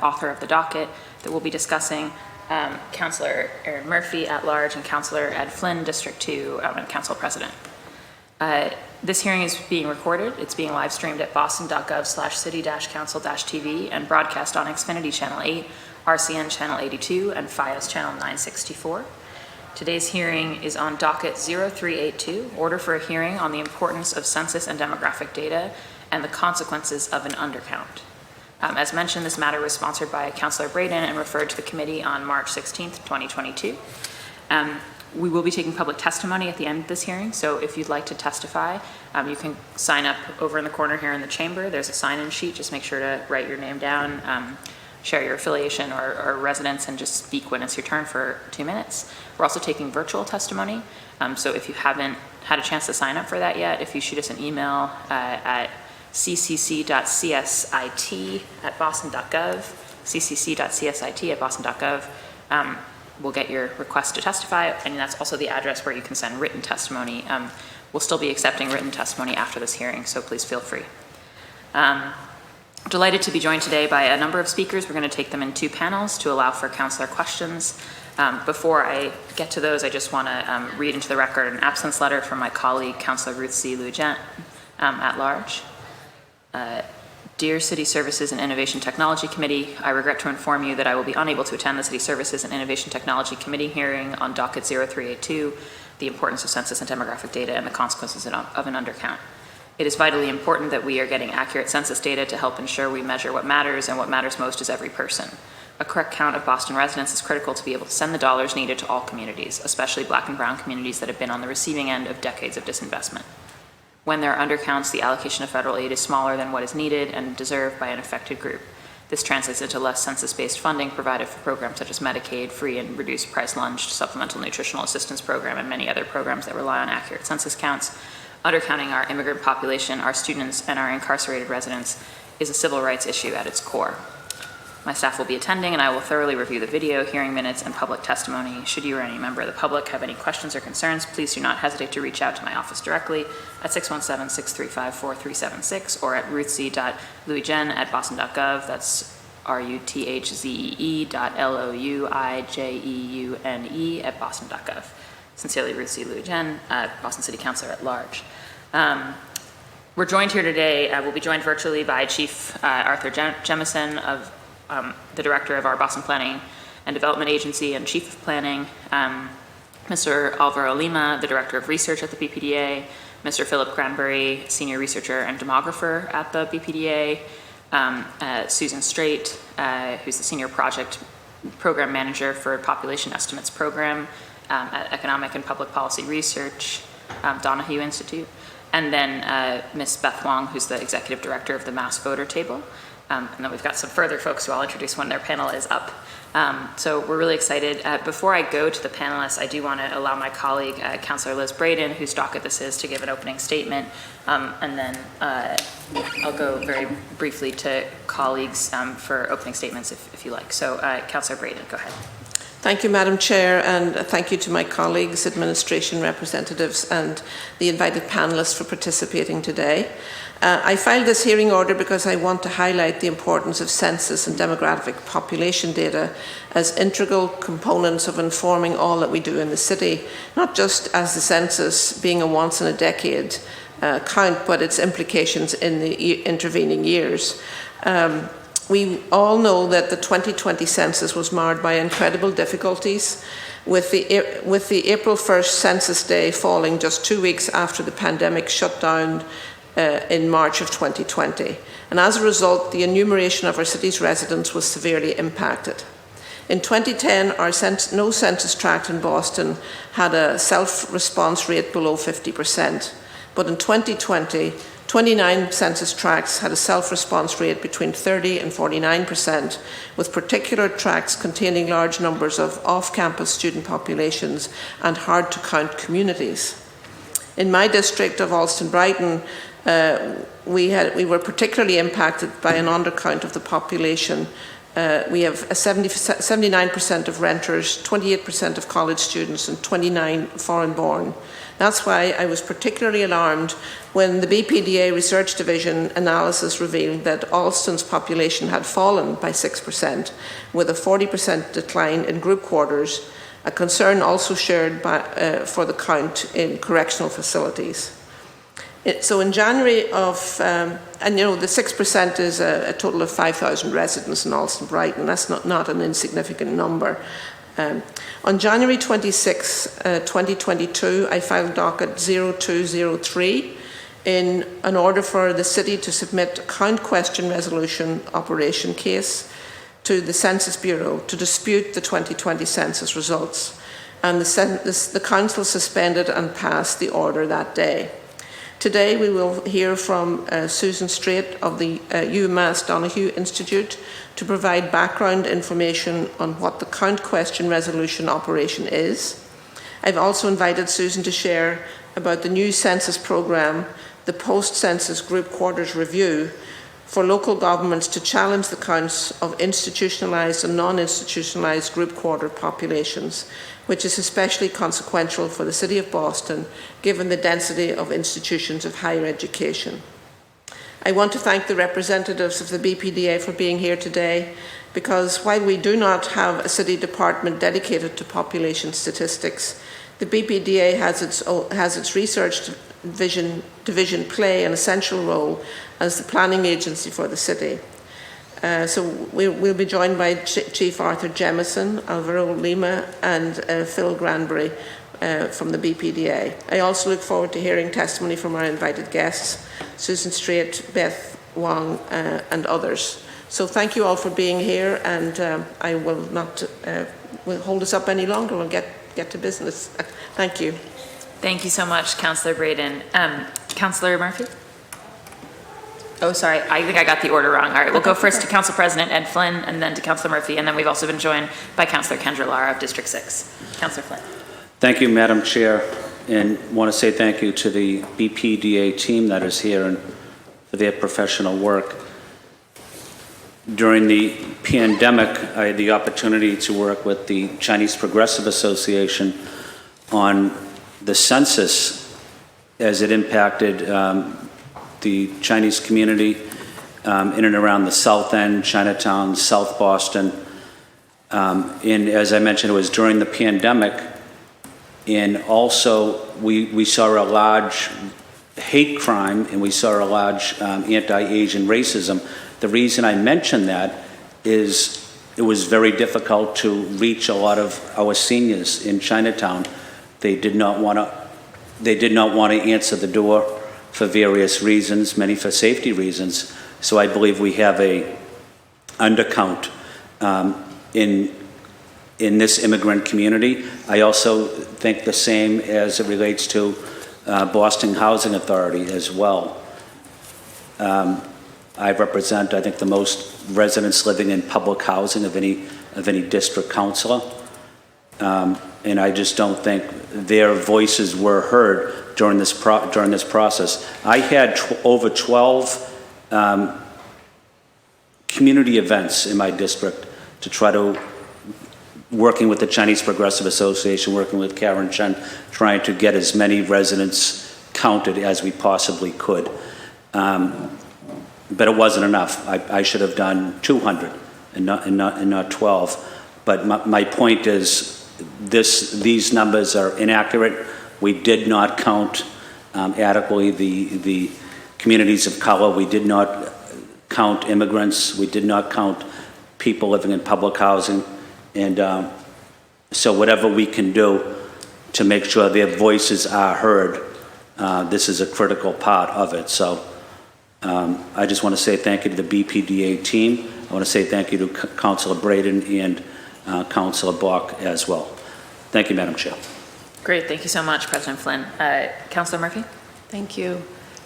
author of the docket that we'll be discussing, Councillor Erin Murphy at large, and Councillor Ed Flynn, District 2, and Council President. This hearing is being recorded. It's being live streamed at boston.gov/city-council-tv and broadcast on Xfinity Channel 8, RCN Channel 82, and FiOS Channel 964. Today's hearing is on Docket 0382, Order for a Hearing on the Importance of Census and Demographic Data and the Consequences of an Undercount. As mentioned, this matter was sponsored by Councillor Braden and referred to the committee on March 16th, 2022. We will be taking public testimony at the end of this hearing, so if you'd like to testify, you can sign up over in the corner here in the chamber. There's a sign-in sheet. Just make sure to write your name down, share your affiliation or residence, and just speak when it's your turn for 2 minutes. We're also taking virtual testimony, so if you haven't had a chance to sign up for that yet, if you shoot us an email at ccc.csit@boston.gov, ccc.csit@boston.gov, we'll get your request to testify, and that's also the address where you can send written testimony. We'll still be accepting written testimony after this hearing, so please feel free. Delighted to be joined today by a number of speakers. We're going to take them in 2 panels to allow for councillor questions. Before I get to those, I just want to read into the record an absence letter from my colleague, Councillor Ruth C. Lugent, at large. Dear City Services and Innovation Technology Committee, I regret to inform you that I will be unable to attend the City Services and Innovation Technology Committee hearing on Docket 0382, the importance of census and demographic data and the consequences of an undercount. It is vitally important that we are getting accurate census data to help ensure we measure what matters, and what matters most is every person. A correct count of Boston residents is critical to be able to send the dollars needed to all communities, especially Black and Brown communities that have been on the receiving end of decades of disinvestment. When there are undercounts, the allocation of federal aid is smaller than what is needed and deserved by an affected group. This translates into less census-based funding provided for programs such as Medicaid, free and reduced price lunch, supplemental nutritional assistance program, and many other programs that rely on accurate census counts. Undercounting our immigrant population, our students, and our incarcerated residents is a civil rights issue at its core. My staff will be attending, and I will thoroughly review the video, hearing minutes, and public testimony. Should you or any member of the public have any questions or concerns, please do not hesitate to reach out to my office directly at 617-635-4376 or at ruthc.louijen@boston.gov. That's ruthzee.louijeune@boston.gov. Sincerely, Ruth C. Louijen, Boston City Councilor at large. We're joined here today, we'll be joined virtually by Chief Arthur Jemison, of the Director of our Boston Planning and Development Agency and Chief of Planning, Mr. Alvaro Lima, the Director of Research at the BPDA, Mr. Philip Granbury, Senior Researcher and Demographer at the BPDA, Susan Straight, who's the Senior Project Program Manager for Population Estimates Program at Economic and Public Policy Research, Donahue Institute, and then Ms. Beth Wong, who's the Executive Director of the Mass Voter Table. And then we've got some further folks who I'll introduce when their panel is up. So we're really excited. Before I go to the panelists, I do want to allow my colleague, Councillor Liz Braden, whose docket this is, to give an opening statement. And then I'll go very briefly to colleagues for opening statements if you like. So Councillor Braden, go ahead. Thank you, Madam Chair, and thank you to my colleagues, administration representatives, and the invited panelists for participating today. I filed this hearing order because I want to highlight the importance of census and demographic population data as integral components of informing all that we do in the city, not just as the census being a once-in-a-decade count, but its implications in the intervening years. We all know that the 2020 census was marred by incredible difficulties, with the April 1st census day falling just 2 weeks after the pandemic shut down in March of 2020. And as a result, the enumeration of our city's residents was severely impacted. In 2010, our no census tract in Boston had a self-response rate below 50%. But in 2020, 29 census tracts had a self-response rate between 30 and 49%, with particular tracts containing large numbers of off-campus student populations and hard-to-count communities. In my district of Alston-Brighton, we were particularly impacted by an undercount of the population We have 79% of renters, 28% of college students, and 29 foreign-born. That's why I was particularly alarmed when the BPDA Research Division analysis revealed that Alston's population had fallen by 6%, with a 40% decline in group quarters, a concern also shared for the count in correctional facilities. So in January of, and you know, the 6% is a total of 5,000 residents in Alston Brighton. That's not an insignificant number. On January 26, 2022, I filed Docket 0203 in an order for the city to submit a count question resolution operation case to the Census Bureau to dispute the 2020 census results. And the council suspended and passed the order that day. Today we will hear from Susan Strait of the UMass Donoghue Institute to provide background information on what the count question resolution operation is. I've also invited Susan to share about the new census programme, the Post-Census Group Quarters Review, for local governments to challenge the counts of institutionalised and non-institutionalised group quarter populations, which is especially consequential for the City of Boston, given the density of institutions of higher education. I want to thank the representatives of the BPDA for being here today, because while we do not have a city department dedicated to population statistics, the BPDA has its research division play an essential role as the planning agency for the city. So we'll be joined by Chief Arthur Jemison, Alvaro Lima, and Phil Granbury from the BPDA. I also look forward to hearing testimony from our invited guests, Susan Strait, Beth Wong, and others. So thank you all for being here, and I will not will hold us up any longer. We'll get to business. Thank you. Thank you so much, Councillor Braden. Councillor Murphy? Oh, sorry, I think I got the order wrong. All right, we'll go first to Council President Ed Flynn, and then to Councillor Murphy, and then we've also been joined by Councillor Kendra Lara of District 6. Councillor Flynn. Thank you, Madam Chair, and want to say thank you to the BPDA team that is here and for their professional work. During the pandemic, I had the opportunity to work with the Chinese Progressive Association on the census as it impacted the Chinese community in and around the South End, Chinatown, South Boston. And as I mentioned, it was during the pandemic, and also we saw a large hate crime and we saw a large anti-Asian racism. The reason I mention that is it was very difficult to reach a lot of our seniors in Chinatown. They did not want to answer the door for various reasons, many for safety reasons. So I believe we have a undercount in this immigrant community. I also think the same as it relates to Boston Housing Authority as well. I represent, I think, the most residents living in public housing of any district councilor. And I just don't think their voices were heard during this process. I had over 12 community events in my district to try to, working with the Chinese Progressive Association, working with Karen Chen, trying to get as many residents counted as we possibly could. But it wasn't enough. I should have done 200 and not 12. But my point is, these numbers are inaccurate. We did not count adequately the communities of color. We did not count immigrants. We did not count people living in public housing. And so whatever we can do to make sure their voices are heard, this is a critical part of it. So I just want to say thank you to the BPDA team. I want to say thank you to Councillor Braden and Councillor Bach as well. Thank you, Madam Chair. Great, thank you so much, President Flynn. Councillor Murphy? Thank you.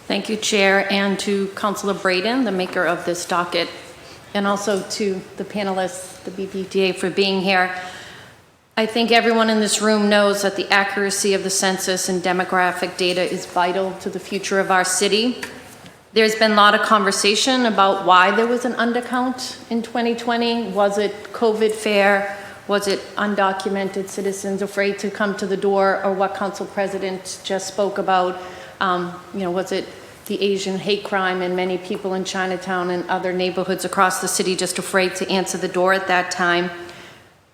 Thank you, Chair, and to Councillor Braden, the maker of this docket, and also to the panelists, the BPDA, for being here. I think everyone in this room knows that the accuracy of the census and demographic data is vital to the future of our city. There's been a lot of conversation about why there was an undercount in 2020. Was it COVID fare? Was it undocumented citizens afraid to come to the door? Or what Council President just spoke about? Was it the Asian hate crime and many people in Chinatown and other neighborhoods across the city just afraid to answer the door at that time?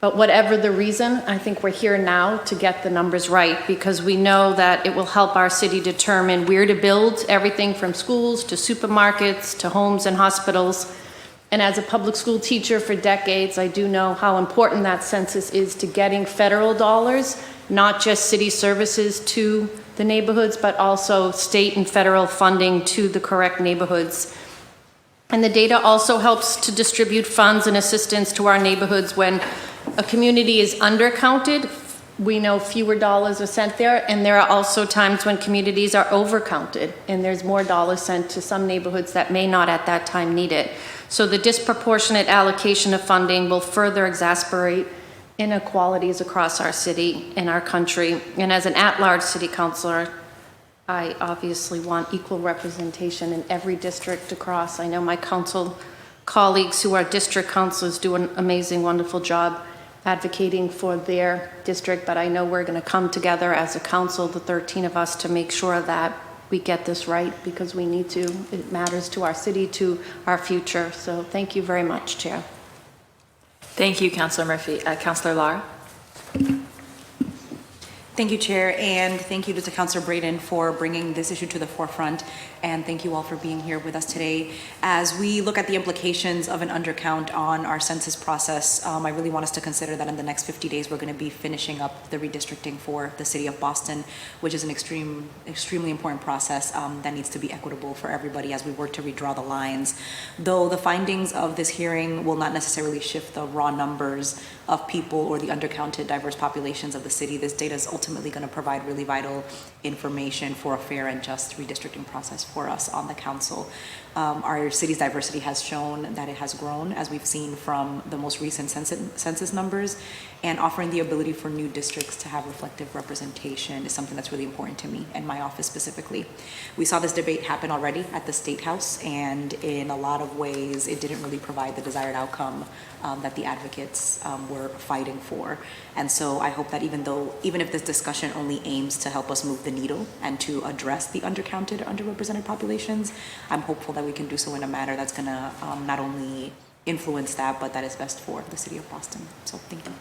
But whatever the reason, I think we're here now to get the numbers right, because we know that it will help our city determine where to build everything from schools to supermarkets to homes and hospitals. And as a public school teacher for decades, I do know how important that census is to getting federal dollars, not just city services to the neighborhoods, but also state and federal funding to the correct neighborhoods. And the data also helps to distribute funds and assistance to our neighborhoods. When a community is undercounted, we know fewer dollars are sent there, and there are also times when communities are overcounted, and there's more dollars sent to some neighborhoods that may not at that time need it. So the disproportionate allocation of funding will further exacerbate inequalities across our city and our country. And as an at-large city councilor, I obviously want equal representation in every district across. I know my council colleagues who are district councilors do an amazing, wonderful job advocating for their district, but I know we're going to come together as a council, the 13 of us, to make sure that we get this right, because we need to. It matters to our city, to our future. So thank you very much, Chair. Thank you, Councilor Murphy. Councilor Lara? Thank you, Chair, and thank you to Councilor Braden for bringing this issue to the forefront, and thank you all for being here with us today. As we look at the implications of an undercount on our census process, I really want us to consider that in the next 50 days, we're going to be finishing up the redistricting for the city of Boston, which is an extremely important process that needs to be equitable for everybody as we work to redraw the lines. Though the findings of this hearing will not necessarily shift the raw numbers of people or the undercounted diverse populations of the city, this data is ultimately going to provide really vital information for a fair and just redistricting process for us on the council. Our city's diversity has shown that it has grown, as we've seen from the most recent census numbers, and offering the ability for new districts to have reflective representation is something that's really important to me and my office specifically. We saw this debate happen already at the State House, and in a lot of ways it didn't really provide the desired outcome that the advocates were fighting for. And so I hope that even if this discussion only aims to help us move the needle and to address the undercounted or underrepresented populations, I'm hopeful that we can do so in a manner that's going to not only influence that, but that is best for the city of Boston. So thank you.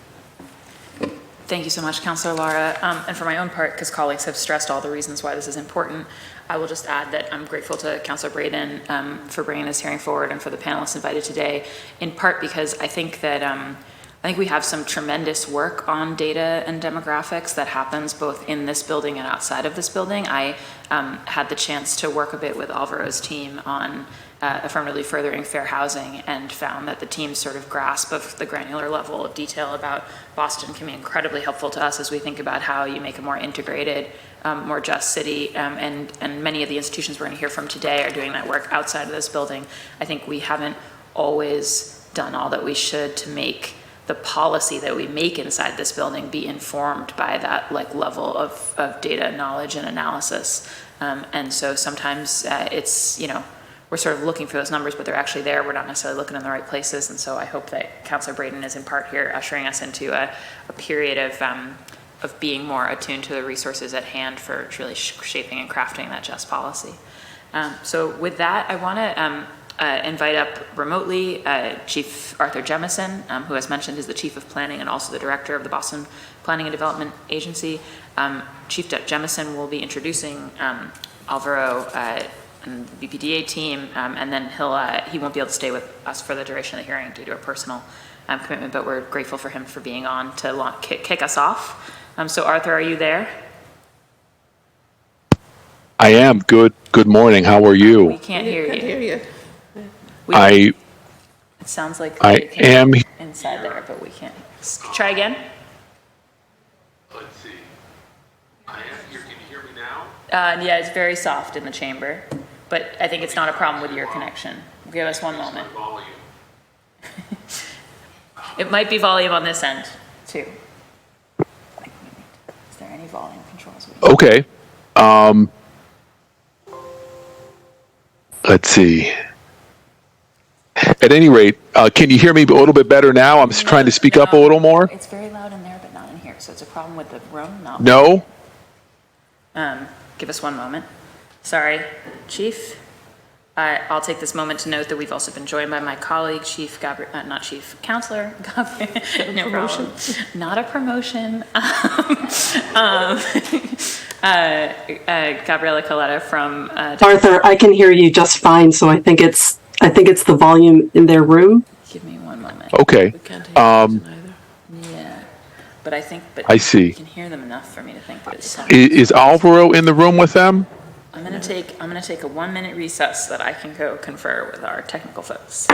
Thank you so much, Councilor Lara. And for my own part, because colleagues have stressed all the reasons why this is important, I will just add that I'm grateful to Councilor Braden for bringing this hearing forward and for the panelists invited today, in part because I think that I think we have some tremendous work on data and demographics that happens both in this building and outside of this building. I had the chance to work a bit with Alvaro's team on affirmatively furthering fair housing, and found that the team's sort of grasp of the granular level of detail about Boston can be incredibly helpful to us as we think about how you make a more integrated, more just city. And many of the institutions we're going to hear from today are doing that work outside of this building. I think we haven't always done all that we should to make the policy that we make inside this building be informed by that level of data knowledge and analysis. And so sometimes it's, we're sort of looking for those numbers, but they're actually there. We're not necessarily looking in the right places. And so I hope that Councilor Braden is in part here ushering us into a period of being more attuned to the resources at hand for really shaping and crafting that just policy. So with that, I want to invite up remotely Chief Arthur Jemison, who, as mentioned, is the Chief of Planning and also the Director of the Boston Planning and Development Agency. Chief Jemison will be introducing Alvaro and the BPDA team, and then he won't be able to stay with us for the duration of the hearing due to a personal commitment, but we're grateful for him for being on to kick us off. So Arthur, are you there? I am. Good morning. How are you? We can't hear you. Can't hear you. It sounds like I am inside there, but we can't. Try again. Let's see. I am here. Can you hear me now? Yeah, it's very soft in the chamber, but I think it's not a problem with your connection. Give us one moment. Volume. It might be volume on this end, too. Is there any volume controls? Okay. Let's see. At any rate, can you hear me a little bit better now? I'm just trying to speak up a little more. It's very loud in there, but not in here, so it's a problem with the room, not. No? Give us one moment. Sorry, Chief. I'll take this moment to note that we've also been joined by my colleague, Chief Gabriel, not Chief, Counselor Gabriel. No problem. Not a promotion. Gabriela Coletta from. Arthur, I can hear you just fine, so I think it's the volume in their room. Give me one moment. Okay. Yeah, but I think, I see. you can hear them enough for me to think that it's. Is Alvaro in the room with them? I'm gonna take a 1-minute recess so that I can go confer with our technical folks.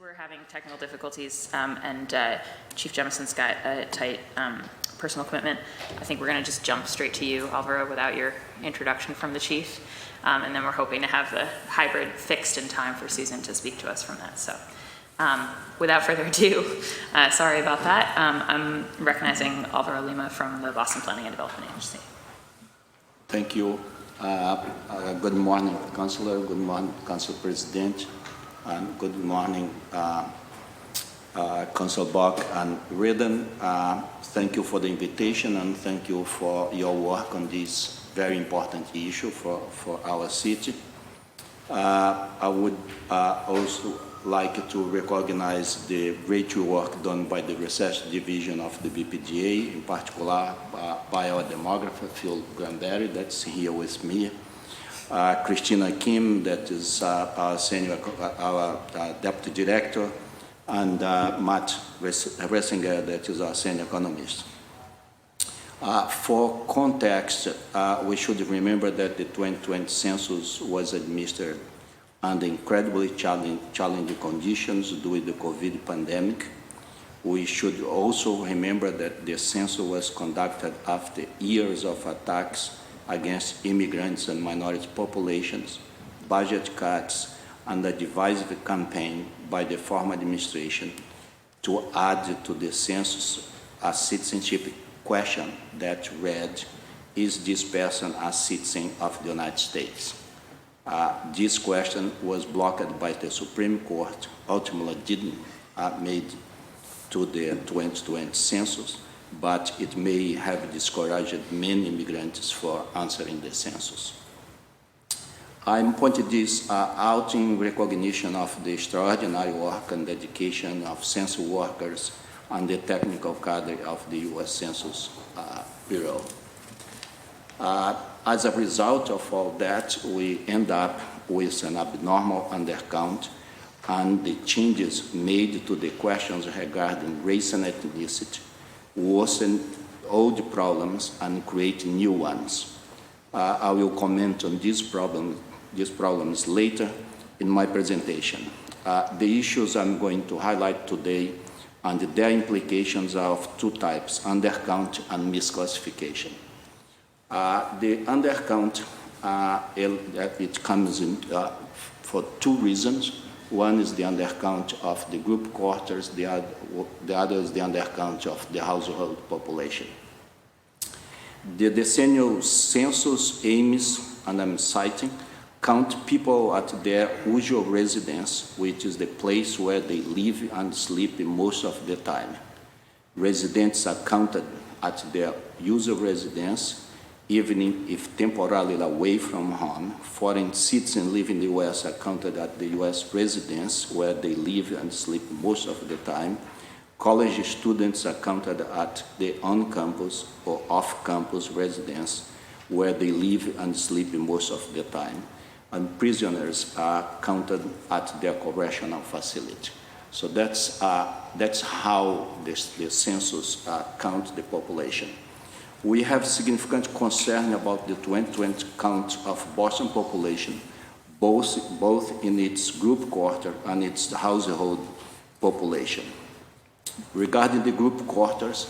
We're having technical difficulties, and Chief Jemison's got a tight personal commitment. I think we're going to just jump straight to you, Alvaro, without your introduction from the chief. And then we're hoping to have the hybrid fixed in time for Susan to speak to us from that. So without further ado, sorry about that. I'm recognizing Alvaro Lima from the Boston Planning and Development Agency. Thank you. Good morning, Councilor. Good morning, Council President. And good morning, Council Buck and Redden. Thank you for the invitation and thank you for your work on this very important issue for our city. I would also like to recognize the great work done by the Research Division of the BPDA, in particular by our demographer, Phil Granberry, that's here with me. Christina Kim, that is our Deputy Director, and Matt Ressinger, that is our Senior Economist. For context, we should remember that the 2020 census was administered under incredibly challenging conditions due to the COVID pandemic. We should also remember that the census was conducted after years of attacks against immigrants and minority populations, budget cuts, and a divisive campaign by the former administration to add to the census a citizenship question that read, is this person a citizen of the United States? This question was blocked by the Supreme Court, ultimately didn't made to the 2020 census, but it may have discouraged many immigrants for answering the census. I'm pointing this out in recognition of the extraordinary work and dedication of census workers and the technical cadre of the U.S. Census Bureau. As a result of all that, we end up with an abnormal undercount, and the changes made to the questions regarding race and ethnicity worsen old problems and create new ones. I will comment on these problems later in my presentation. The issues I'm going to highlight today and their implications are of two types, undercount and misclassification. The undercount, it comes in for two reasons. One is the undercount of the group quarters, the other is the undercount of the household population. The decennial census aims, and I'm citing, count people at their usual residence, which is the place where they live and sleep most of the time. Residents are counted at their usual residence, even if temporarily away from home. Foreign citizens living in the U.S. are counted at the U.S. residence, where they live and sleep most of the time. College students are counted at the on-campus or off-campus residence, where they live and sleep most of the time. And prisoners are counted at their correctional facility. So that's how the census counts the population. We have significant concern about the 2020 count of Boston population, both in its group quarter and its household population. Regarding the group quarters,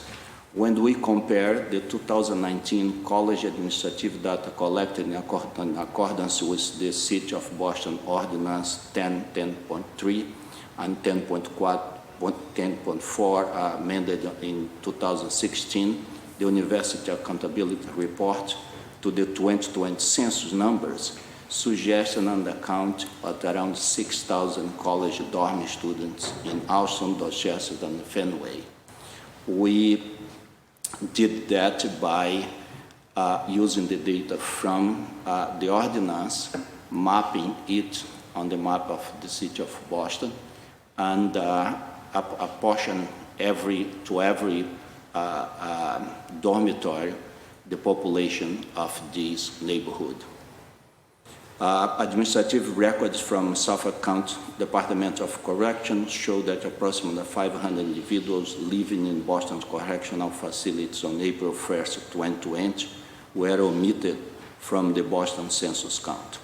when we compare the 2019 college administrative data collected in accordance with the City of Boston Ordinance 10.3 and 10.4 amended in 2016, the University Accountability Report, to the 2020 census numbers suggests an undercount at around 6,000 college dorm students in Austin, Dorchester, and Fenway. We did that by using the data from the ordinance, mapping it on the map of the city of Boston, and apportion to every dormitory the population of this neighborhood. Administrative records from Suffolk County Department of Corrections show that approximately 500 individuals living in Boston's correctional facilities on April 1st, 2020 were omitted from the Boston census count.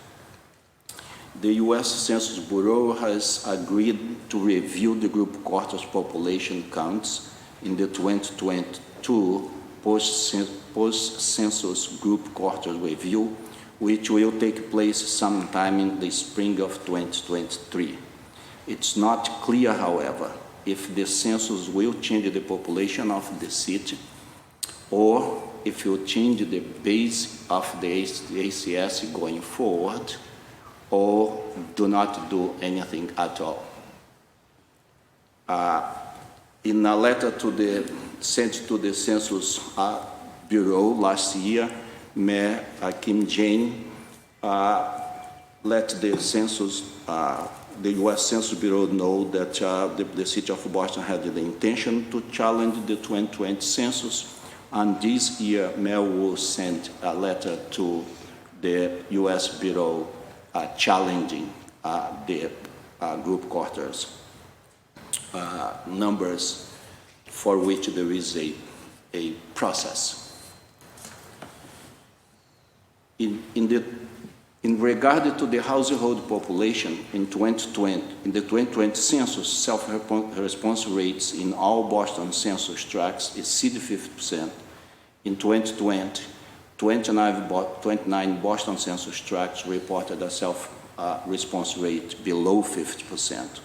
The U.S. Census Bureau has agreed to review the group quarters population counts in the 2022 Post-Census Group Quarters Review, which will take place sometime in the spring of 2023. It's not clear, however, if the census will change the population of the city or if it will change the base of the ACS going forward, or do not do anything at all. In a letter sent to the Census Bureau last year, Mayor Kim Jane let the U.S. Census Bureau know that the city of Boston had the intention to challenge the 2020 census, and this year, Mayor will send a letter to the U.S. Bureau challenging the group quarters numbers for which there is a process. In regard to the household population in the 2020 census, self-response rates in all Boston census tracts exceeded 50%. In 2020, 29 Boston census tracts reported a self-response rate below 50%.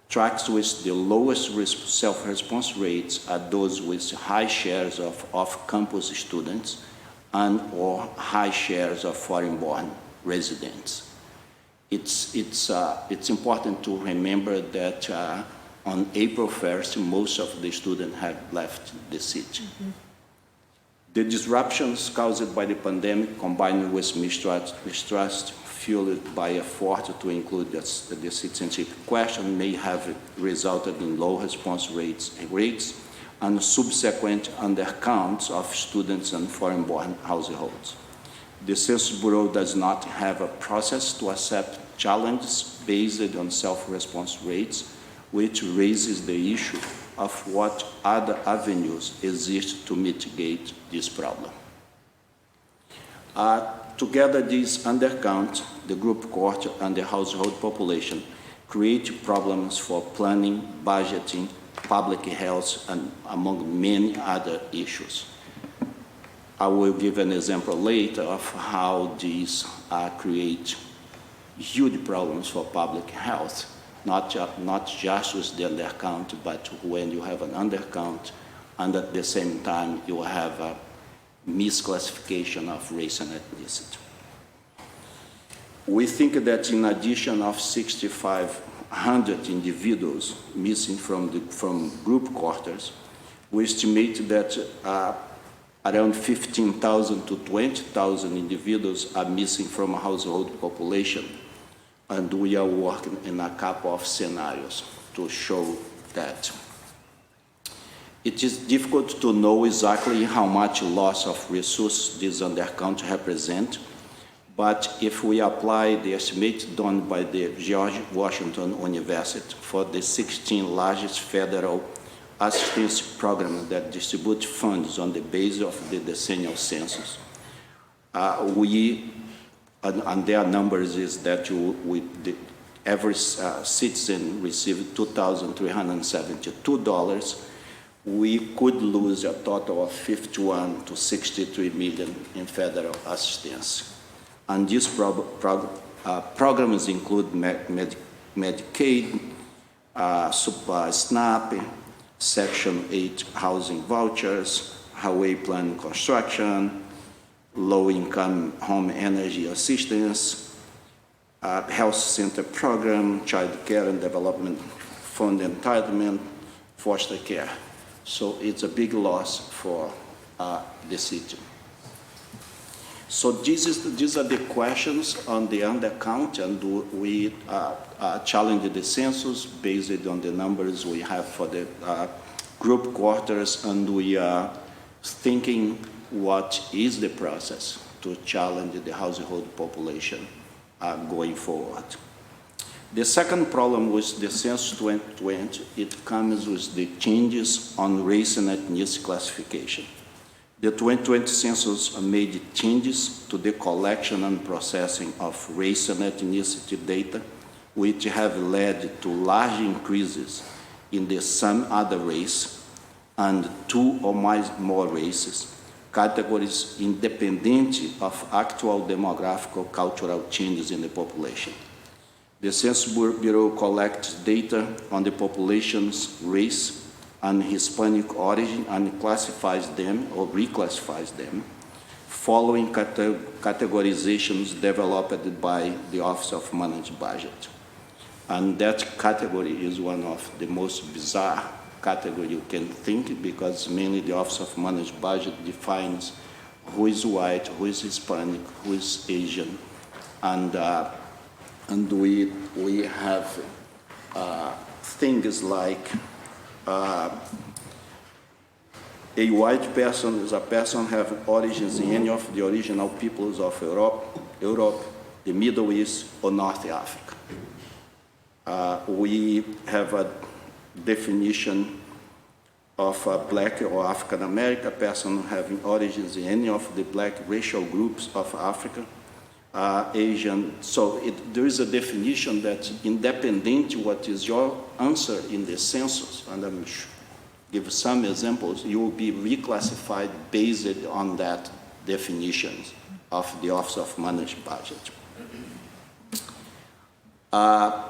Tracts with the lowest self-response rates are those with high shares of off-campus students and or high shares of foreign-born residents. It's important to remember that on April 1st, most of the students had left the city. Mm-hmm. The disruptions caused by the pandemic, combined with mistrust fueled by effort to include the citizenship question, may have resulted in low response rates and subsequent undercounts of students and foreign-born households. The Census Bureau does not have a process to accept challenges based on self-response rates, which raises the issue of what other avenues exist to mitigate this problem. Together, these undercounts, the group quarter and the household population, create problems for planning, budgeting, public health, and among many other issues. I will give an example later of how these create huge problems for public health, not just with the undercount, but when you have an undercount and at the same time you have a misclassification of race and ethnicity. We think that in addition of 6,500 individuals missing from group quarters, we estimate that around 15,000 to 20,000 individuals are missing from a household population, and we are working in a couple of scenarios to show that. It is difficult to know exactly how much loss of resources this undercount represent, but if we apply the estimate done by the George Washington University for the 16 largest federal assistance programs that distribute funds on the basis of the decennial census, and their numbers is that the average citizen received $2,372, we could lose a total of 51 to 63 million in federal assistance. And these programs include Medicaid, SNAP, Section 8 housing vouchers, highway plan construction, low-income home energy assistance, health center program, child care and development fund entitlement, foster care. So it's a big loss for the city. So these are the questions on the undercount, and we challenge the census based on the numbers we have for the group quarters, and we are thinking what is the process to challenge the household population going forward. The second problem with the Census 2020, it comes with the changes on race and ethnicity classification. The 2020 census made changes to the collection and processing of race and ethnicity data, which have led to large increases in the some other race and two or more races, categories independent of actual demographic or cultural changes in the population. The Census Bureau collects data on the population's race and Hispanic origin and classifies them or reclassifies them following categorizations developed by the Office of Managed Budget. And that category is one of the most bizarre category you can think, because mainly the Office of Managed Budget defines who is white, who is Hispanic, who is Asian, and we have things like a white person is a person having origins in any of the original peoples of Europe, the Middle East, or North Africa. We have a definition of a black or African American person having origins in any of the black racial groups of Africa, Asian. So there is a definition that independent what is your answer in the census, and I'm give some examples, you will be reclassified based on that definitions of the Office of Managed Budget. On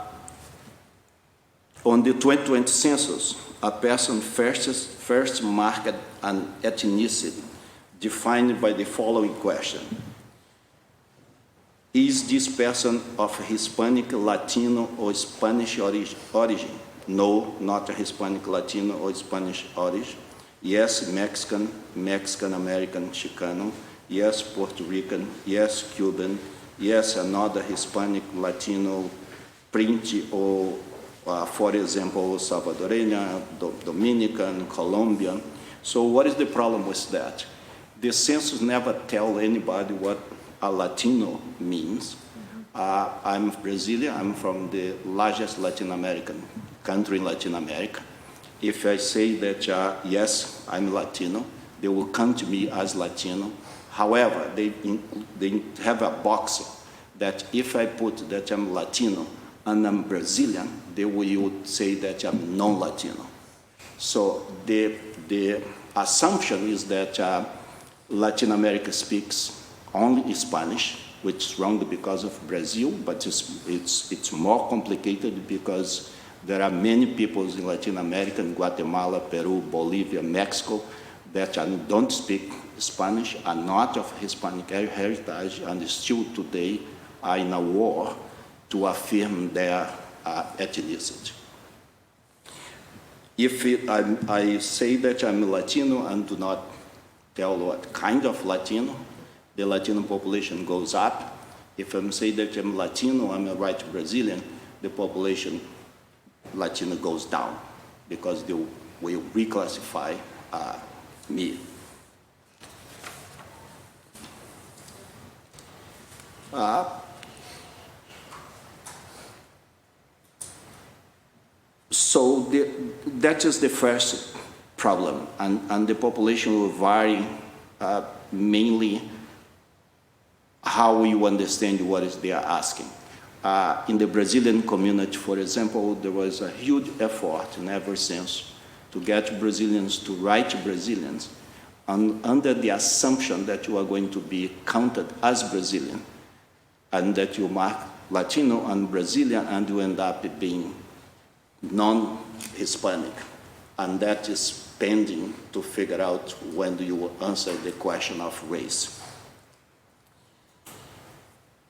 the 2020 census, a person first marked an ethnicity defined by the following question. Is this person of Hispanic, Latino, or Spanish origin? No, not a Hispanic, Latino, or Spanish origin. Yes, Mexican, Mexican-American, Chicano. Yes, Puerto Rican. Yes, Cuban. Yes, another Hispanic, Latino, print, or for example, Salvadoreña, Dominican, Colombian. So what is the problem with that? The census never tell anybody what a Latino means. I'm Brazilian, I'm from the largest Latin American country in Latin America. If I say that, yes, I'm Latino, they will count me as Latino. However, they have a box that if I put that I'm Latino and I'm Brazilian, they will say that I'm non-Latino. So the assumption is that Latin America speaks only Spanish, which is wrong because of Brazil, but it's more complicated because there are many peoples in Latin America, in Guatemala, Peru, Bolivia, Mexico, that don't speak Spanish, are not of Hispanic heritage, and still today are in a war to affirm their ethnicity. If I say that I'm Latino and do not tell what kind of Latino, the Latino population goes up. If I'm saying that I'm Latino, I'm a white Brazilian, the population Latino goes down because they will reclassify me. So that is the first problem, and the population will vary mainly how you understand what is they are asking. In the Brazilian community, for example, there was a huge effort in ever since to get Brazilians to write Brazilians under the assumption that you are going to be counted as Brazilian and that you mark Latino and Brazilian and you end up being non-Hispanic. And that is pending to figure out when do you answer the question of race.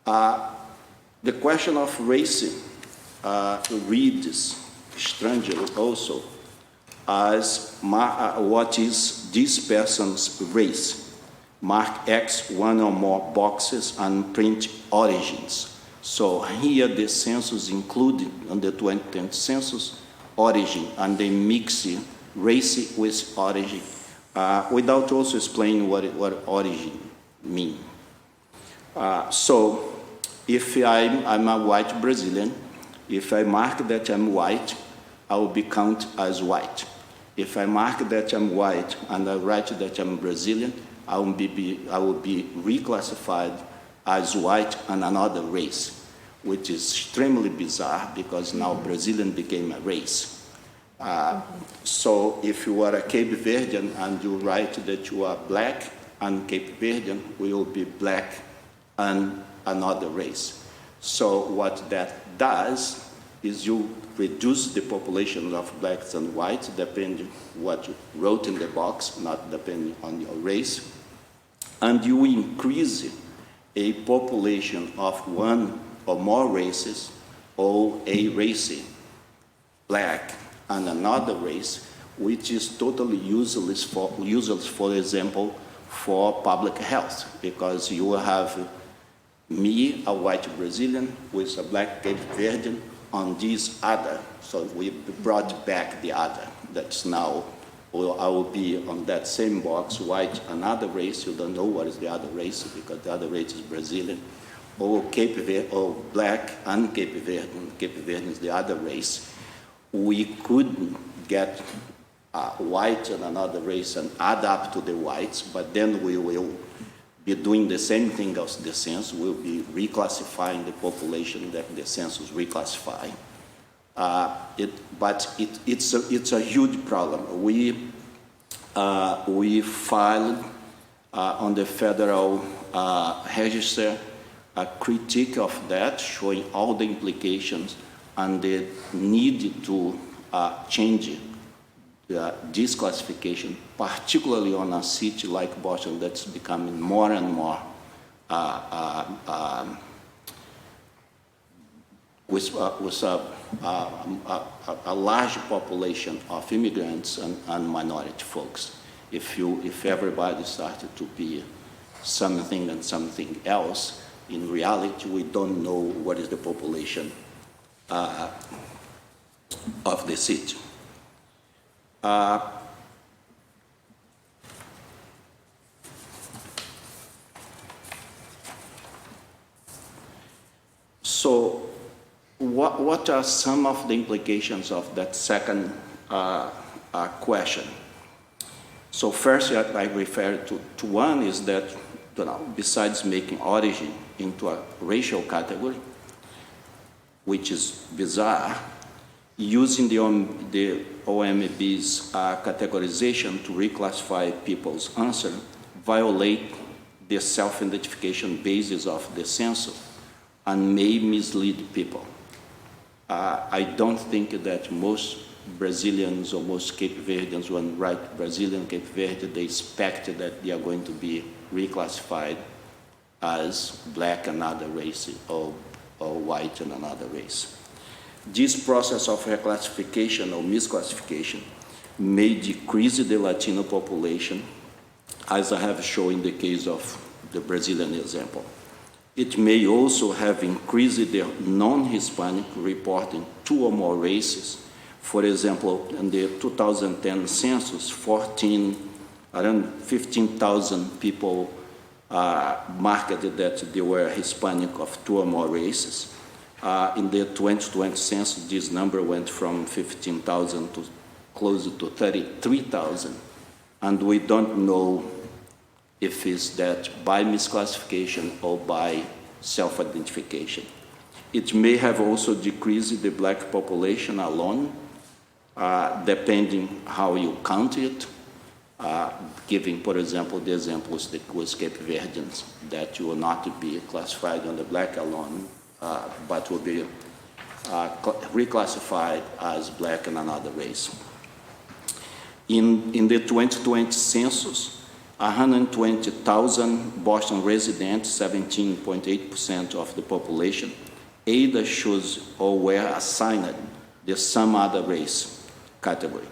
The question of race reads strangely also as what is this person's race? Mark X one or more boxes and print origins. So here the census included on the 2010 census origin, and they mix race with origin without also explaining what origin means. So if I'm a white Brazilian, if I mark that I'm white, I will be counted as white. If I mark that I'm white and I write that I'm Brazilian, I will be reclassified as white and another race, which is extremely bizarre because now Brazilian became a race. So if you are a Cape Verdean and you write that you are black and Cape Verdean, we will be black and another race. So what that does is you reduce the population of blacks and whites depending what you wrote in the box, not depending on your race. And you increase a population of one or more races or a race, black and another race, which is totally useless, for example, for public health, because you have me, a white Brazilian, with a black Cape Verdean on this other. So we brought back the other. That's now, I will be on that same box, white, another race. You don't know what is the other race because the other race is Brazilian. Or or black and Cape Verdean. Cape Verdean is the other race. We could get white and another race and add up to the whites, but then we will be doing the same thing as the census. We'll be reclassifying the population that the census reclassify. It's a huge problem. We filed on the federal register a critique of that, showing all the implications and the need to change this classification, particularly on a city like Boston that's becoming more and more with a large population of immigrants and minority folks. If everybody started to be something and something else, in reality, we don't know what is the population of the city. So what are some of the implications of that second question? So first, I refer to one is that, besides making origin into a racial category, which is bizarre, using the OMB's categorization to reclassify people's answer violate the self-identification basis of the census and may mislead people. I don't think that most Brazilians or most Cape Verdeans, when write Brazilian Cape Verde, they expect that they are going to be reclassified as black another race or white and another race. This process of reclassification or misclassification may decrease the Latino population, as I have shown in the case of the Brazilian example. It may also have increased the non-Hispanic reporting two or more races. For example, in the 2010 census, around 15,000 people marked that they were Hispanic of two or more races. In the 2020 census, this number went from 15,000 to close to 33,000. And we don't know if it's that by misclassification or by self-identification. It may have also decreased the black population alone, depending how you count it, giving, for example, the examples that was Cape Verdeans, that you will not be classified on the black alone, but will be reclassified as black and another race. In the 2020 census, 120,000 Boston residents, 17.8% of the population, either chose or were assigned the some other race category,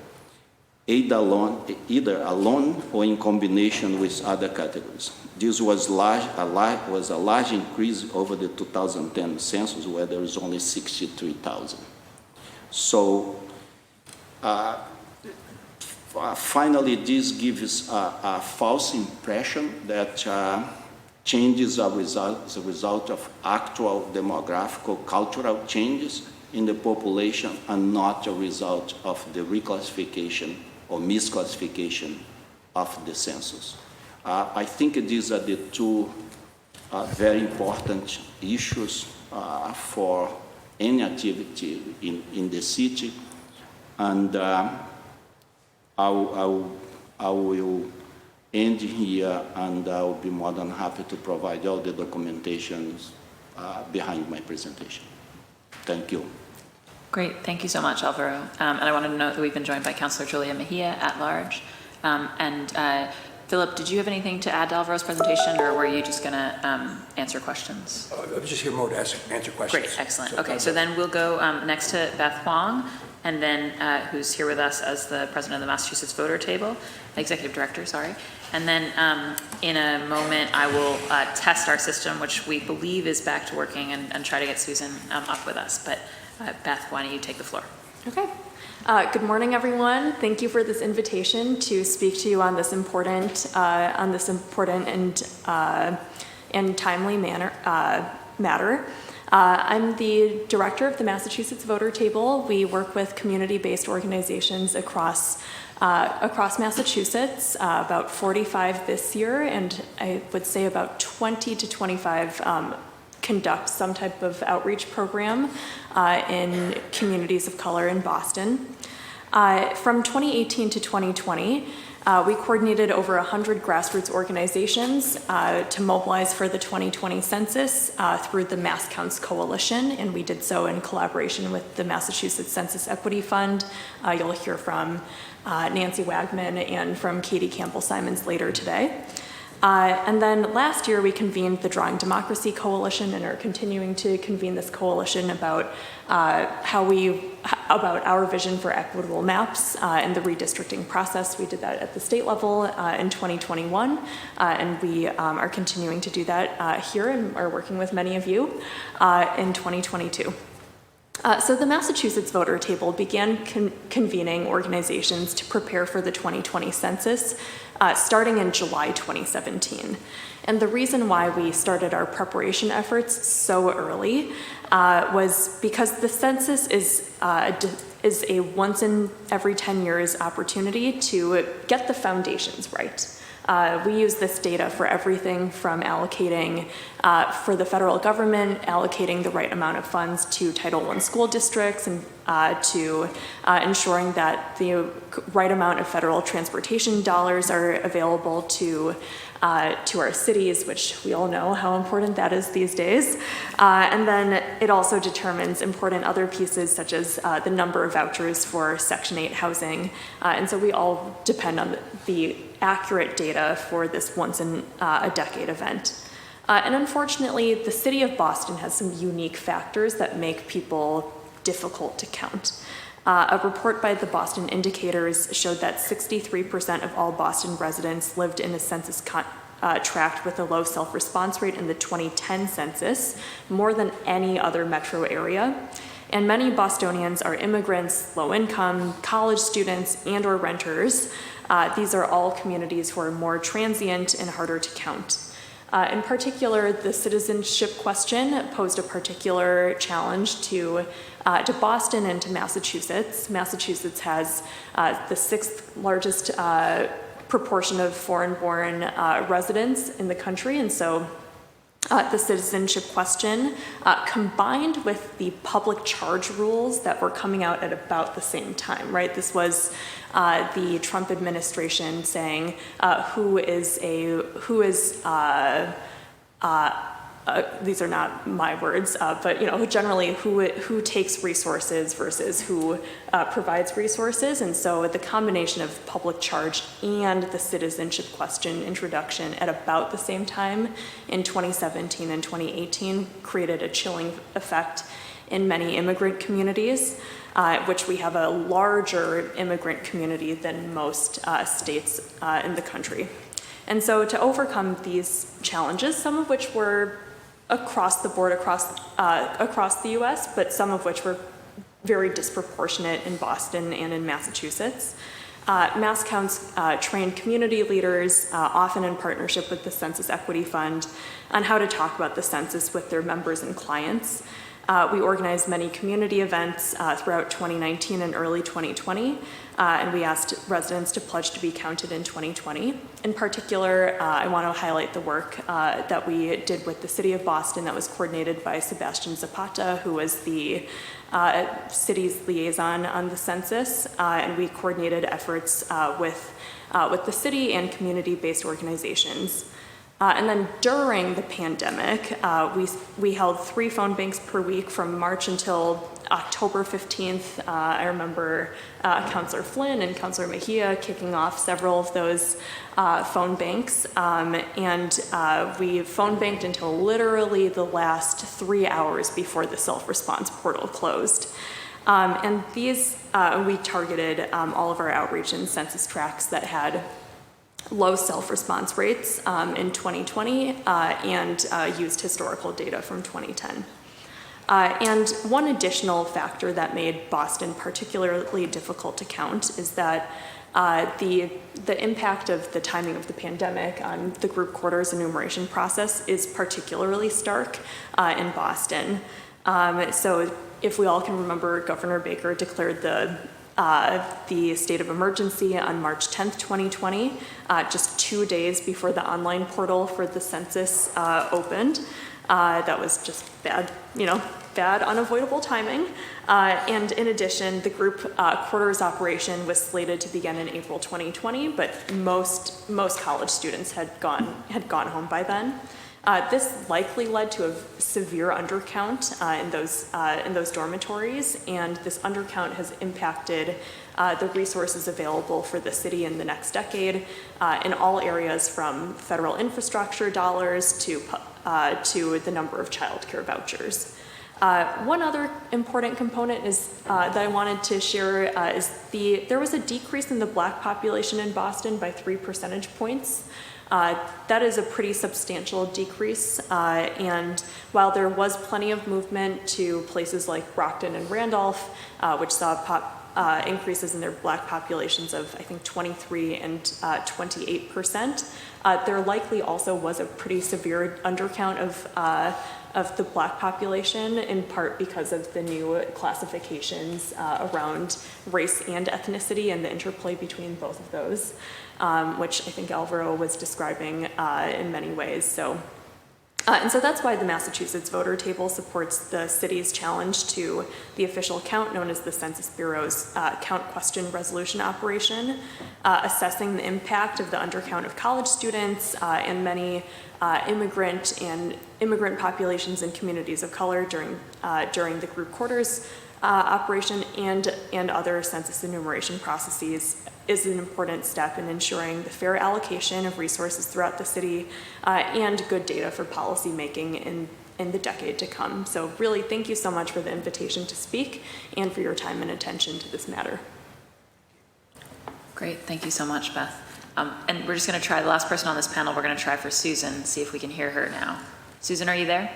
either alone or in combination with other categories. This was a large increase over the 2010 census, where there was only 63,000. So finally, this gives a false impression that changes are as a result of actual demographic or cultural changes in the population and not a result of the reclassification or misclassification of the census. I think these are the two very important issues for any activity in the city, and I will end here, and I will be more than happy to provide all the documentation behind my presentation. Thank you. Great, thank you so much, Alvaro. And I wanted to note that we've been joined by Councilor Julia Mejia at large. Philip, did you have anything to add to Alvaro's presentation, or were you just going to answer questions? I was just here more to answer questions. Great, excellent. Okay, so then we'll go next to Beth Huang, and then who's here with us as the president of the Massachusetts Voter Table, executive director, sorry. And then in a moment, I will test our system, which we believe is back to working, and try to get Susan up with us. But Beth, why don't you take the floor? Okay. Good morning, everyone. Thank you for this invitation to speak to you on this important and timely matter. I'm the director of the Massachusetts Voter Table. We work with community-based organizations across Massachusetts, about 45 this year, and I would say about 20 to 25 conduct some type of outreach program in communities of color in Boston. From 2018 to 2020, we coordinated over 100 grassroots organizations to mobilize for the 2020 census through the Mass Counts Coalition, and we did so in collaboration with the Massachusetts Census Equity Fund. You'll hear from Nancy Wagman and from Katie Campbell-Simons later today. And then last year we convened the Drawing Democracy Coalition and are continuing to convene this coalition about about our vision for equitable maps and the redistricting process. We did that at the state level in 2021, and we are continuing to do that here and are working with many of you in 2022. So the Massachusetts Voter Table began convening organizations to prepare for the 2020 census starting in July 2017. And the reason why we started our preparation efforts so early was because the census is a once in every 10 years opportunity to get the foundations right. We use this data for everything from allocating, for the federal government, allocating the right amount of funds to Title I school districts and to ensuring that the right amount of federal transportation dollars are available to our cities, which we all know how important that is these days. And then it also determines important other pieces such as the number of vouchers for Section 8 housing. And so we all depend on the accurate data for this once in a decade event. And unfortunately, the city of Boston has some unique factors that make people difficult to count. A report by the Boston Indicators showed that 63% of all Boston residents lived in a census tract with a low self-response rate in the 2010 census, more than any other metro area. And many Bostonians are immigrants, low income, college students, and or renters. These are all communities who are more transient and harder to count. In particular, the citizenship question posed a particular challenge to Boston and to Massachusetts. Massachusetts has the 6th largest proportion of foreign-born residents in the country, and so the citizenship question, combined with the public charge rules that were coming out at about the same time, right? This was the Trump administration saying these are not my words, but generally who takes resources versus who provides resources. And so the combination of public charge and the citizenship question introduction at about the same time in 2017 and 2018 created a chilling effect in many immigrant communities, which we have a larger immigrant community than most states in the country. And so to overcome these challenges, some of which were across the board, across the US, but some of which were very disproportionate in Boston and in Massachusetts. Mass Counts trained community leaders, often in partnership with the Census Equity Fund, on how to talk about the census with their members and clients. We organized many community events throughout 2019 and early 2020, and we asked residents to pledge to be counted in 2020. In particular, I want to highlight the work that we did with the City of Boston that was coordinated by Sebastian Zapata, who was the city's liaison on the census, and we coordinated efforts with the city and community-based organizations. And then during the pandemic, we held 3 phone banks per week from March until October 15th. I remember Councillor Flynn and Councillor Mejia kicking off several of those phone banks. And we phone banked until literally the last 3 hours before the self-response portal closed. And these, we targeted all of our outreach and census tracts that had low self-response rates in 2020 and used historical data from 2010. And one additional factor that made Boston particularly difficult to count is that the impact of the timing of the pandemic on the group quarters enumeration process is particularly stark in Boston. So if we all can remember, Governor Baker declared the state of emergency on March 10th, 2020, just 2 days before the online portal for the census opened. That was just bad, bad unavoidable timing. And in addition, the group quarters operation was slated to begin in April 2020, but most college students had gone home by then. This likely led to a severe undercount in those dormitories, and this undercount has impacted the resources available for the city in the next decade in all areas from federal infrastructure dollars to the number of child care vouchers. One other important component is that I wanted to share is there was a decrease in the Black population in Boston by 3 percentage points. That is a pretty substantial decrease, and while there was plenty of movement to places like Brockton and Randolph, which saw increases in their Black populations of, I think, 23 and 28%, there likely also was a pretty severe undercount of the Black population, in part because of the new classifications around race and ethnicity and the interplay between both of those, which I think Alvaro was describing in many ways. And so that's why the Massachusetts voter table supports the city's challenge to the official count known as the Census Bureau's count question resolution operation, assessing the impact of the undercount of college students and many immigrant populations and communities of color during the group quarters operation and other census enumeration processes is an important step in ensuring the fair allocation of resources throughout the city and good data for policy making in the decade to come. So really, thank you so much for the invitation to speak and for your time and attention to this matter. Great, thank you so much, Beth. And we're just going to try the last person on this panel. We're going to try for Susan, see if we can hear her now. Susan, are you there?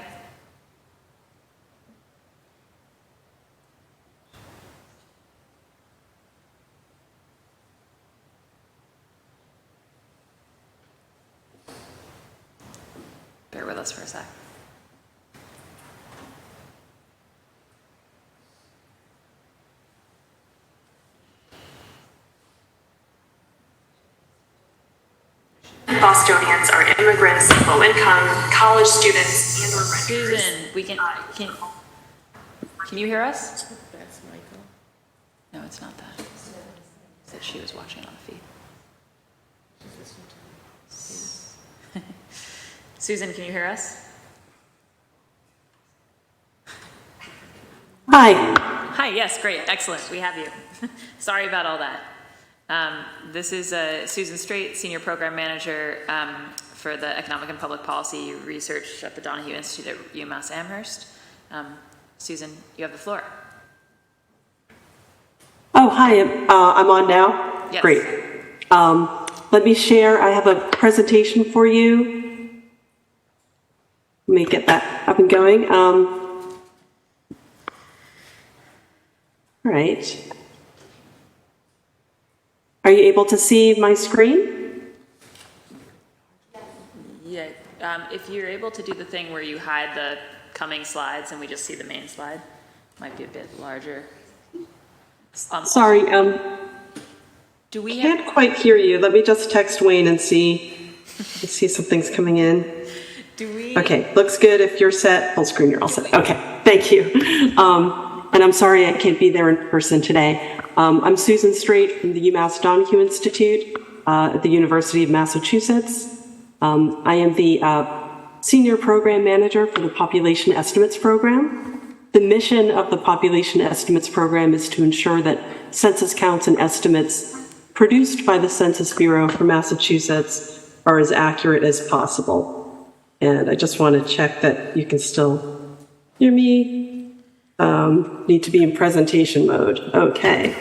Bear with us for a sec. Bostonians are immigrants, low-income, college students, and or renters. Susan, can you hear us? That's Michael. No, it's not that. Said she was watching on the feed. Susan, can you hear us? Hi. Hi, yes, great, excellent, we have you. Sorry about all that. This is Susan Straight, Senior Program Manager for the Economic and Public Policy Research at the Donahue Institute at UMass Amherst. Susan, you have the floor. Oh, hi. I'm on now? Yes. Great. Let me share. I have a presentation for you. Let me get that up and going. All right. Are you able to see my screen? Yeah, if you're able to do the thing where you hide the coming slides and we just see the main slide. Might be a bit larger. Sorry, Do we can't have, quite hear you. Let me just text Wayne and see if something's coming in. do we? Okay, looks good. If you're set, full screen, you're all set. Okay, thank you. And I'm sorry I can't be there in person today. I'm Susan Strait from the UMass Donahue Institute at the University of Massachusetts. I am the Senior Program Manager for the Population Estimates Program. The mission of the Population Estimates Program is to ensure that census counts and estimates produced by the Census Bureau for Massachusetts are as accurate as possible. And I just want to check that you can still hear me. Need to be in presentation mode. Okay.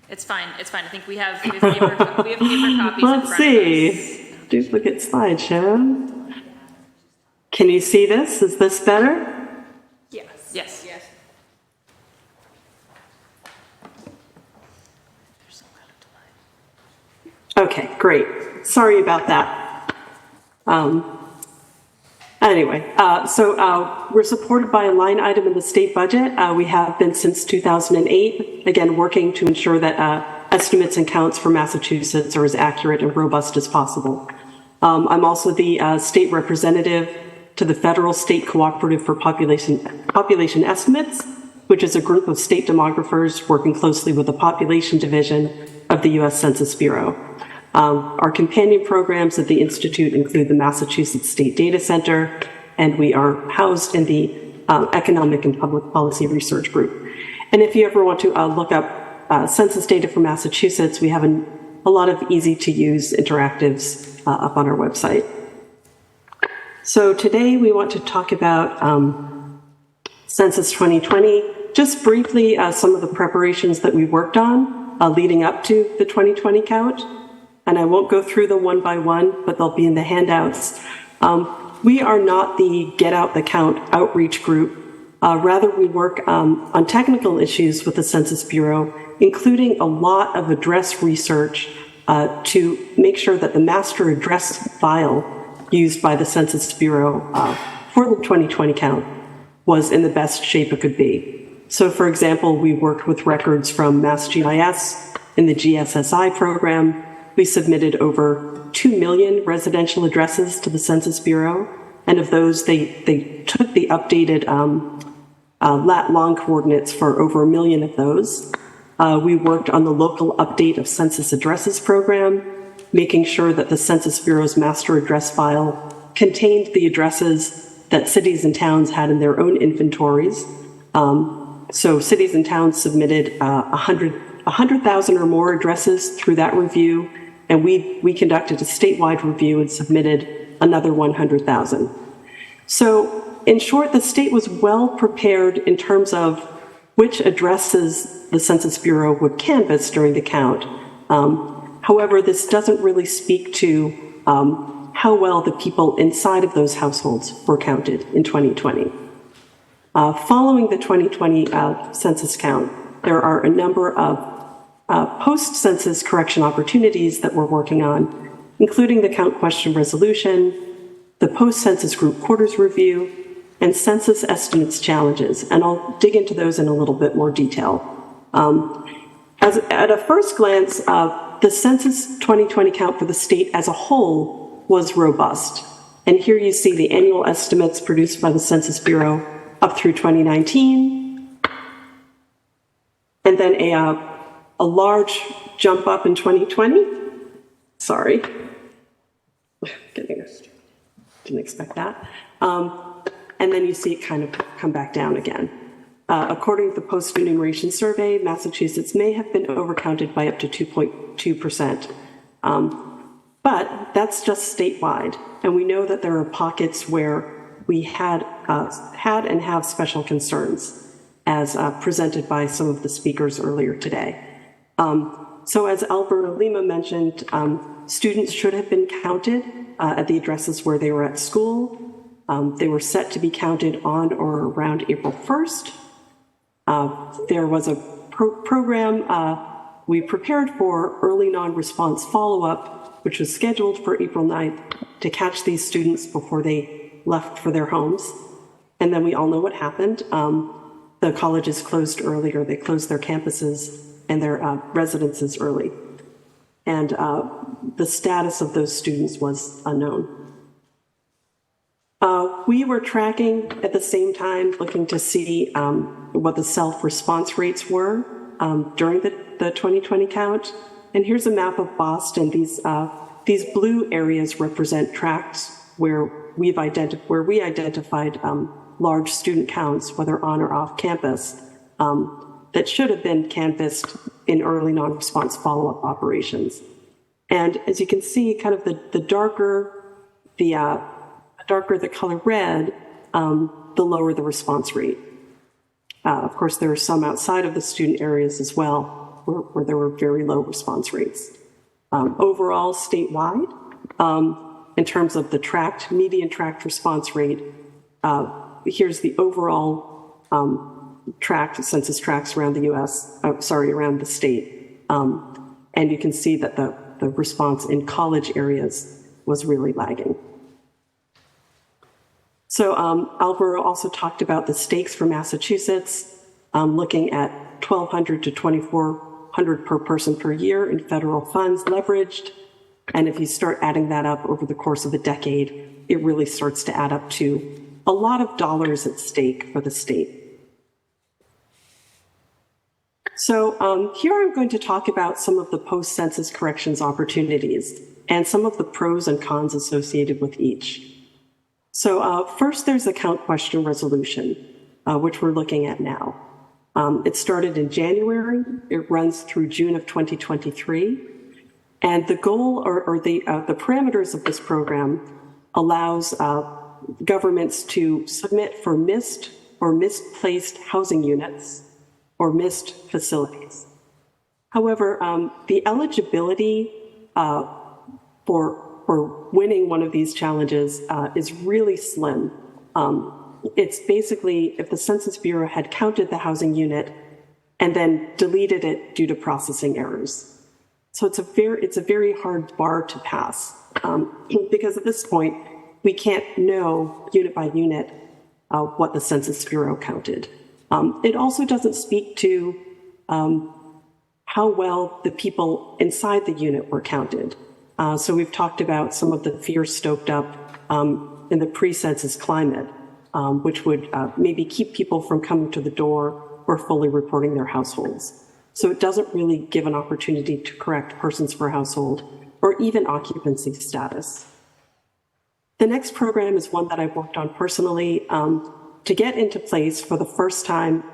It's fine. It's fine. I think we have paper copies in front Let's of us. see. Duplicate slideshow. Can you see this? Is this better? Yes. Yes. Okay, great. Sorry about that. Anyway, so we're supported by a line item in the state budget. We have been since 2008, again, working to ensure that estimates and counts for Massachusetts are as accurate and robust as possible. I'm also the state representative to the Federal State Cooperative for Population Estimates, which is a group of state demographers working closely with the Population Division of the U.S. Census Bureau. Our companion programs at the Institute include the Massachusetts State Data Center, and we are housed in the Economic and Public Policy Research Group. And if you ever want to look up census data for Massachusetts, we have a lot of easy-to-use interactives up on our website. So today we want to talk about Census 2020. Just briefly, some of the preparations that we worked on leading up to the 2020 count. And I won't go through them one by one, but they'll be in the handouts. We are not the Get Out the Count outreach group. Rather, we work on technical issues with the Census Bureau, including a lot of address research to make sure that the master address file used by the Census Bureau for the 2020 count was in the best shape it could be. So, for example, we worked with records from MassGIS in the GSSI program. We submitted over 2 million residential addresses to the Census Bureau, and of those, they took the updated lat-long coordinates for over 1 million of those. We worked on the local update of census addresses program, making sure that the Census Bureau's master address file contained the addresses that cities and towns had in their own inventories. So cities and towns submitted 100,000 or more addresses through that review, and we conducted a statewide review and submitted another 100,000. So in short, the state was well prepared in terms of which addresses the Census Bureau would canvass during the count. However, this doesn't really speak to how well the people inside of those households were counted in 2020. Following the 2020 census count, there are a number of post-census correction opportunities that we're working on, including the count question resolution, the post-census group quarters review, and census estimates challenges. And I'll dig into those in a little bit more detail. At a first glance, the Census 2020 count for the state as a whole was robust. And here you see the annual estimates produced by the Census Bureau up through 2019, and then a large jump up in 2020. Sorry. Didn't expect that. And then you see it kind of come back down again. According to the post-enumeration survey, Massachusetts may have been overcounted by up to 2.2%. But that's just statewide. And we know that there are pockets where we had and have special concerns, as presented by some of the speakers earlier today. So as Alberto Lima mentioned, students should have been counted at the addresses where they were at school. They were set to be counted on or around April 1st. There was a program we prepared for early non-response follow-up, which was scheduled for April 9th to catch these students before they left for their homes. And then we all know what happened. The colleges closed early, or they closed their campuses and their residences early. And the status of those students was unknown. We were tracking at the same time, looking to see what the self-response rates were during the 2020 count. And here's a map of Boston. These blue areas represent tracts where we identified large student counts, whether on or off campus, that should have been canvassed in early non-response follow-up operations. And as you can see, kind of the darker the color red, the lower the response rate. Of course, there are some outside of the student areas as well where there were very low response rates. Overall, statewide, in terms of the median tracked response rate, here's the overall census tracts around the U.S., around the state. And you can see that the response in college areas was really lagging. So Alvaro also talked about the stakes for Massachusetts, looking at $1,200 to $2,400 per person per year in federal funds leveraged. And if you start adding that up over the course of a decade, it really starts to add up to a lot of dollars at stake for the state. So here I'm going to talk about some of the post-census corrections opportunities and some of the pros and cons associated with each. So first, there's account question resolution, which we're looking at now. It started in January. It runs through June of 2023. And the goal or the parameters of this program allows governments to submit for missed or misplaced housing units or missed facilities. However, the eligibility for winning one of these challenges is really slim. It's basically if the Census Bureau had counted the housing unit and then deleted it due to processing errors. So it's a very hard bar to pass because at this point we can't know unit by unit what the Census Bureau counted. It also doesn't speak to how well the people inside the unit were counted. So we've talked about some of the fear stoked up in the pre-census climate, which would maybe keep people from coming to the door or fully reporting their households. So it doesn't really give an opportunity to correct persons per household or even occupancy status. The next program is one that I've worked on personally to get into place for the first time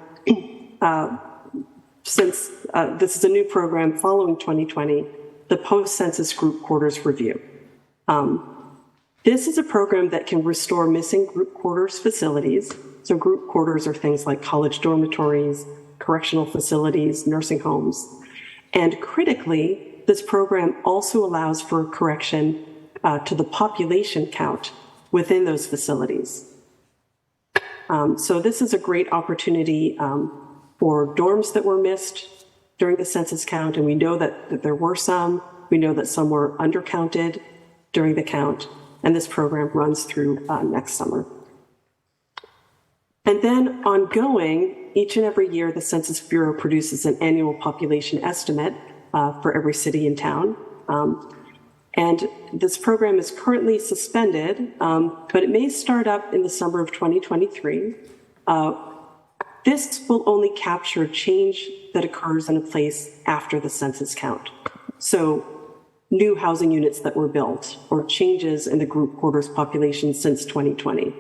since this is a new program following 2020, the Post-Census Group Quarters Review. This is a program that can restore missing group quarters facilities. So group quarters are things like college dormitories, correctional facilities, nursing homes. And critically, this program also allows for a correction to the population count within those facilities. So this is a great opportunity for dorms that were missed during the census count, and we know that there were some. We know that some were undercounted during the count, and this program runs through next summer. And then ongoing, each and every year, the Census Bureau produces an annual population estimate for every city and town. And this program is currently suspended, but it may start up in the summer of 2023. This will only capture change that occurs in a place after the census count. So new housing units that were built or changes in the group quarters population since 2020.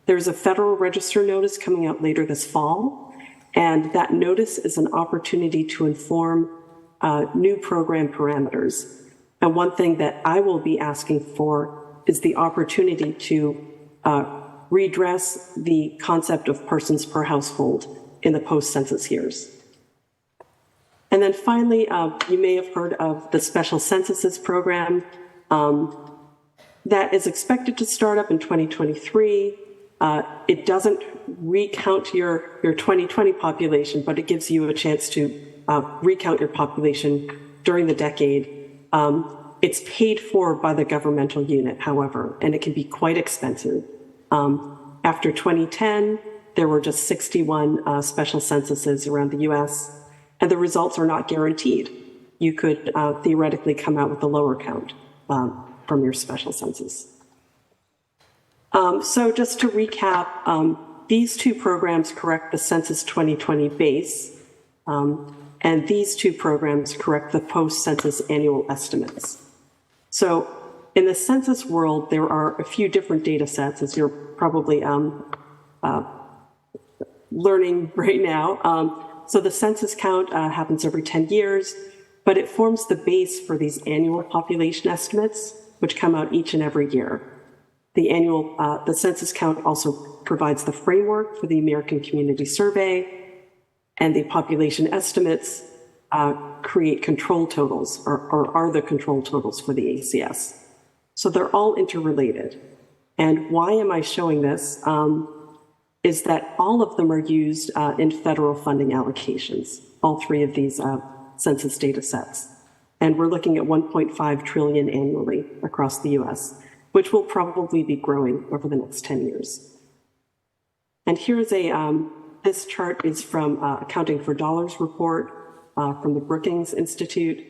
There's a Federal Register notice coming out later this fall, and that notice is an opportunity to inform new program parameters. And one thing that I will be asking for is the opportunity to redress the concept of persons per household in the post-census years. And then finally, you may have heard of the Special Censuses program that is expected to start up in 2023. It doesn't recount your 2020 population, but it gives you a chance to recount your population during the decade. It's paid for by the governmental unit, however, and it can be quite expensive. After 2010, there were just 61 special censuses around the US, and the results are not guaranteed. You could theoretically come out with a lower count from your special census. So just to recap, these two programs correct the Census 2020 base, and these two programs correct the post-census annual estimates. So in the census world, there are a few different data sets, as you're probably learning right now. So the census count happens every 10 years, but it forms the base for these annual population estimates, which come out each and every year. The census count also provides the framework for the American Community Survey, and the population estimates create control totals, or are the control totals for the ACS. So they're all interrelated. And why am I showing this? Is that all of them are used in federal funding allocations, all three of these census data sets. And we're looking at 1.5 trillion annually across the US, which will probably be growing over the next 10 years. And here's this chart is from Accounting for Dollars report from the Brookings Institute.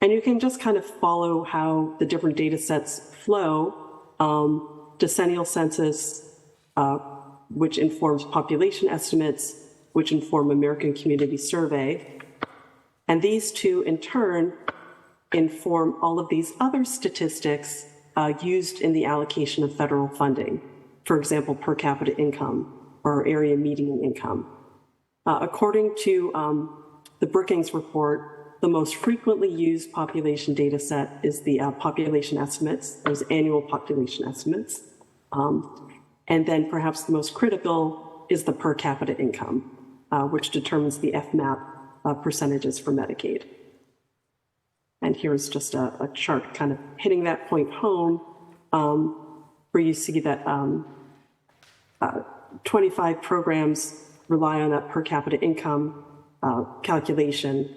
And you can just kind of follow how the different data sets flow. Decennial census, which informs population estimates, which inform American Community Survey. And these two, in turn, inform all of these other statistics used in the allocation of federal funding. For example, per capita income or area median income. According to the Brookings report, the most frequently used population data set is the population estimates, those annual population estimates. And then perhaps the most critical is the per capita income, which determines the FMAP percentages for Medicaid. And here's just a chart kind of hitting that point home, where you see that 25 programs rely on that per capita income calculation,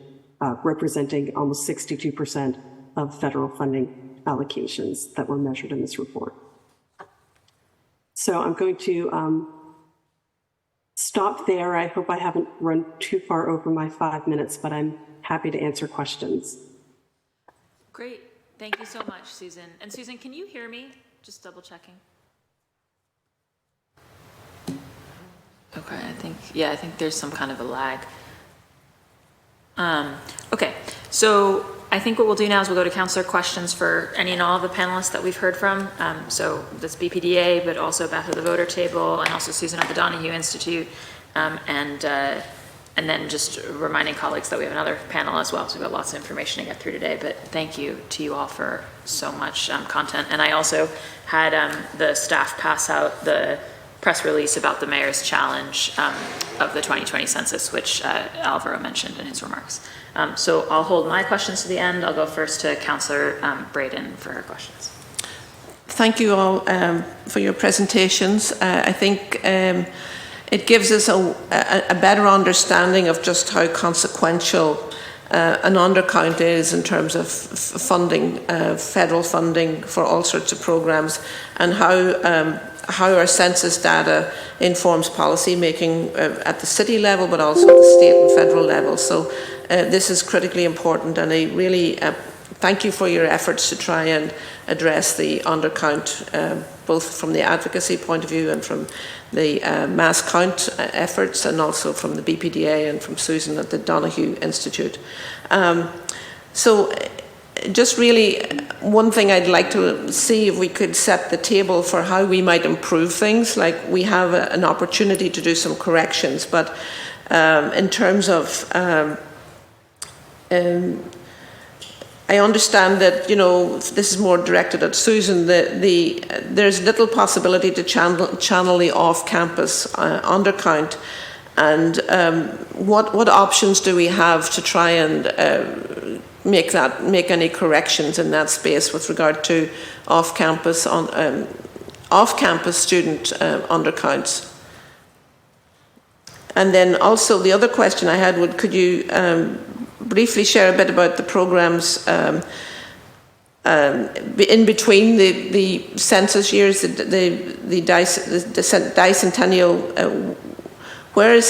representing almost 62% of federal funding allocations that were measured in this report. So I'm going to stop there. I hope I haven't run too far over my 5 minutes, but I'm happy to answer questions. Great. Thank you so much, Susan. And Susan, can you hear me? Just double checking. Okay, I think there's some kind of a lag. Okay, so I think what we'll do now is we'll go to counselor questions for any and all of the panelists that we've heard from. So that's BPDA, but also back to the voter table, and also Susan at the Donahue Institute, and then just reminding colleagues that we have another panel as well. So we've got lots of information to get through today, but thank you to you all for so much content. And I also had the staff pass out the press release about the mayor's challenge of the 2020 census, which Alvaro mentioned in his remarks. So I'll hold my questions to the end. I'll go first to Councillor Braden for her questions. Thank you all for your presentations. I think it gives us a better understanding of just how consequential an undercount is in terms of funding, federal funding for all sorts of programs, and how our census data informs policy making at the city level, but also at the state and federal level. So this is critically important, and I really thank you for your efforts to try and address the undercount, both from the advocacy point of view and from the mass count efforts, and also from the BPDA and from Susan at the Donahue Institute. So just really one thing I'd like to see if we could set the table for how we might improve things. Like, we have an opportunity to do some corrections, but in terms of I understand that, this is more directed at Susan, there's little possibility to channel the off-campus undercount, and what options do we have to try and make any corrections in that space with regard to off-campus student undercounts? And then also the other question I had could you briefly share a bit about the programs in between the census years, the bicentennial, where does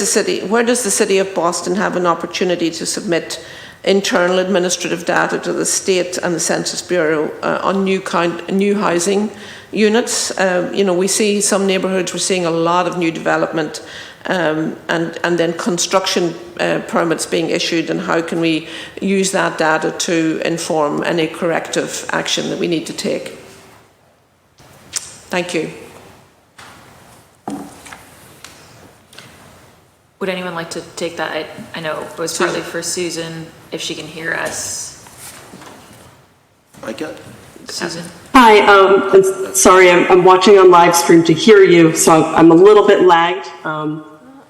the city of Boston have an opportunity to submit internal administrative data to the state and the Census Bureau on new housing units? We see some neighbourhoods, we're seeing a lot of new development, and then construction permits being issued, and how can we use that data to inform any corrective action that we need to take? Thank you. Would anyone like to take that? I know it was partly for Susan, if she can hear us. I can. Susan? Hi, sorry, I'm watching on live stream to hear you, so I'm a little bit lagged,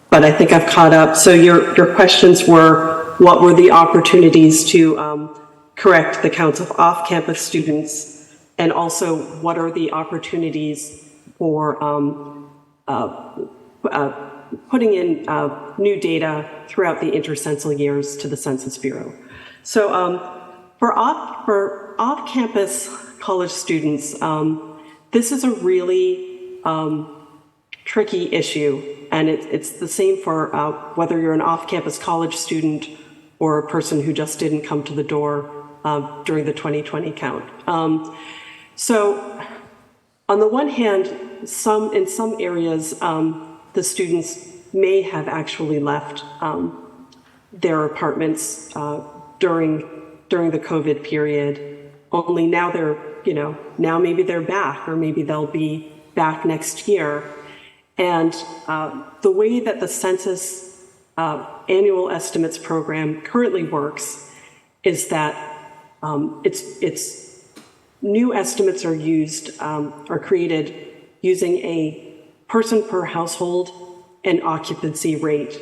but I think I've caught up. So your questions were, what were the opportunities to correct the counts of off-campus students, and also what are the opportunities for putting in new data throughout the intercensal years to the Census Bureau. So for off-campus college students, this is a really tricky issue, and it's the same for whether you're an off-campus college student or a person who just didn't come to the door during the 2020 count. So on the one hand, in some areas, the students may have actually left their apartments during the COVID period. Only now now maybe they're back, or maybe they'll be back next year. And the way that the Census annual estimates program currently works is that it's new estimates are created using a person per household and occupancy rate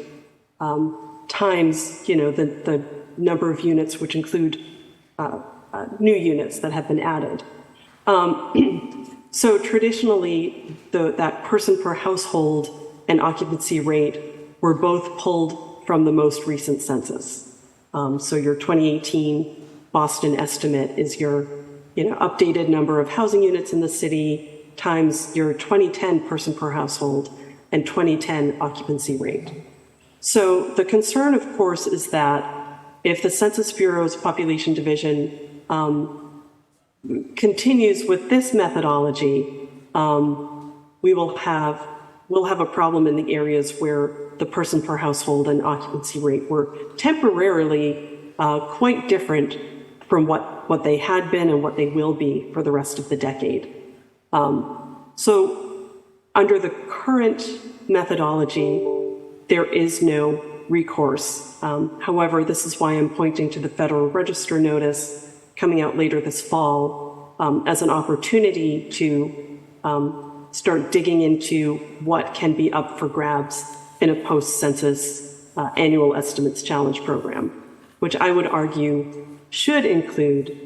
times the number of units, which include new units that have been added. So traditionally, that person per household and occupancy rate were both pulled from the most recent census. So your 2018 Boston estimate is your updated number of housing units in the city times your 2010 person per household and 2010 occupancy rate. So the concern, of course, is that if the Census Bureau's population division continues with this methodology, we'll have a problem in the areas where the person per household and occupancy rate were temporarily quite different from what they had been and what they will be for the rest of the decade. So under the current methodology, there is no recourse. However, this is why I'm pointing to the Federal Register notice coming out later this fall as an opportunity to start digging into what can be up for grabs in a post-census annual estimates challenge program, which I would argue should include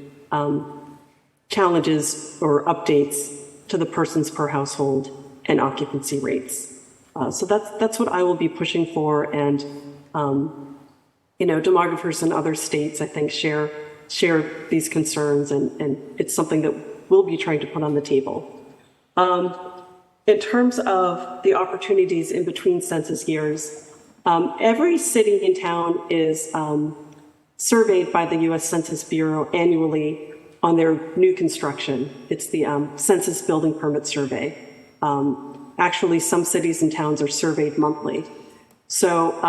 challenges or updates to the persons per household and occupancy rates. So that's what I will be pushing for, and demographers in other states, I think, share these concerns, and it's something that we'll be trying to put on the table. In terms of the opportunities in between census years, every city in town is surveyed by the U.S. Census Bureau annually on their new construction. It's the Census Building Permit Survey. Actually, some cities and towns are surveyed monthly. So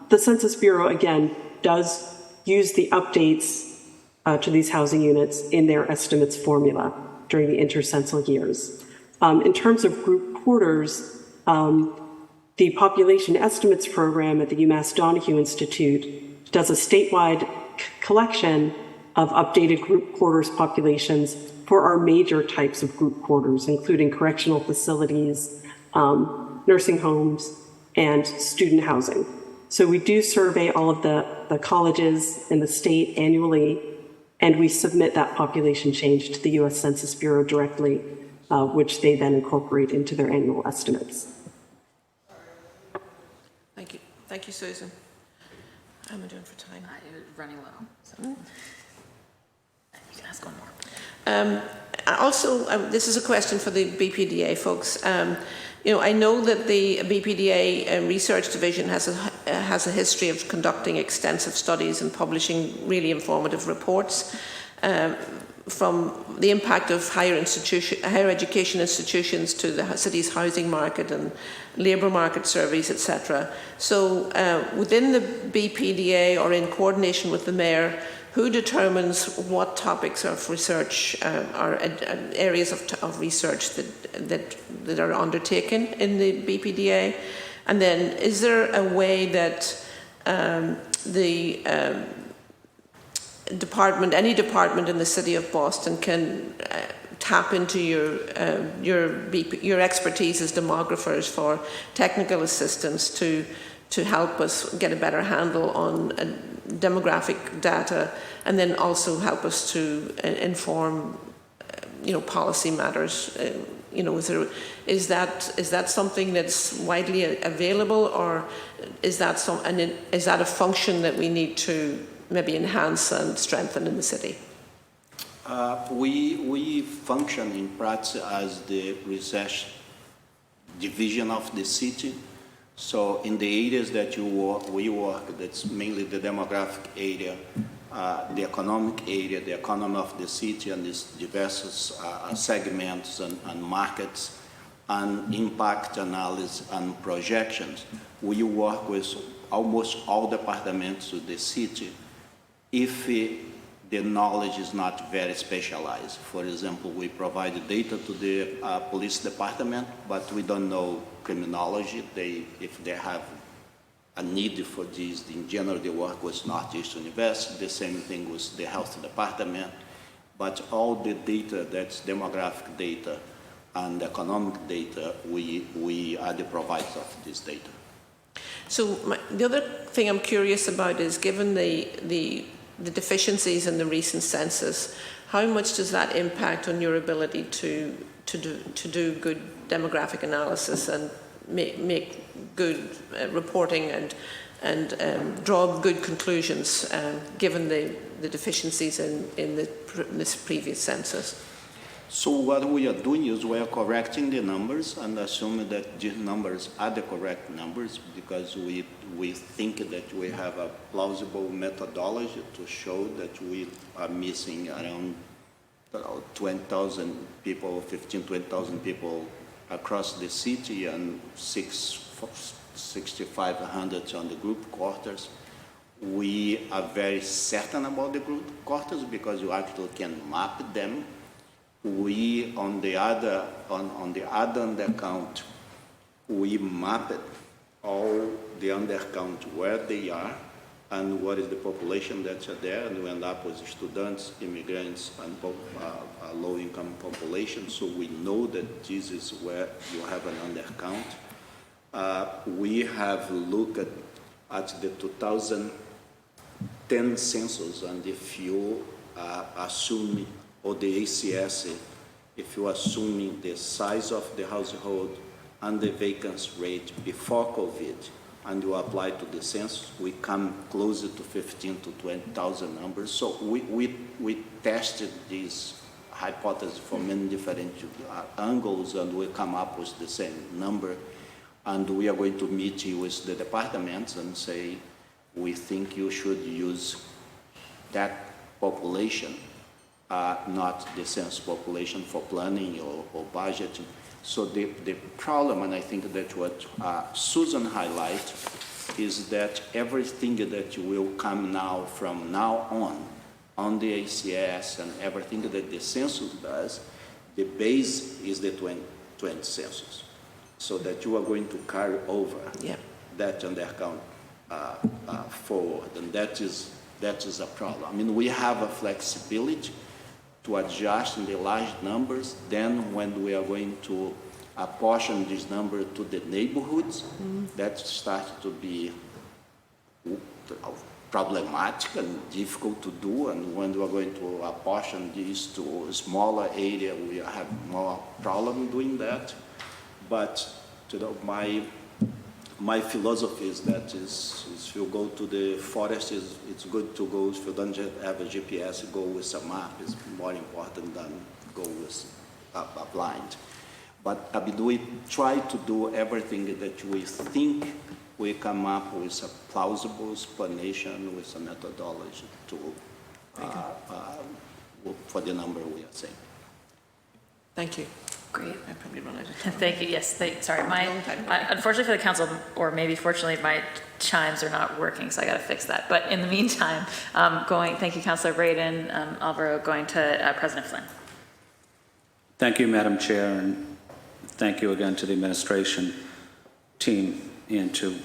the Census Bureau, again, does use the updates to these housing units in their estimates formula during the intercensal years. In terms of group quarters, the Population Estimates Program at the UMass Donahue Institute does a statewide collection of updated group quarters populations for our major types of group quarters, including correctional facilities, nursing homes, and student housing. So we do survey all of the colleges in the state annually, and we submit that population change to the U.S. Census Bureau directly, which they then incorporate into their annual estimates. Thank you. Thank you, Susan. How am I doing for time? Running low. So. You can ask one more. Also, this is a question for the BPDA folks. I know that the BPDA Research Division has a history of conducting extensive studies and publishing really informative reports from the impact of higher education institutions to the city's housing market and labour market surveys, etc. So within the BPDA or in coordination with the Mayor, who determines what topics of research are areas of research that are undertaken in the BPDA? And then is there a way that any department in the City of Boston can tap into your expertise as demographers for technical assistance to help us get a better handle on demographic data, and then also help us to inform, policy matters? Is that something that's widely available, or is that a function that we need to maybe enhance and strengthen in the city? We function in practice as the research division of the city. So in the areas that we work, that's mainly the demographic area, the economic area, the economy of the city and its diverse segments and markets, and impact analysis and projections. We work with almost all departments of the city if the knowledge is not very specialized. For example, we provide data to the police department, but we don't know criminology. If they have a need for this, in general, they work with Northeast University, the same thing with the health department. But all the data, that's demographic data and economic data, we are the providers of this data. So the other thing I'm curious about is, given the deficiencies in the recent census, how much does that impact on your ability to do good demographic analysis and make good reporting and draw good conclusions, given the deficiencies in this previous census? So what we are doing is we are correcting the numbers and assuming that these numbers are the correct numbers, because we think that we have a plausible methodology to show that we are missing around 20,000 people, 20,000 people across the city, and 6,500 on the group quarters. We are very certain about the group quarters because you actually can map them. We, on the other undercount, we mapped all the undercount where they are and what is the population that's there, and we end up with students, immigrants, and low-income population. So we know that this is where you have an undercount. We have looked at the 2010 census, and if you assume, or the ACS, if you assuming the size of the household and the vacancy rate before COVID, and you apply to the census, we come closer to 15 to 20,000 numbers. So we tested this hypothesis from many different angles, and we come up with the same number. And we are going to meet you with the departments and say, we think you should use that population, not the census population, for planning or budgeting. So the problem, and I think that what Susan highlighted, is that everything that will come now from now on the ACS and everything that the census does, the base is the 2020 census. So that you are going to carry over that undercount forward, and that is a problem. I mean, we have a flexibility to adjust in the large numbers. Then when we are going to apportion this number to the neighborhoods, that starts to be problematic and difficult to do. And when we are going to apportion this to a smaller area, we have more problem doing that. But my my philosophy is that if you go to the forest, it's good to go. If you don't have a GPS, go with a map. It's more important than go with a blind. But we try to do everything that we think we come up with a plausible explanation, with a methodology to for the number we are saying. Thank you. Great. I probably run out of time. Thank you. Yes, sorry. Long time. Unfortunately for the council, or maybe fortunately, my chimes are not working, so I got to fix that. But in the meantime, thank you, Councilor Braden, Alvaro, going to President Flynn. Thank you, Madam Chair, and thank you again to the administration team and to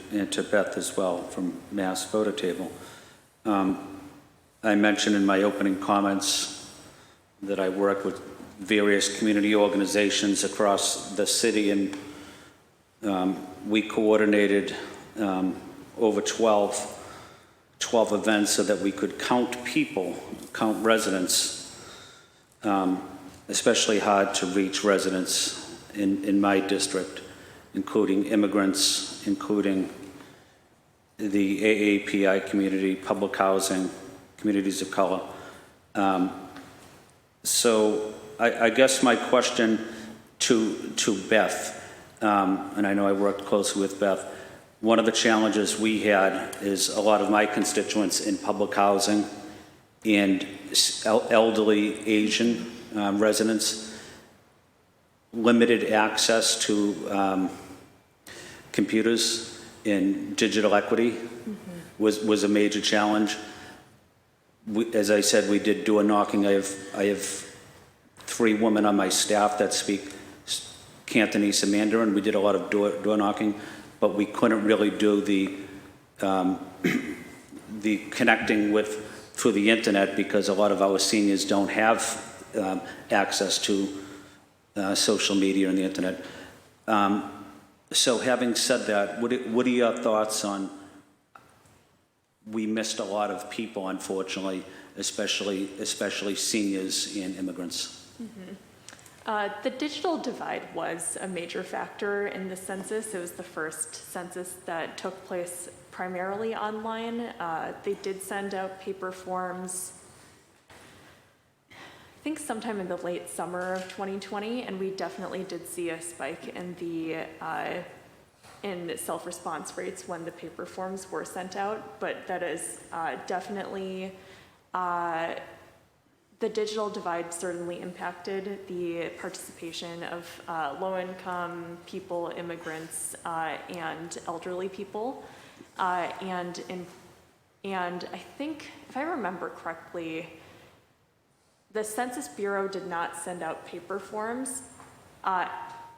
Beth as well from Mass Voter Table. I mentioned in my opening comments that I work with various community organizations across the city, and we coordinated over 12 events so that we could count people, count residents, especially hard to reach residents in my district, including immigrants, including the AAPI community, public housing, communities of color. So I guess my question to Beth, and I know I worked closely with Beth, one of the challenges we had is a lot of my constituents in public housing and elderly Asian residents, limited access to computers and digital equity was a major challenge. As I said, we did door knocking. I have 3 women on my staff that speak Cantonese and Mandarin. We did a lot of door knocking, but we couldn't really do the connecting through the internet because a lot of our seniors don't have access to social media and the internet. So having said that, what are your thoughts on, we missed a lot of people, unfortunately, especially seniors and immigrants? The digital divide was a major factor in the census. It was the first census that took place primarily online. They did send out paper forms, I think sometime in the late summer of 2020, and we definitely did see a spike in the in self-response rates when the paper forms were sent out, but that is definitely the digital divide certainly impacted the participation of low-income people, immigrants, and elderly people. And I think, if I remember correctly, the Census Bureau did not send out paper forms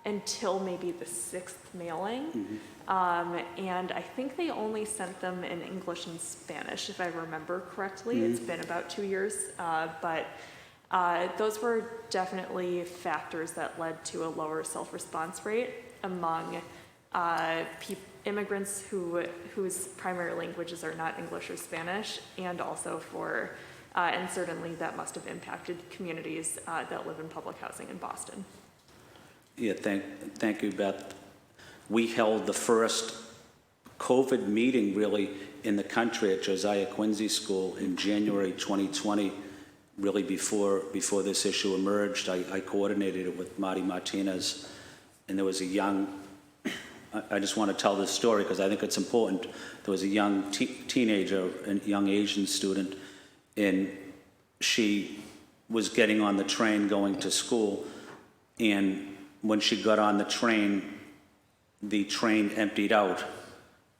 until maybe the 6th mailing. And I think they only sent them in English and Spanish, if I remember correctly. It's been about 2 years, but those were definitely factors that led to a lower self-response rate among immigrants whose primary languages are not English or Spanish, and also for, and certainly that must have impacted communities that live in public housing in Boston. Yeah, thank you, Beth. We held the first COVID meeting really in the country at Josiah Quincy School in January 2020, really before this issue emerged. I coordinated it with Marty Martinez, and there was a young, I just want to tell this story because I think it's important. There was a young teenager, a young Asian student, and she was getting on the train going to school, and when she got on the train emptied out,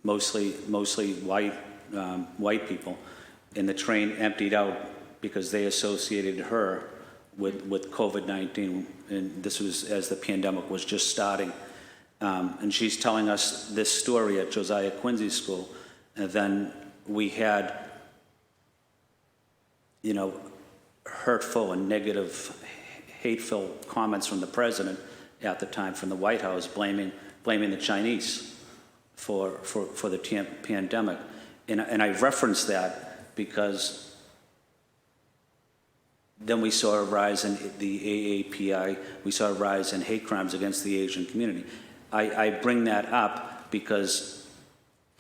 mostly white people, and the train emptied out because they associated her with COVID-19, and this was as the pandemic was just starting. And she's telling us this story at Josiah Quincy School, and then we had, hurtful and negative, hateful comments from the president at the time from the White House, blaming the Chinese for the pandemic. And I reference that because then we saw a rise in the AAPI, we saw a rise in hate crimes against the Asian community. I bring that up because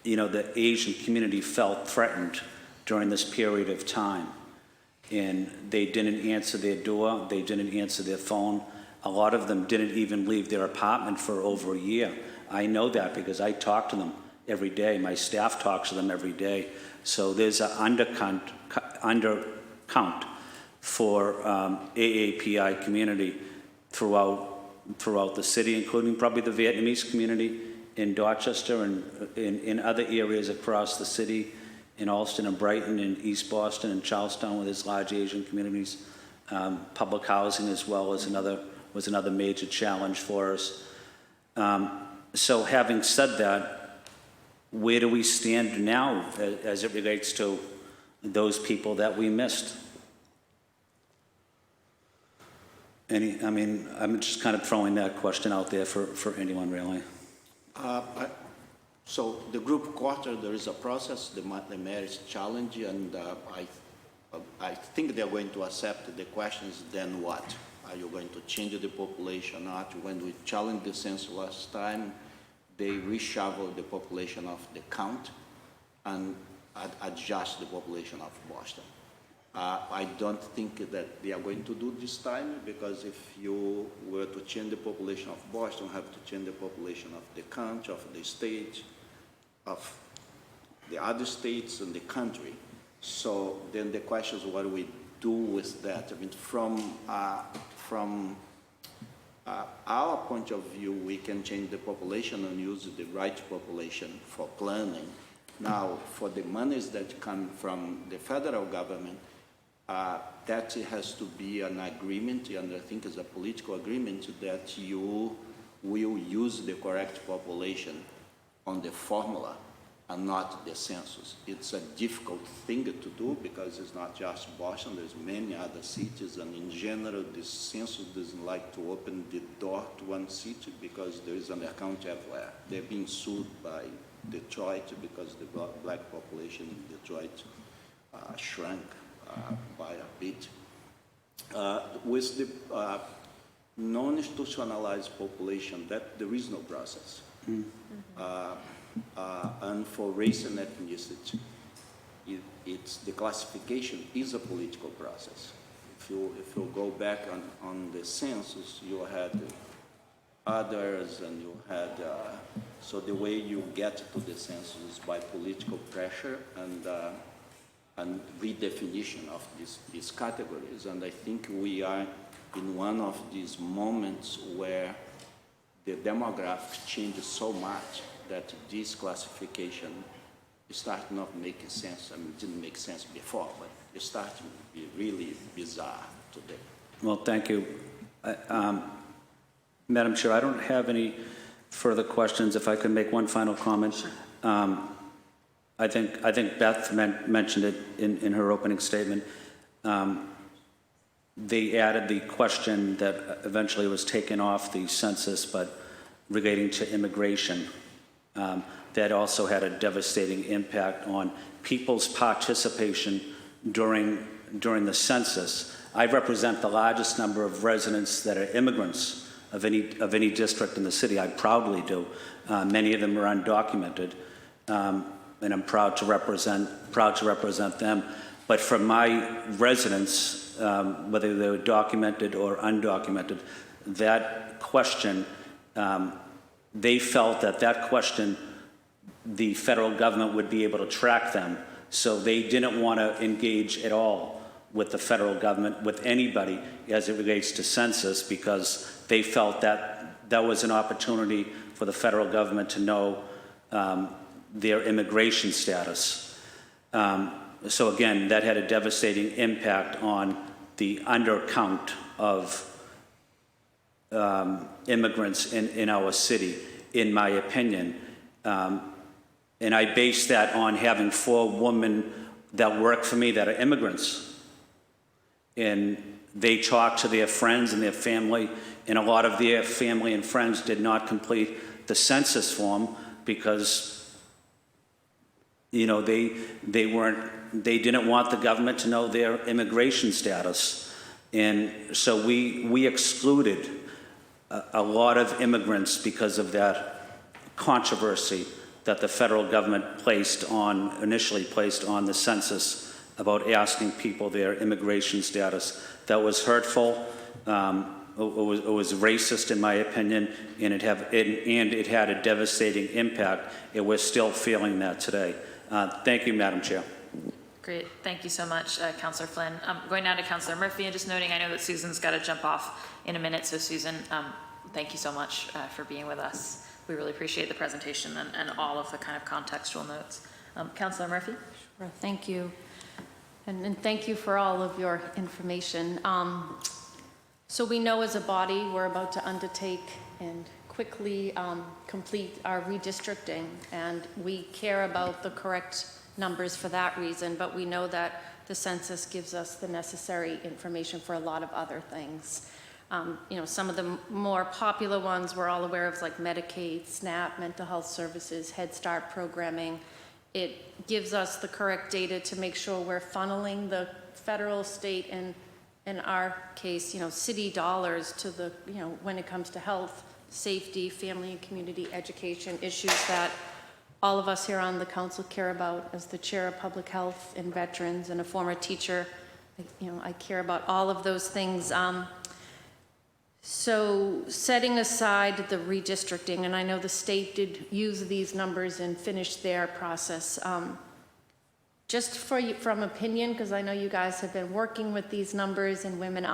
the Asian community felt threatened during this period of time. And they didn't answer their door, they didn't answer their phone. A lot of them didn't even leave their apartment for over a year. I know that because I talk to them every day. My staff talks to them every day. So there's an undercount for AAPI community throughout the city, including probably the Vietnamese community in Dorchester and in other areas across the city, in Alston and Brighton, in East Boston and Charlestown, where there's large Asian communities. Public housing as well was another major challenge for us. So having said that, where do we stand now as it relates to those people that we missed? I'm just kind of throwing that question out there for anyone, really. So the group quarter, there is a process, the marriage challenge, and I think they're going to accept the questions, then what? Are you going to change the population or not? When we challenged the census last time, they reshuffled the population of the count and adjust the population of Boston. I don't think that they are going to do this time, because if you were to change the population of Boston, you have to change the population of the county, of the state, of the other states and the country. So then the question is, what do we do with that? I mean, from our point of view, we can change the population and use the right population for planning. Now, for the monies that come from the federal government, that has to be an agreement, and I think it's a political agreement, that you will use the correct population on the formula and not the census. It's a difficult thing to do because it's not just Boston, there's many other cities, and in general, the census doesn't like to open the door to one city because there is an undercount everywhere. They're being sued by Detroit because the black population in Detroit shrunk by a bit. With the non-institutionalized population, that there is no process. And for race and ethnicity, it's the classification is a political process. If you go back on the census, you had others, and you had so the way you get to the census is by political pressure and redefinition of these categories. And I think we are in one of these moments where the demographics changes so much that this classification start not making sense. I mean, it didn't make sense before, but it started to be really bizarre today. Well, thank you. Madam Chair, I don't have any further questions. If I could make one final comment. Sure. I think Beth mentioned it in her opening statement. They added the question that eventually was taken off the census, but relating to immigration. That also had a devastating impact on people's participation during the census. I represent the largest number of residents that are immigrants of any district in the city. I proudly do. Many of them are undocumented, and I'm proud to represent them. But for my residents, whether they were documented or undocumented, that question, they felt that question, the federal government would be able to track them. So they didn't want to engage at all with the federal government, with anybody as it relates to census, because they felt that was an opportunity for the federal government to know their immigration status. So again, that had a devastating impact on the undercount of immigrants in our city, in my opinion. And I base that on having 4 women that work for me that are immigrants. And they talk to their friends and their family, and a lot of their family and friends did not complete the census form because they didn't want the government to know their immigration status. And so we excluded a lot of immigrants because of that controversy that the federal government initially placed on the census about asking people their immigration status. That was hurtful. It was racist, in my opinion, and it had a devastating impact, and we're still feeling that today. Thank you, Madam Chair. Great. Thank you so much, Councillor Flynn. Going now to Councillor Murphy, and just noting, I know that Susan's got to jump off in a minute, so Susan, thank you so much for being with us. We really appreciate the presentation and all of the kind of contextual notes. Councillor Murphy? Sure, thank you. And thank you for all of your information. So we know as a body we're about to undertake and quickly complete our redistricting, and we care about the correct numbers for that reason, but we know that the census gives us the necessary information for a lot of other things. Some of the more popular ones we're all aware of, like Medicaid, SNAP, mental health services, Head Start programming. It gives us the correct data to make sure we're funneling the federal, state, and in our case, city dollars to the, when it comes to health, safety, family and community education issues that all of us here on the council care about. As the chair of public health and veterans and a former teacher, I care about all of those things. So setting aside the redistricting, and I know the state did use these numbers and finish their process. Just from opinion, because I know you guys have been working with these numbers and women,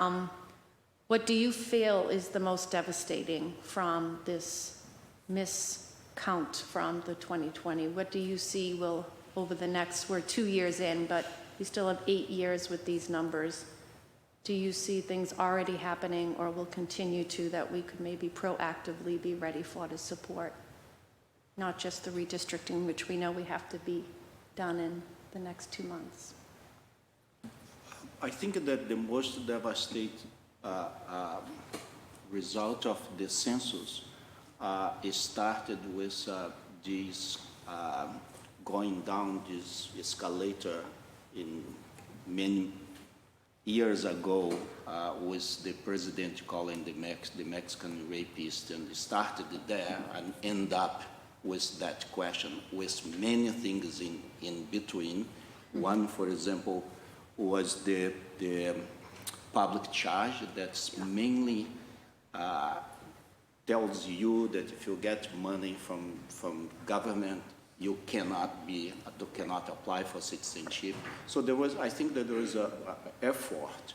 what do you feel is the most devastating from this miscount from the 2020? What do you see will, over the next, we're 2 years in, but we still have 8 years with these numbers. Do you see things already happening or will continue to that we could maybe proactively be ready for to support? Not just the redistricting, which we know we have to be done in the next 2 months. I think that the most devastating result of the census started with this going down this escalator in many years ago with the president calling the Mexican rapist, and started there and end up with that question, with many things in between. Mm-hmm. One, for example, was the public charge that's mainly tells you that if you get money from government, you cannot apply for citizenship. So I think that there was an effort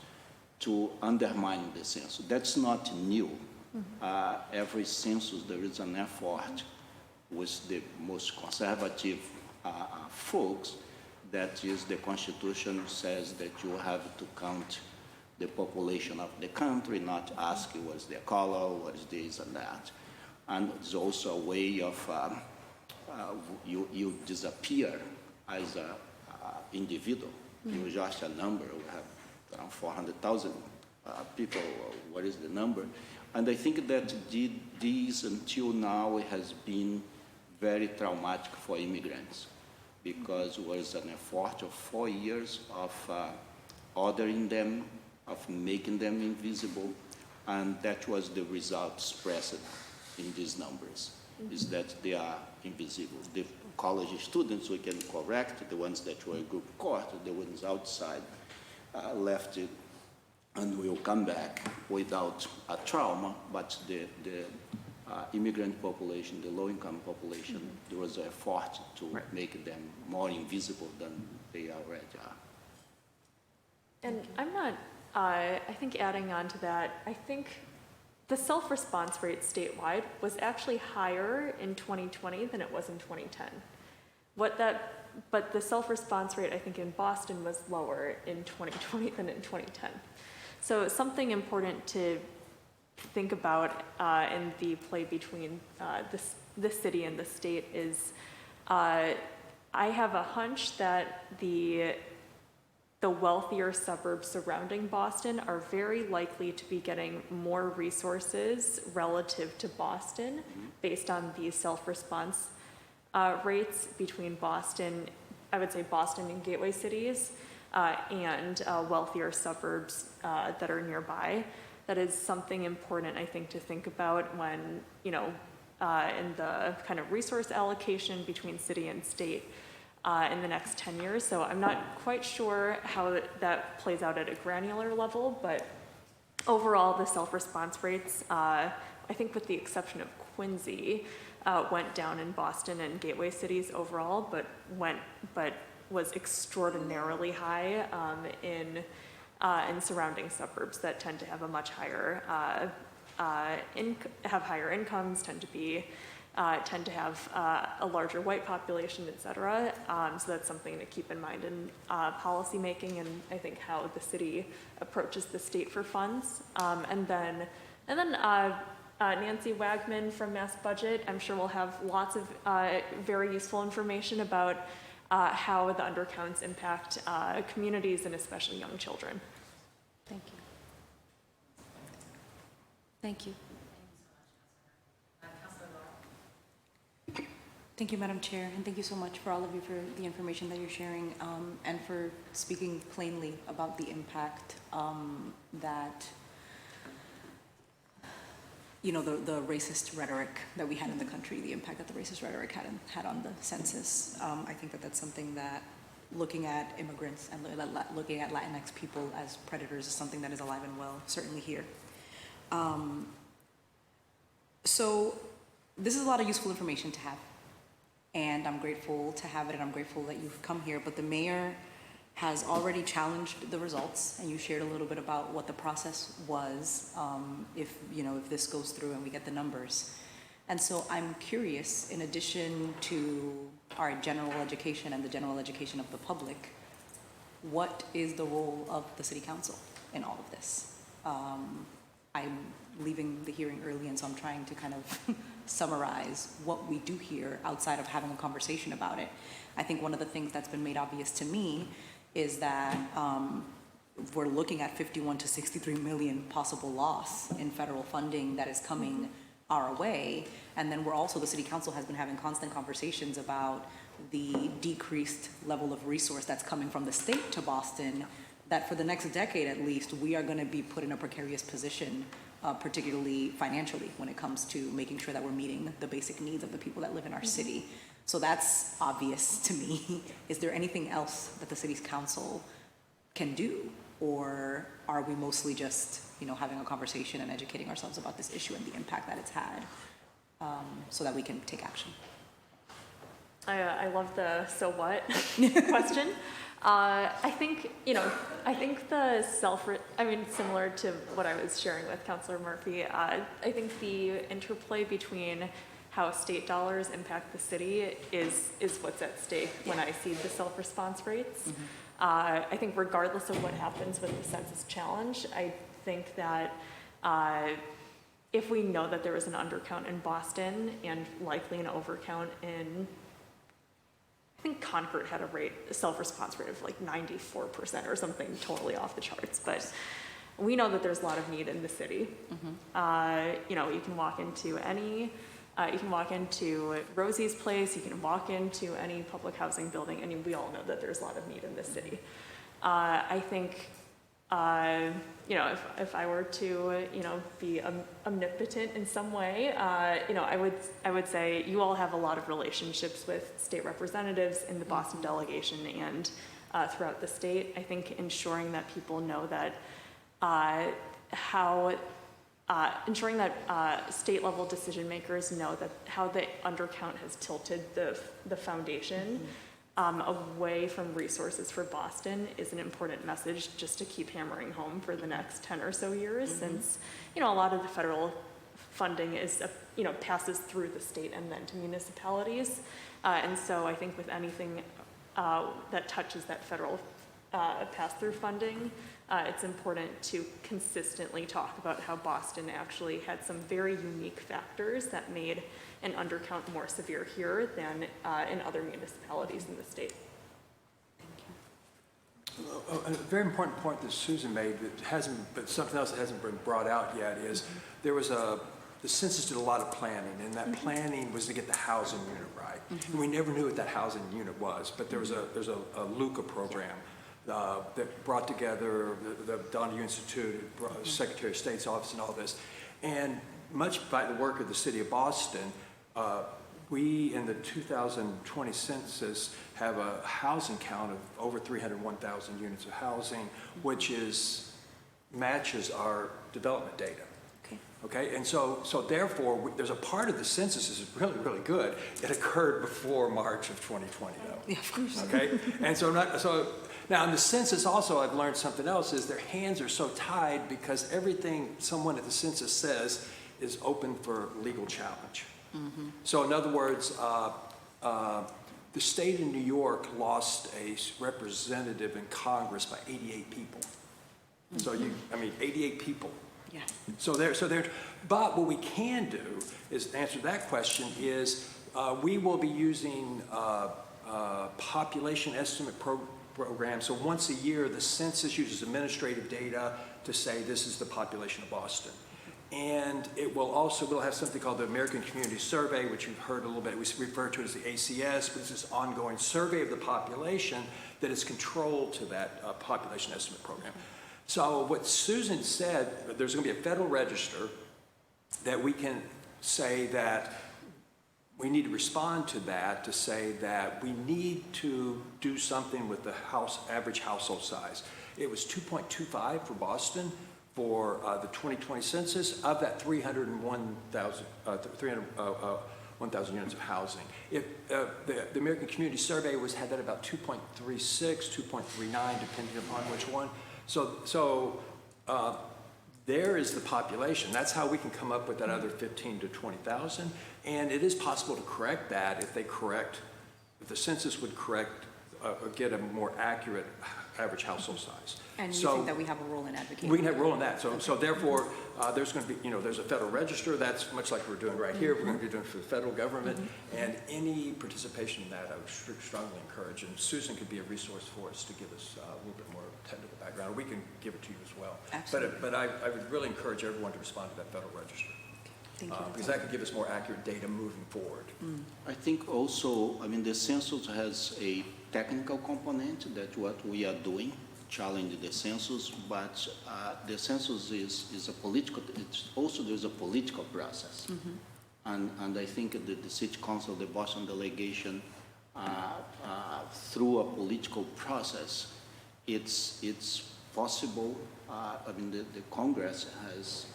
to undermine the census. That's not new. Mm-hmm. Every census there is an effort with the most conservative folks. That is, the Constitution says that you have to count the population of the country, not ask what's their color, what's this and that. And it's also a way of you disappear as an individual. Mm-hmm. You're just a number. We have around 400,000 people. What is the number? And I think that this until now has been very traumatic for immigrants, because it was an effort of 4 years of ordering them, of making them invisible, and that was the result expressed in these numbers, is that they are invisible. The college students, we can correct, the ones that were group court, the ones outside left it, and will come back without a trauma, but the immigrant population, the low-income population, mm-hmm. there was an effort to make them more invisible than they already are. And I'm not, I think adding on to that, I think the self-response rate statewide was actually higher in 2020 than it was in 2010. But the self-response rate, I think, in Boston was lower in 2020 than in 2010. So something important to think about in the play between the city and the state is I have a hunch that the wealthier suburbs surrounding Boston are very likely to be getting more resources relative to Boston based on the self-response rates between Boston, I would say Boston and gateway cities, and wealthier suburbs that are nearby. That is something important, I think, to think about when, in the kind of resource allocation between city and state in the next 10 years. So I'm not quite sure how that plays out at a granular level, but overall the self-response rates, I think with the exception of Quincy, went down in Boston and gateway cities overall, but was extraordinarily high in surrounding suburbs that tend to have a much higher have higher incomes, tend to have a larger white population, et cetera. So that's something to keep in mind in policy making, and I think how the city approaches the state for funds. And then Nancy Wagman from Mass Budget, I'm sure will have lots of very useful information about how the undercounts impact communities and especially young children. Thank you. Thank you. Thank you, Madam Chair, and thank you so much for all of you for the information that you're sharing and for speaking plainly about the impact that, the racist rhetoric that we had in the country, the impact that the racist rhetoric had on the census. I think that that's something that looking at immigrants and looking at Latinx people as predators is something that is alive and well, certainly here. So this is a lot of useful information to have, and I'm grateful to have it, and I'm grateful that you've come here, but the mayor has already challenged the results, and you shared a little bit about what the process was if this goes through and we get the numbers. And so I'm curious, in addition to our general education and the general education of the public, what is the role of the city council in all of this? I'm leaving the hearing early, and so I'm trying to kind of summarize what we do here outside of having a conversation about it. I think one of the things that's been made obvious to me is that we're looking at 51 to 63 million possible loss in federal funding that is coming our way. And then the city council has been having constant conversations about the decreased level of resource that's coming from the state to Boston, that for the next decade at least, we are going to be put in a precarious position, particularly financially, when it comes to making sure that we're meeting the basic needs of the people that live in our city. So that's obvious to me. Is there anything else that the city's council can do? Or are we mostly just, having a conversation and educating ourselves about this issue and the impact that it's had so that we can take action? I love the so what question. I think similar to what I was sharing with Councilor Murphy, I think the interplay between how state dollars impact the city is what's at stake when I see the self-response rates. I think regardless of what happens with the census challenge, I think that if we know that there was an undercount in Boston and likely an overcount in, I think Concord had a self-response rate of like 94% or something totally off the charts, but we know that there's a lot of need in the city. You can walk into Rosie's Place, you can walk into any public housing building, and we all know that there's a lot of need in this city. I think, if I were to, be omnipotent in some way, I would say you all have a lot of relationships with state representatives in the Boston delegation and throughout the state. I think ensuring that people know that ensuring that state-level decision makers know that how the undercount has tilted the foundation away from resources for Boston is an important message just to keep hammering home for the next 10 or so years, since a lot of the federal funding is passes through the state and then to municipalities, and so I think with anything that touches that federal pass-through funding, it's important to consistently talk about how Boston actually had some very unique factors that made an undercount more severe here than in other municipalities in the state. Thank you. A very important point that Susan made but something else that hasn't been brought out yet is there was the census did a lot of planning, and that planning was to get the housing unit right. And we never knew what that housing unit was, but there's a LUCA program that brought together the Donahue Institute, Secretary of State's office, and all this. And much by the work of the city of Boston, we, in the 2020 census, have a housing count of over 301,000 units of housing, which matches our development data. Okay, and so therefore, there's a part of the census is really, really good. It occurred before March of 2020, though. Yeah, of course. Okay, and so now in the census also, I've learned something else, is their hands are so tied because everything someone at the census says is open for legal challenge. Mm-hmm. So in other words, the state of New York lost a representative in Congress by 88 people. So 88 people. Yeah. So there, but what we can do is answer that question is we will be using population estimate programs. So once a year, the census uses administrative data to say this is the population of Boston. And we'll have something called the American Community Survey, which you've heard a little bit. We refer to it as the ACS, but it's this ongoing survey of the population that is controlled to that population estimate program. So what Susan said, there's going to be a federal register that we can say that we need to respond to that, to say that we need to do something with the average household size. It was 2.25 for Boston for the 2020 census. Of that 1,000 units of housing. The American Community Survey had that about 2.36, 2.39, depending upon which one. So there is the population. That's how we can come up with that other 15 to 20,000. And it is possible to correct that if the census would get a more accurate average household size. And you think that we have a role in advocating? We can have a role in that. So therefore, there's going to be, there's a federal register. That's much like we're doing right here. We're going to be doing for the federal government. And any participation in that, I would strongly encourage. And Susan could be a resource for us to give us a little bit more technical background. Or we can give it to you as well. Absolutely. But I would really encourage everyone to respond to that federal register. Thank you. Because that could give us more accurate data moving forward. I think also, the census has a technical component that what we are doing, challenge the census, but the census is a political, there's a political process. And I think that the City Council, the Boston delegation, through a political process, it's possible, the Congress has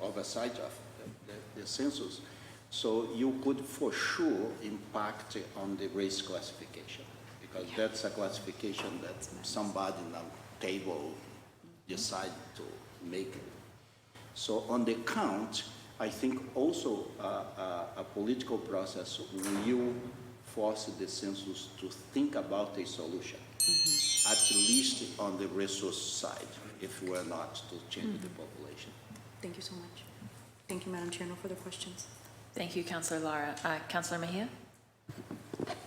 oversight of the census. So you could for sure impact on the race classification, because that's a classification that somebody in a table decide to make it. So on the count, I think also a political process will force the census to think about a solution, at least on the resource side, if we're not to change the population. Thank you so much. Thank you, Madam Chair. No further questions. Thank you, Councilor Lara. Councilor Mejia?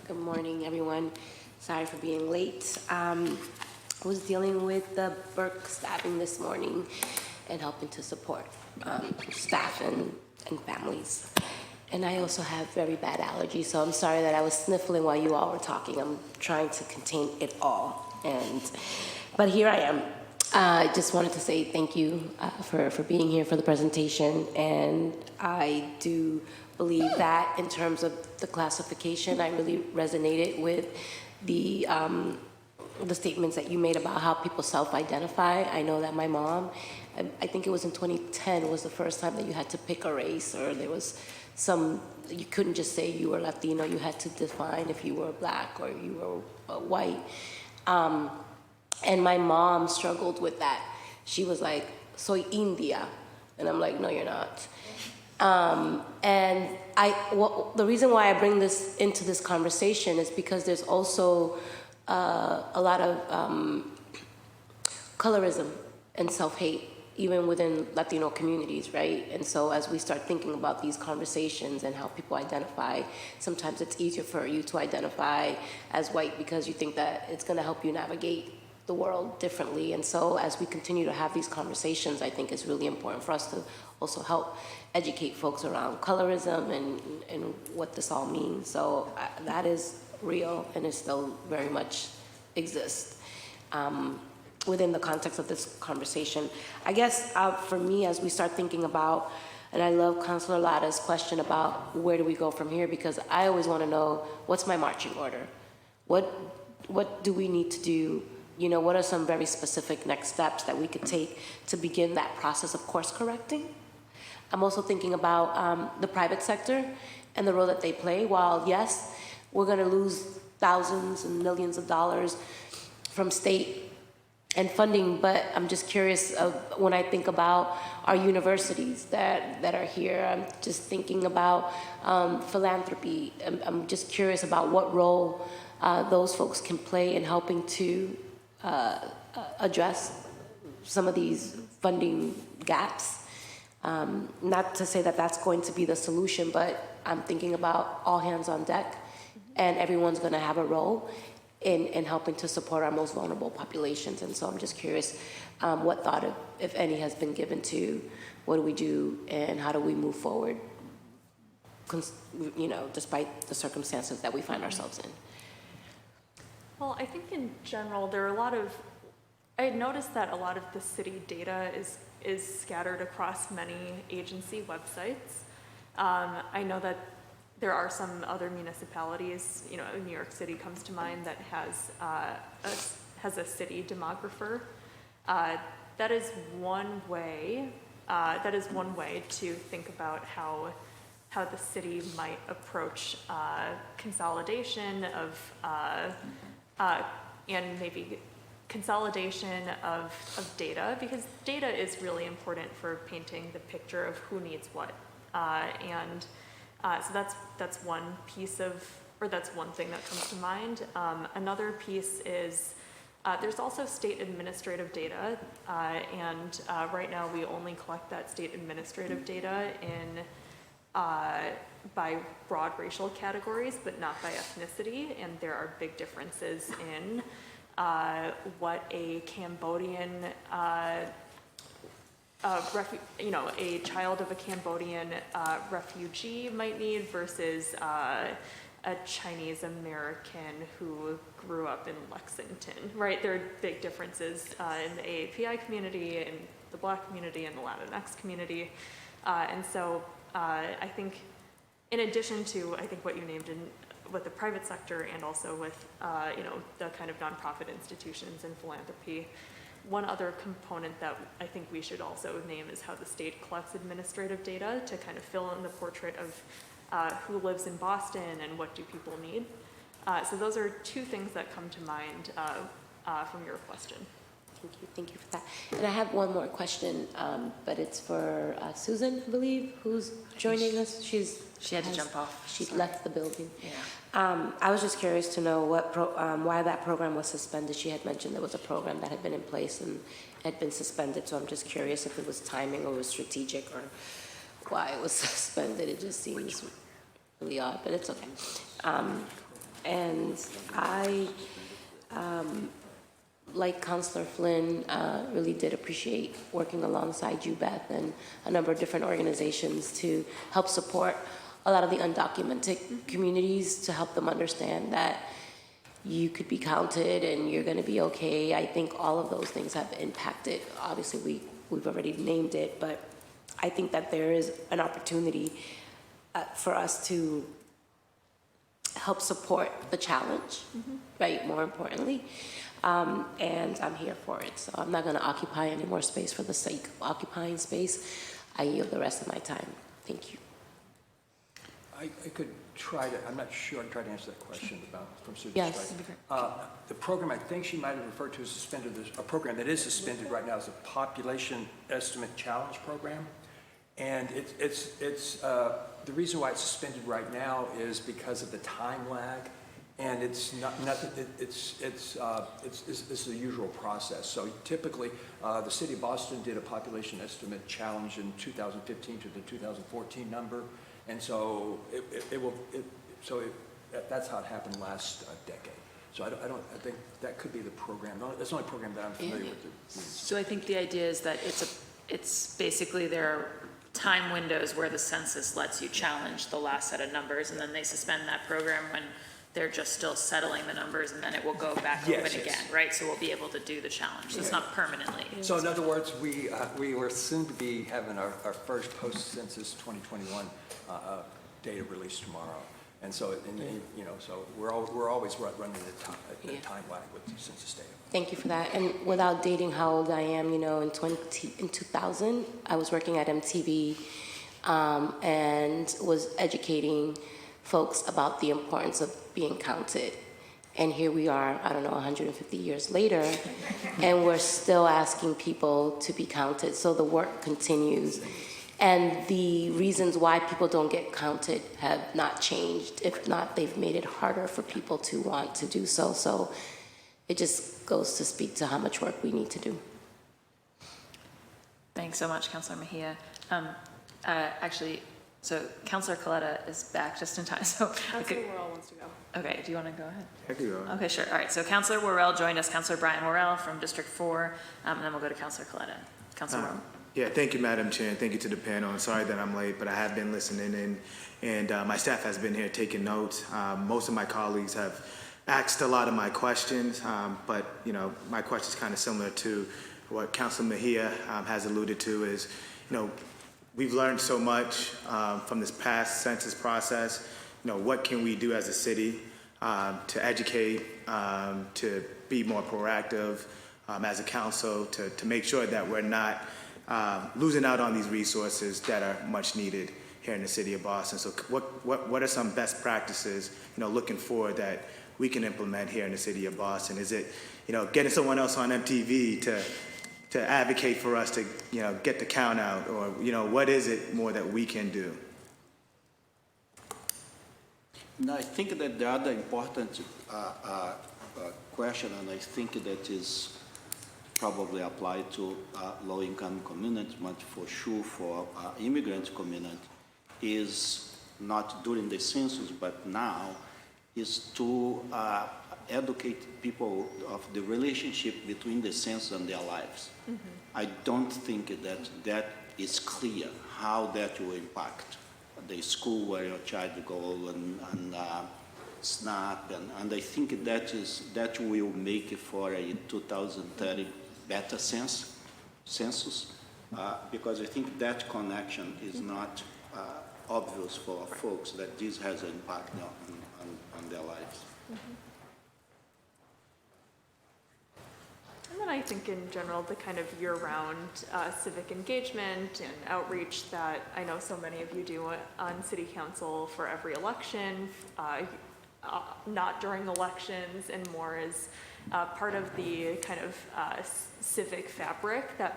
Good morning, everyone. Sorry for being late. I was dealing with the Burke staffing this morning and helping to support staff and families. And I also have very bad allergies, so I'm sorry that I was sniffling while you all were talking. I'm trying to contain it all, but here I am. I just wanted to say thank you for being here for the presentation, and I do believe that in terms of the classification, I really resonated with the statements that you made about how people self-identify. I know that my mom, I think it was in 2010 was the first time that you had to pick a race, or there was you couldn't just say you were Latino, you had to define if you were black or you were white. And my mom struggled with that. She was like, soy India. And I'm like, no, you're not. And the reason why I bring this into this conversation is because there's also a lot of colorism and self-hate, even within Latino communities, right? And so as we start thinking about these conversations and how people identify, sometimes it's easier for you to identify as white because you think that it's gonna help you navigate the world differently. And so as we continue to have these conversations, I think it's really important for us to also help educate folks around colorism and what this all means. So that is real, and it still very much exists within the context of this conversation. I guess for me, as we start thinking about And I love Councilor Lada's question about where do we go from here, because I always want to know, what's my marching order? What do we need to do? You know, what are some very specific next steps that we could take to begin that process of course correcting? I'm also thinking about the private sector and the role that they play. While yes, we're going to lose thousands and millions of dollars from state and funding, but I'm just curious of when I think about our universities that are here. I'm just thinking about philanthropy. I'm just curious about what role those folks can play in helping to address some of these funding gaps. Not to say that that's going to be the solution, but I'm thinking about all hands on deck, and everyone's going to have a role in helping to support our most vulnerable populations. And so I'm just curious what thought, if any, has been given to what do we do and how do we move forward, you know, despite the circumstances that we find ourselves in. Well, I think in general, there are a lot of, I had noticed that a lot of the city data is scattered across many agency websites. I know that there are some other municipalities, you know, New York City comes to mind, that has a city demographer. That is one way. That is one way to think about how the city might approach consolidation of and maybe consolidation of data, because data is really important for painting the picture of who needs what. So that's one piece of, or that's one thing that comes to mind. Another piece is there's also state administrative data, and right now we only collect that state administrative data in by broad racial categories, but not by ethnicity, and there are big differences in what a Cambodian a child of a Cambodian refugee might need versus a Chinese American who grew up in Lexington, right? There are big differences in the AAPI community, in the Black community, and the Latinx community. And so I think in addition to, I think what you named with the private sector and also with, the kind of nonprofit institutions and philanthropy, one other component that I think we should also name is how the state collects administrative data to kind of fill in the portrait of who lives in Boston and what do people need. So those are two things that come to mind from your question. Thank you for that. And I have one more question, but it's for Susan, I believe, who's joining us. She had to jump off. She left the building. Yeah. I was just curious to know why that program was suspended. She had mentioned there was a program that had been in place and had been suspended, so I'm just curious if it was timing or was strategic or why it was suspended. It just seems really odd, but it's okay. And I, like Councillor Flynn, really did appreciate working alongside you, Beth, and a number of different organizations to help support a lot of the undocumented communities, to help them understand that you could be counted and you're going to be okay. I think all of those things have impacted. Obviously, we've already named it, but I think that there is an opportunity for us to help support the challenge, right, more importantly. And I'm here for it. So I'm not going to occupy any more space for the sake of occupying space. I yield the rest of my time. Thank you. I could try to, I'm not sure, I can try to answer that question from Susan. Yes. The program I think she might have referred to as suspended, a program that is suspended right now is a Population Estimate Challenge Program. And it's the reason why it's suspended right now is because of the time lag. And it's it's the usual process. So typically, the city of Boston did a population estimate challenge in 2015 to the 2014 number, and so that's how it happened last decade. So I think that could be the program. That's the only program that I'm familiar with. So I think the idea is that it's basically there are time windows where the census lets you challenge the last set of numbers, and then they suspend that program when they're just still settling the numbers and then it will go back Yes, open yes. again, right? So we'll be able to do the challenge. So it's not permanently. So in other words, we were soon to be having our first post-census 2021 data release tomorrow. And so, so we're always running the time lag with the census data. Thank you for that. And without dating how old I am, in 2000, I was working at MTV and was educating folks about the importance of being counted. And here we are, I don't know, 150 years later, and we're still asking people to be counted. So the work continues. And the reasons why people don't get counted have not changed. If not, they've made it harder for people to want to do so. So it just goes to speak to how much work we need to do. Thanks so much, Councilor Mejia. Actually, so Councilor Coletta is back just in time. So Councilor Worrell wants to go. Okay, do you want to go ahead? I can go. Okay, sure. All right, so Councilor Worrell joined us, Councilor Brian Worrell from District 4, and then we'll go to Councilor Coletta. Councilor Worrell. Yeah, thank you, Madam Chair, and thank you to the panel. I'm sorry that I'm late, but I have been listening in, and my staff has been here taking notes. Most of my colleagues have asked a lot of my questions, but my question is kind of similar to what Councilor Mejia has alluded to. Is we've learned so much from this past census process. What can we do as a city to educate, to be more proactive as a council, to make sure that we're not losing out on these resources that are much needed here in the city of Boston. So what are some best practices, looking forward that we can implement here in the city of Boston? Is it, getting someone else on MTV to advocate for us to, get the count out, or, what is it more that we can do? No, I think that the other important question, and I think that is probably applied to low-income communities, but for sure for immigrant community, is not during the census, but now, is to educate people of the relationship between the census and their lives. Mm-hmm. I don't think that is clear how that will impact the school where your child go and SNAP, and I think that will make it for a 2030 better census, because I think that connection is not obvious for folks that this has an impact on their lives. Mm-hmm. And then I think in general, the kind of year-round civic engagement and outreach that I know so many of you do on city council for every election, not during elections, and more as part of the kind of civic fabric that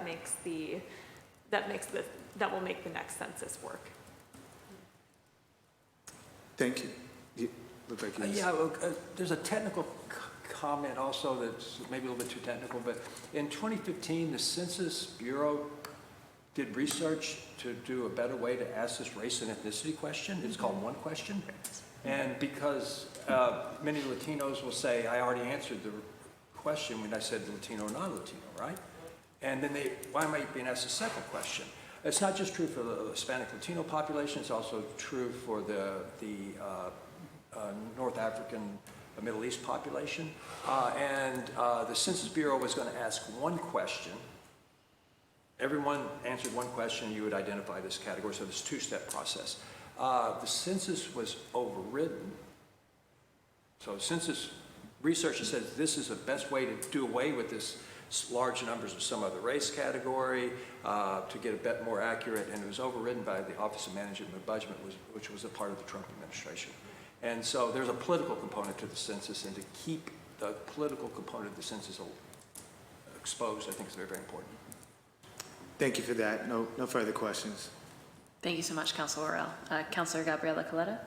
will make the next census work. Thank you. You look like There's a technical comment also that's maybe a little bit too technical, but in 2015, the Census Bureau did research to do a better way to ask this race and ethnicity question. It's called One Question. And because many Latinos will say, I already answered the question when I said Latino or non-Latino, right? And then why am I being asked a second question? It's not just true for the Hispanic Latino population, it's also true for the North African Middle East population. And the Census Bureau was going to ask one question. Everyone answered one question, you would identify this category, so this two-step process. The census was overridden. So census researcher says this is the best way to do away with this large numbers of some other race category, to get a bit more accurate, and it was overridden by the Office of Management and Budget, which was a part of the Trump administration. And so there's a political component to the census, and to keep the political component of the census exposed, I think is very, very important. Thank you for that. No further questions. Thank you so much, Councilor Worrell. Councilor Gabriela Coletta.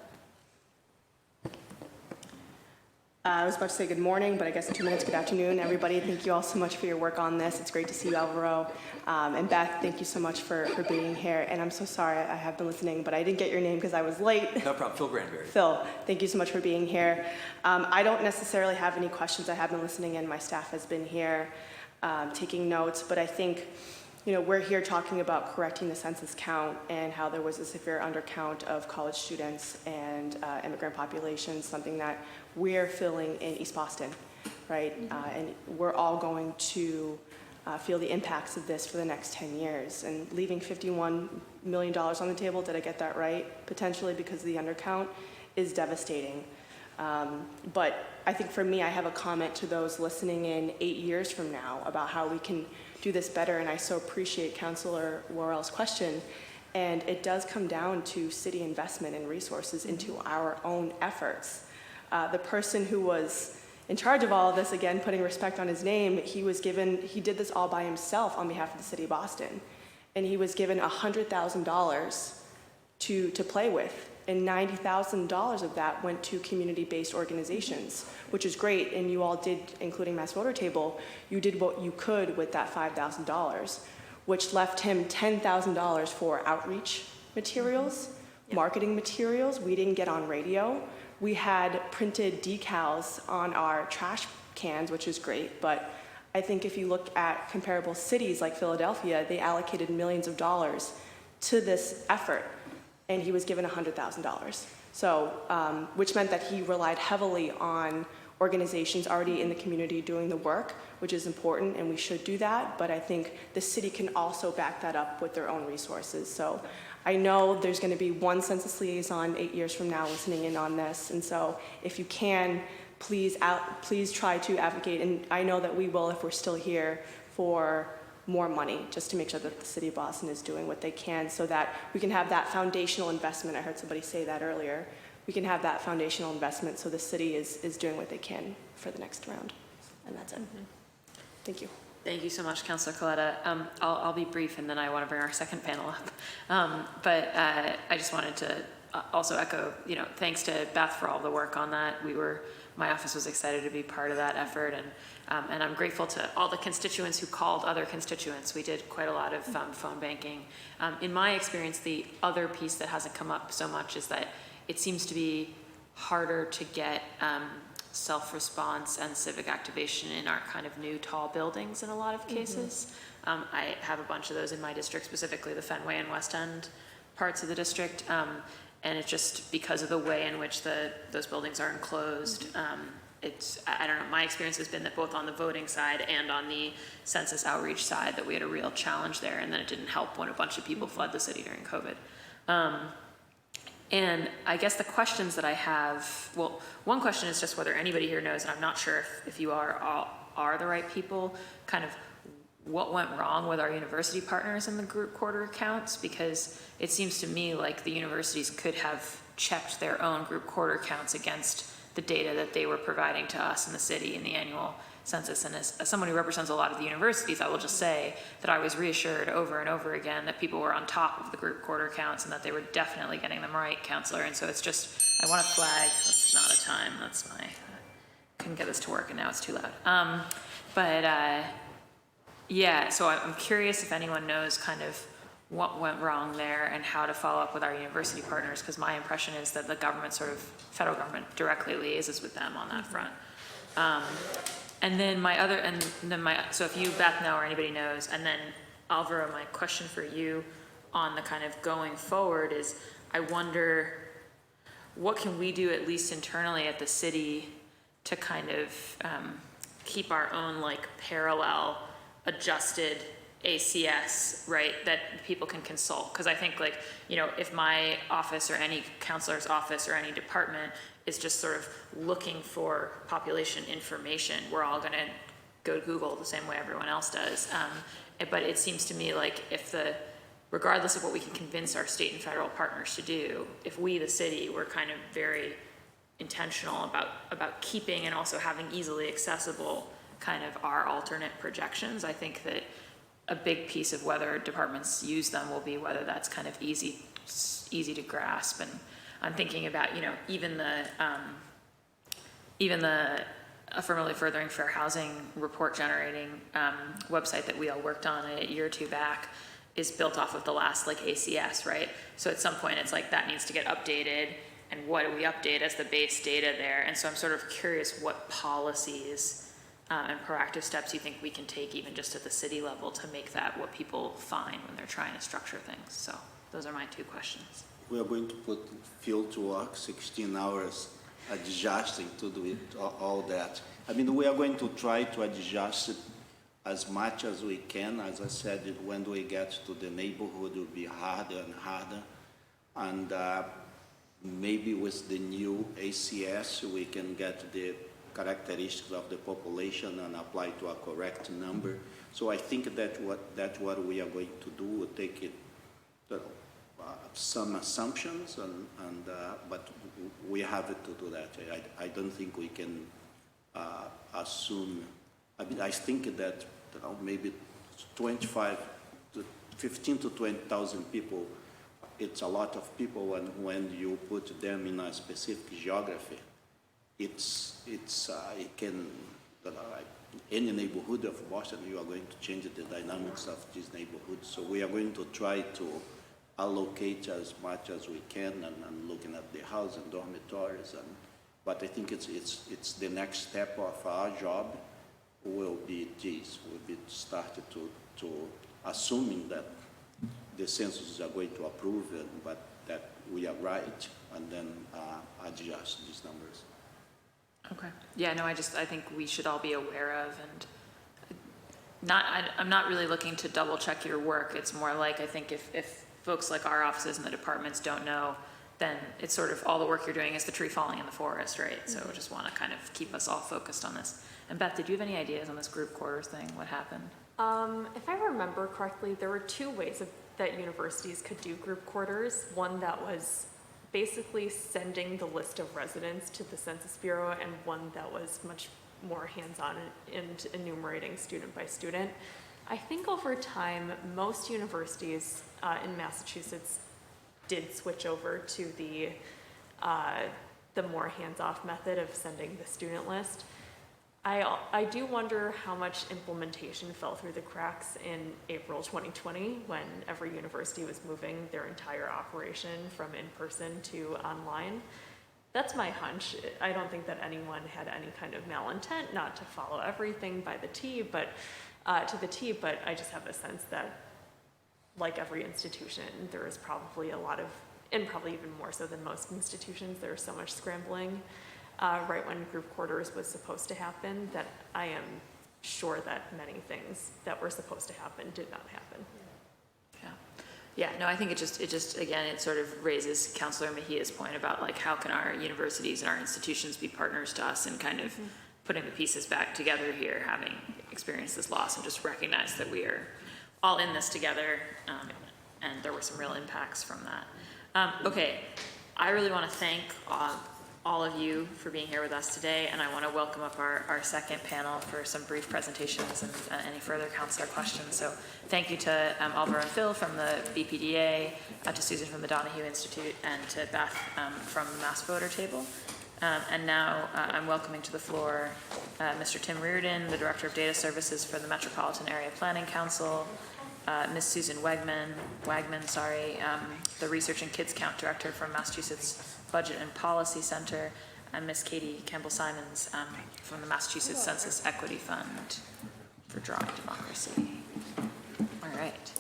I was about to say good morning, but I guess in 2 minutes, good afternoon, everybody. Thank you all so much for your work on this. It's great to see you, Alvaro. And Beth, thank you so much for being here. And I'm so sorry, I have been listening, but I didn't get your name because I was late. No problem, Phil Granberry. Phil, thank you so much for being here. I don't necessarily have any questions. I have been listening in. My staff has been here taking notes, but I think we're here talking about correcting the census count and how there was a severe undercount of college students and immigrant populations, something that we're feeling in East Boston, right? And we're all going to feel the impacts of this for the next 10 years. And leaving $51 million on the table, did I get that right? Potentially because of the undercount is devastating. But I think for me, I have a comment to those listening in 8 years from now about how we can do this better. And I so appreciate Councilor Worrell's question. And it does come down to city investment and resources into our own efforts. The person who was in charge of all of this, again, putting respect on his name, he did this all by himself on behalf of the city of Boston. And he was given $100,000 to play with. And $90,000 of that went to community-based organizations, which is great. And you all did, including Mass Voter Table, you did what you could with that $5,000, which left him $10,000 for outreach materials, marketing materials. We didn't get on radio. We had printed decals on our trash cans, which is great. But I think if you look at comparable cities like Philadelphia, they allocated millions of dollars to this effort. And he was given $100,000. So, which meant that he relied heavily on organizations already in the community doing the work, which is important, and we should do that. But I think the city can also back that up with their own resources. So I know there's going to be one census liaison 8 years from now listening in on this. And so if you can, please try to advocate. And I know that we will if we're still here for more money, just to make sure that the city of Boston is doing what they can so that we can have that foundational investment. I heard somebody say that earlier. We can have that foundational investment so the city is doing what they can for the next round. And that's it. Thank you. Thank you so much, Councilor Coletta. I'll be brief, and then I want to bring our second panel up. But I just wanted to also echo, thanks to Beth for all the work on that. My office was excited to be part of that effort, and I'm grateful to all the constituents who called other constituents. We did quite a lot of phone banking. In my experience, the other piece that hasn't come up so much is that it seems to be harder to get self-response and civic activation in our kind of new tall buildings in a lot of cases. I have a bunch of those in my district, specifically the Fenway and West End parts of the district. And it's just because of the way in which those buildings are enclosed. I don't know, my experience has been that both on the voting side and on the census outreach side that we had a real challenge there, and then it didn't help when a bunch of people fled the city during COVID. And I guess the questions that I have, well, one question is just whether anybody here knows, and I'm not sure if you are the right people, kind of what went wrong with our university partners in the group quarter accounts, because it seems to me like the universities could have checked their own group quarter accounts against the data that they were providing to us in the city in the annual census. And as someone who represents a lot of the universities, I will just say that I was reassured over and over again that people were on top of the group quarter accounts and that they were definitely getting them right, Counselor. And so it's just, I want to flag, that's not a time, couldn't get this to work and now it's too loud. Yeah, so I'm curious if anyone knows kind of what went wrong there and how to follow up with our university partners, because my impression is that the government federal government directly liaises with them on that front. And then so if you, Beth, know or anybody knows, and then Alvaro, my question for you on the kind of going forward is, I wonder what can we do at least internally at the city to kind of keep our own parallel adjusted ACS, right, that people can consult. Because I think if my office or any counselor's office or any department is just sort of looking for population information, we're all going to go to Google the same way everyone else does. But it seems to me like regardless of what we can convince our state and federal partners to do, if we, the city, were kind of very intentional about keeping and also having easily accessible kind of our alternate projections, I think that a big piece of whether departments use them will be whether that's kind of easy to grasp. And I'm thinking about, even the affirmatively furthering fair housing report generating website that we all worked on a year or two back is built off of the last ACS, right? So at some point it's that needs to get updated, and what do we update as the base data there? And so I'm sort of curious what policies and proactive steps you think we can take even just at the city level to make that what people find when they're trying to structure things? So those are my two questions. We are going to put field to work, 16 hours, adjusting to do it, all that. I mean, we are going to try to adjust it as much as we can. As I said, when we get to the neighborhood, it will be harder and harder. And maybe with the new ACS, we can get the characteristics of the population and apply to a correct number. So I think that's what we are going to do. We'll take it, some assumptions, but we have to do that. I don't think we can assume. I mean, I think that maybe 15 to 20,000 people, it's a lot of people, and when you put them in a specific geography, it can, any neighborhood of Boston, you are going to change the dynamics of this neighborhood. So we are going to try to allocate as much as we can, and looking at the house and dormitories. But I think it's the next step of our job will be this. Will be started to assuming that the censuses are going to approve it, but that we are right, and then adjust these numbers. Okay. Yeah, no, I think we should all be aware of, and I'm not really looking to double check your work. It's more like, I think if folks like our offices and the departments don't know, then it's sort of all the work you're doing is the tree falling in the forest, right? So I just want to kind of keep us all focused on this. And Beth, did you have any ideas on this group quarters thing? What happened? If I remember correctly, there were two ways that universities could do group quarters. One that was basically sending the list of residents to the Census Bureau, and one that was much more hands-on and enumerating student by student. I think over time, most universities in Massachusetts did switch over to the more hands-off method of sending the student list. I do wonder how much implementation fell through the cracks in April 2020 when every university was moving their entire operation from in-person to online. That's my hunch. I don't think that anyone had any kind of malintent not to follow everything by the T, but to the T, but I just have a sense that, like every institution, there is probably a lot of, and probably even more so than most institutions, there's so much scrambling right when group quarters was supposed to happen, that I am sure that many things that were supposed to happen did not happen. Yeah, no, I think it just again, it sort of raises Councilor Mejia's point about like how can our universities and our institutions be partners to us in kind of putting the pieces back together here, having experienced this loss, and just recognize that we are all in this together, and there were some real impacts from that. Okay, I really want to thank all of you for being here with us today, and I want to welcome up our second panel for some brief presentations and any further councilor questions. So thank you to Alvaro and Phil from the BPDA, to Susan from the Donahue Institute, and to Beth from the Mass Voter Table. And now I'm welcoming to the floor Mr. Tim Reardon, the Director of Data Services for the Metropolitan Area Planning Council, Ms. Susan Wagman, the Research and Kids Count Director from Massachusetts Budget and Policy Center, and Ms. Katie Campbell-Simons from the Massachusetts Census Equity Fund for Drawing Democracy. All right.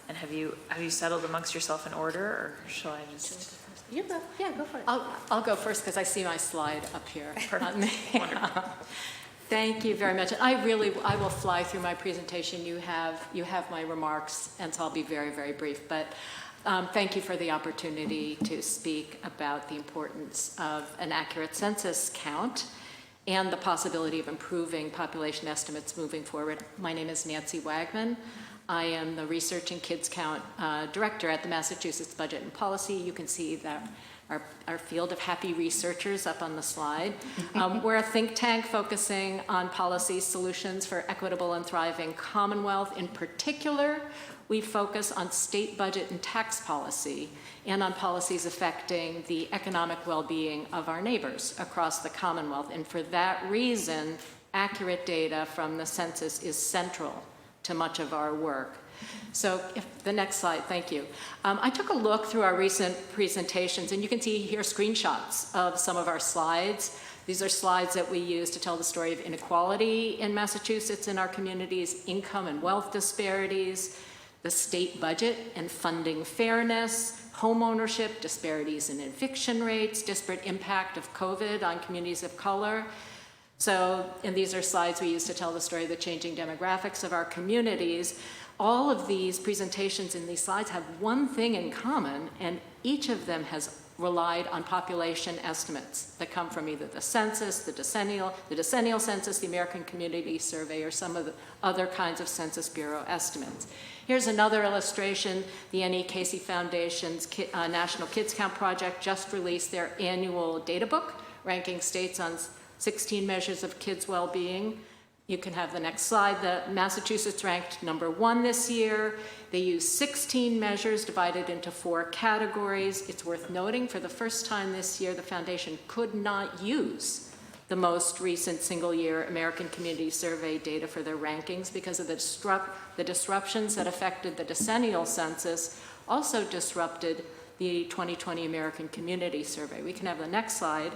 And have you settled amongst yourself in order, or shall I just? You go. Yeah, go for it. I'll go first because I see my slide up here. Wonderful. Thank you very much. And I will fly through my presentation. You have my remarks, and so I'll be very, very brief. But thank you for the opportunity to speak about the importance of an accurate census count and the possibility of improving population estimates moving forward. My name is Nancy Wagman. I am the Research and Kids Count Director at the Massachusetts Budget and Policy. You can see that our field of happy researchers up on the slide. We're a think tank focusing on policy solutions for equitable and thriving Commonwealth. In particular, we focus on state budget and tax policy and on policies affecting the economic well-being of our neighbors across the Commonwealth. And for that reason, accurate data from the census is central to much of our work. So the next slide, thank you. I took a look through our recent presentations, and you can see here screenshots of some of our slides. These are slides that we use to tell the story of inequality in Massachusetts in our communities, income and wealth disparities, the state budget and funding fairness, home ownership, disparities in eviction rates, disparate impact of COVID on communities of color. So, and these are slides we use to tell the story of the changing demographics of our communities. All of these presentations in these slides have one thing in common, and each of them has relied on population estimates that come from either the census, the decennial census, the American Community Survey, or some of the other kinds of Census Bureau estimates. Here's another illustration. The N.E. Casey Foundation's National Kids Count Project just released their annual data book, ranking states on 16 measures of kids' well-being. You can have the next slide. The Massachusetts ranked #1 this year. They used 16 measures divided into 4 categories. It's worth noting, for the first time this year, the foundation could not use the most recent single-year American Community Survey data for their rankings because of the disruptions that affected the decennial census, also disrupted the 2020 American Community Survey. We can have the next slide.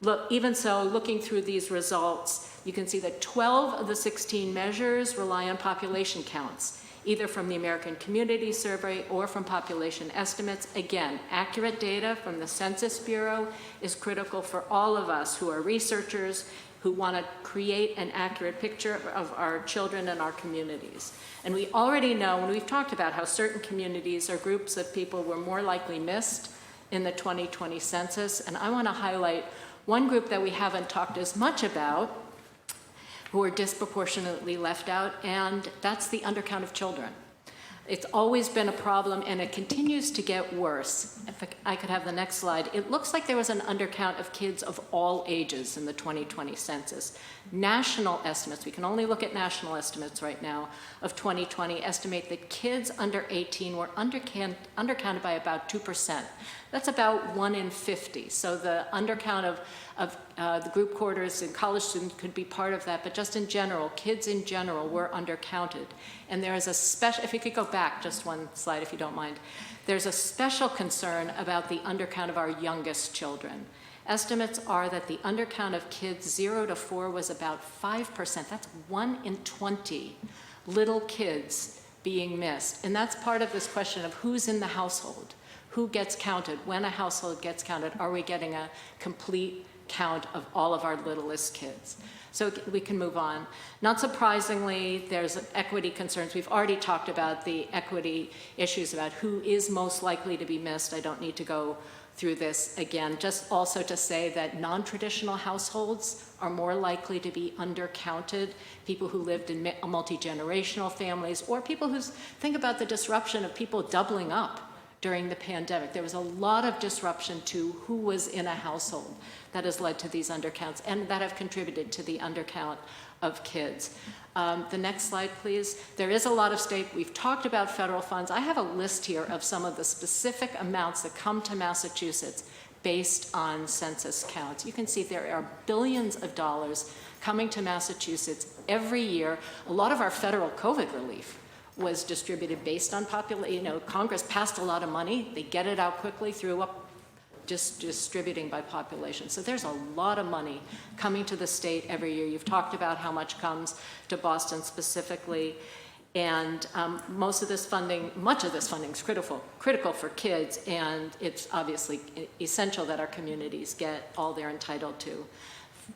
Look, even so, looking through these results, you can see that 12 of the 16 measures rely on population counts, either from the American Community Survey or from population estimates. Again, accurate data from the Census Bureau is critical for all of us who are researchers, who want to create an accurate picture of our children and our communities. And we already know, and we've talked about how certain communities or groups of people were more likely missed in the 2020 census, and I want to highlight one group that we haven't talked as much about, who are disproportionately left out, and that's the undercount of children. It's always been a problem, and it continues to get worse. If I could have the next slide. It looks like there was an undercount of kids of all ages in the 2020 census. National estimates, we can only look at national estimates right now, of 2020 estimate that kids under 18 were undercounted by about 2%. That's about 1 in 50. So the undercount of the group quarters and college students could be part of that, but just in general, kids in general were undercounted. And there is a special, if you could go back just one slide if you don't mind, there's a special concern about the undercount of our youngest children. Estimates are that the undercount of kids 0 to 4 was about 5%. That's 1 in 20 little kids being missed. And that's part of this question of who's in the household. Who gets counted? When a household gets counted, are we getting a complete count of all of our littlest kids? So we can move on. Not surprisingly, there's equity concerns. We've already talked about the equity issues about who is most likely to be missed. I don't need to go through this again. Just also to say that non-traditional households are more likely to be undercounted. People who lived in multi-generational families, or people who think about the disruption of people doubling up during the pandemic. There was a lot of disruption to who was in a household that has led to these undercounts and that have contributed to the undercount of kids. The next slide, please. There is a lot of state, we've talked about federal funds. I have a list here of some of the specific amounts that come to Massachusetts based on census counts. You can see there are billions of dollars coming to Massachusetts every year. A lot of our federal COVID relief was distributed based on population. Congress passed a lot of money. They get it out quickly through just distributing by population. So there's a lot of money coming to the state every year. You've talked about how much comes to Boston specifically. And much of this funding is critical for kids, and it's obviously essential that our communities get all they're entitled to.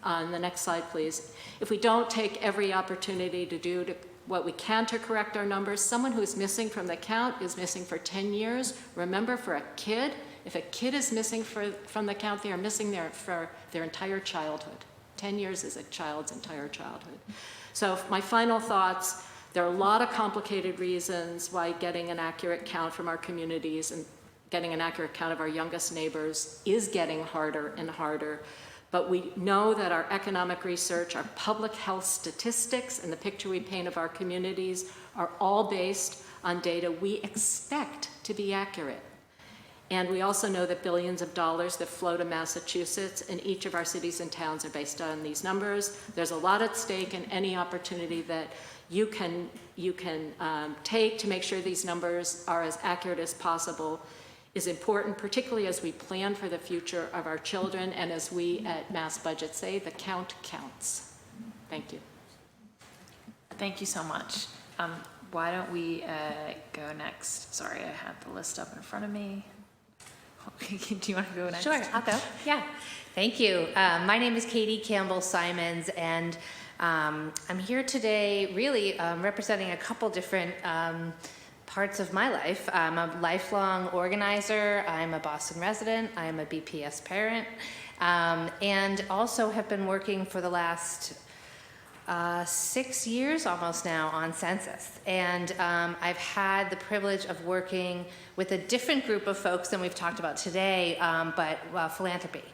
On the next slide, please. If we don't take every opportunity to do what we can to correct our numbers, someone who is missing from the count is missing for 10 years. Remember, for a kid, if a kid is missing from the count, they are missing there for their entire childhood. 10 years is a child's entire childhood. So my final thoughts, there are a lot of complicated reasons why getting an accurate count from our communities and getting an accurate count of our youngest neighbors is getting harder and harder. But we know that our economic research, our public health statistics, and the picture we paint of our communities are all based on data we expect to be accurate. And we also know that billions of dollars that flow to Massachusetts and each of our cities and towns are based on these numbers. There's a lot at stake, and any opportunity that you can take to make sure these numbers are as accurate as possible is important, particularly as we plan for the future of our children, and as we at Mass Budget say, the count counts. Thank you. Thank you so much. Why don't we go next? Sorry, I had the list up in front of me. Do you want to go next? Sure, I'll go. Yeah, thank you. My name is Katie Campbell-Simons, and I'm here today really representing a couple different parts of my life. I'm a lifelong organizer, I'm a Boston resident, I'm a BPS parent, and also have been working for the last 6 years almost now on Census. And I've had the privilege of working with a different group of folks than we've talked about today, but philanthropy.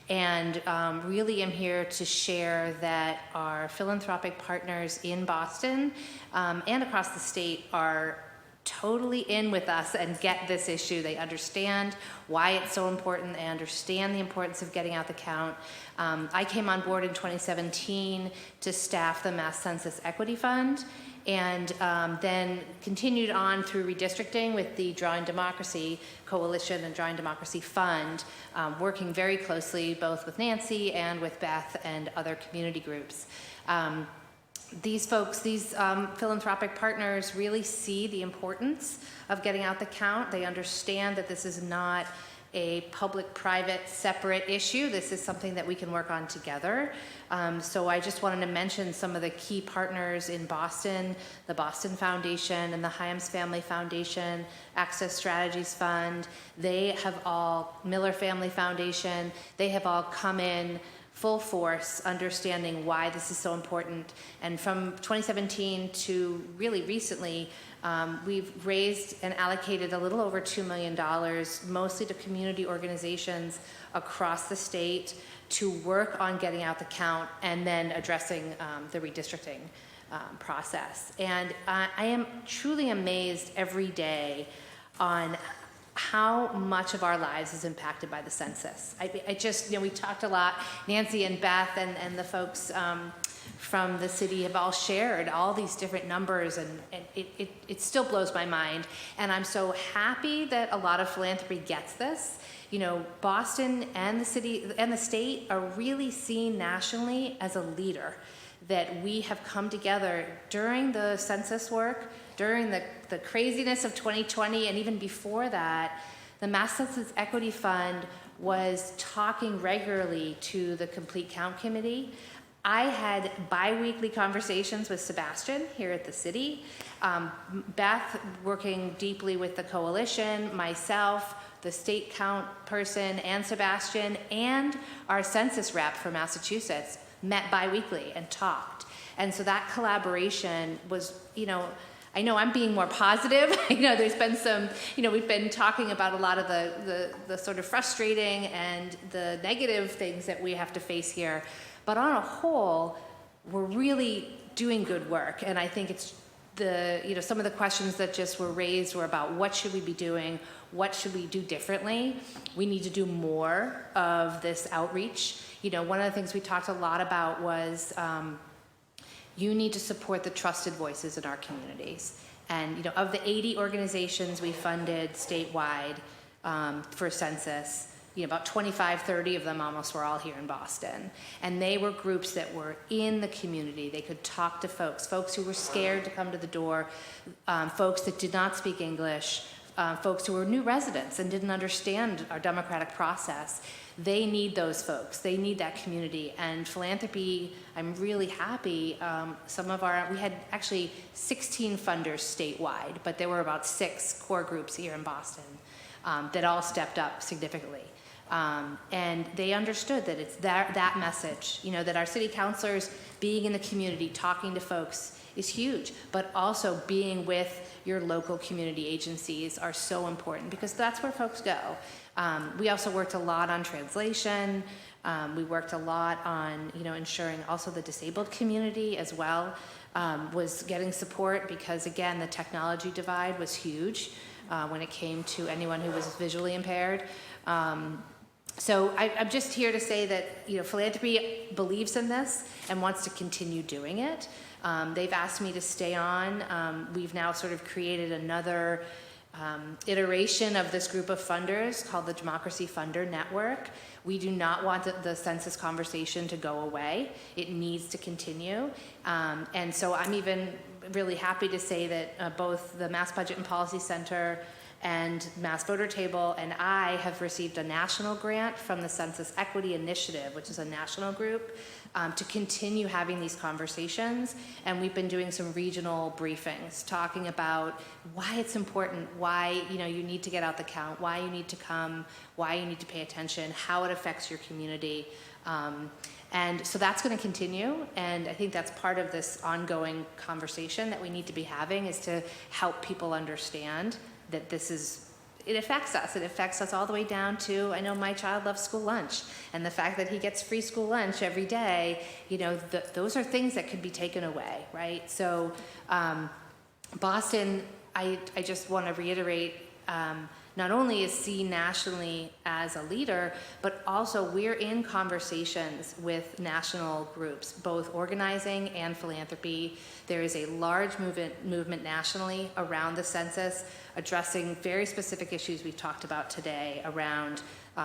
And really am here to share that our philanthropic partners in Boston and across the state are totally in with us and get this issue. They understand why it's so important. They understand the importance of getting out the count. I came on board in 2017 to staff the Mass Census Equity Fund, and then continued on through redistricting with the Drawing Democracy Coalition and Drawing Democracy Fund, working very closely both with Nancy and with Beth and other community groups. These folks, these philanthropic partners really see the importance of getting out the count. They understand that this is not a public-private separate issue. This is something that we can work on together. So I just wanted to mention some of the key partners in Boston, the Boston Foundation and the Heims Family Foundation, Access Strategies Fund. They have all, Miller Family Foundation, they have all come in full force, understanding why this is so important. And from 2017 to really recently, we've raised and allocated a little over $2 million, mostly to community organizations across the state to work on getting out the count and then addressing the redistricting process. And I am truly amazed every day on how much of our lives is impacted by the census. I just, we talked a lot, Nancy and Beth and the folks from the city have all shared all these different numbers, and it still blows my mind. And I'm so happy that a lot of philanthropy gets this. Boston and the city and the state are really seen nationally as a leader, that we have come together during the census work, during the craziness of 2020, and even before that. The Mass Census Equity Fund was talking regularly to the Complete Count Committee. I had bi-weekly conversations with Sebastian here at the city, Beth working deeply with the coalition, myself, the state count person, and Sebastian, and our census rep for Massachusetts met bi-weekly and talked. And so that collaboration was, I know I'm being more positive. There's been some, we've been talking about a lot of the sort of frustrating and the negative things that we have to face here. But on a whole, we're really doing good work. And I think it's some of the questions that just were raised were about what should we be doing? What should we do differently? We need to do more of this outreach. One of the things we talked a lot about was you need to support the trusted voices in our communities. And of the 80 organizations we funded statewide for census, about 25, 30 of them almost were all here in Boston. And they were groups that were in the community. They could talk to folks who were scared to come to the door, folks that did not speak English, folks who were new residents and didn't understand our democratic process. They need those folks. They need that community. And philanthropy, I'm really happy. We had actually 16 funders statewide, but there were about 6 core groups here in Boston that all stepped up significantly. And they understood that it's that message, that our city councilors being in the community, talking to folks is huge, but also being with your local community agencies are so important because that's where folks go. We also worked a lot on translation. We worked a lot on, ensuring also the disabled community as well was getting support because, again, the technology divide was huge when it came to anyone who was visually impaired. So I'm just here to say that, philanthropy believes in this and wants to continue doing it. They've asked me to stay on. We've now sort of created another iteration of this group of funders called the Democracy Funder Network. We do not want the census conversation to go away. It needs to continue. And so I'm even really happy to say that both the Mass Budget and Policy Center and Mass Voter Table and I have received a national grant from the Census Equity Initiative, which is a national group, to continue having these conversations. And we've been doing some regional briefings talking about why it's important, why you need to get out the count, why you need to come, why you need to pay attention, how it affects your community. And so that's going to continue, and I think that's part of this ongoing conversation that we need to be having, is to help people understand that it affects us. It affects us all the way down to, I know my child loves school lunch, and the fact that he gets free school lunch every day, those are things that could be taken away, right? So Boston, I just want to reiterate, not only is seen nationally as a leader, but also we're in conversations with national groups, both organizing and philanthropy. There is a large movement nationally around the census, addressing very specific issues we've talked about today around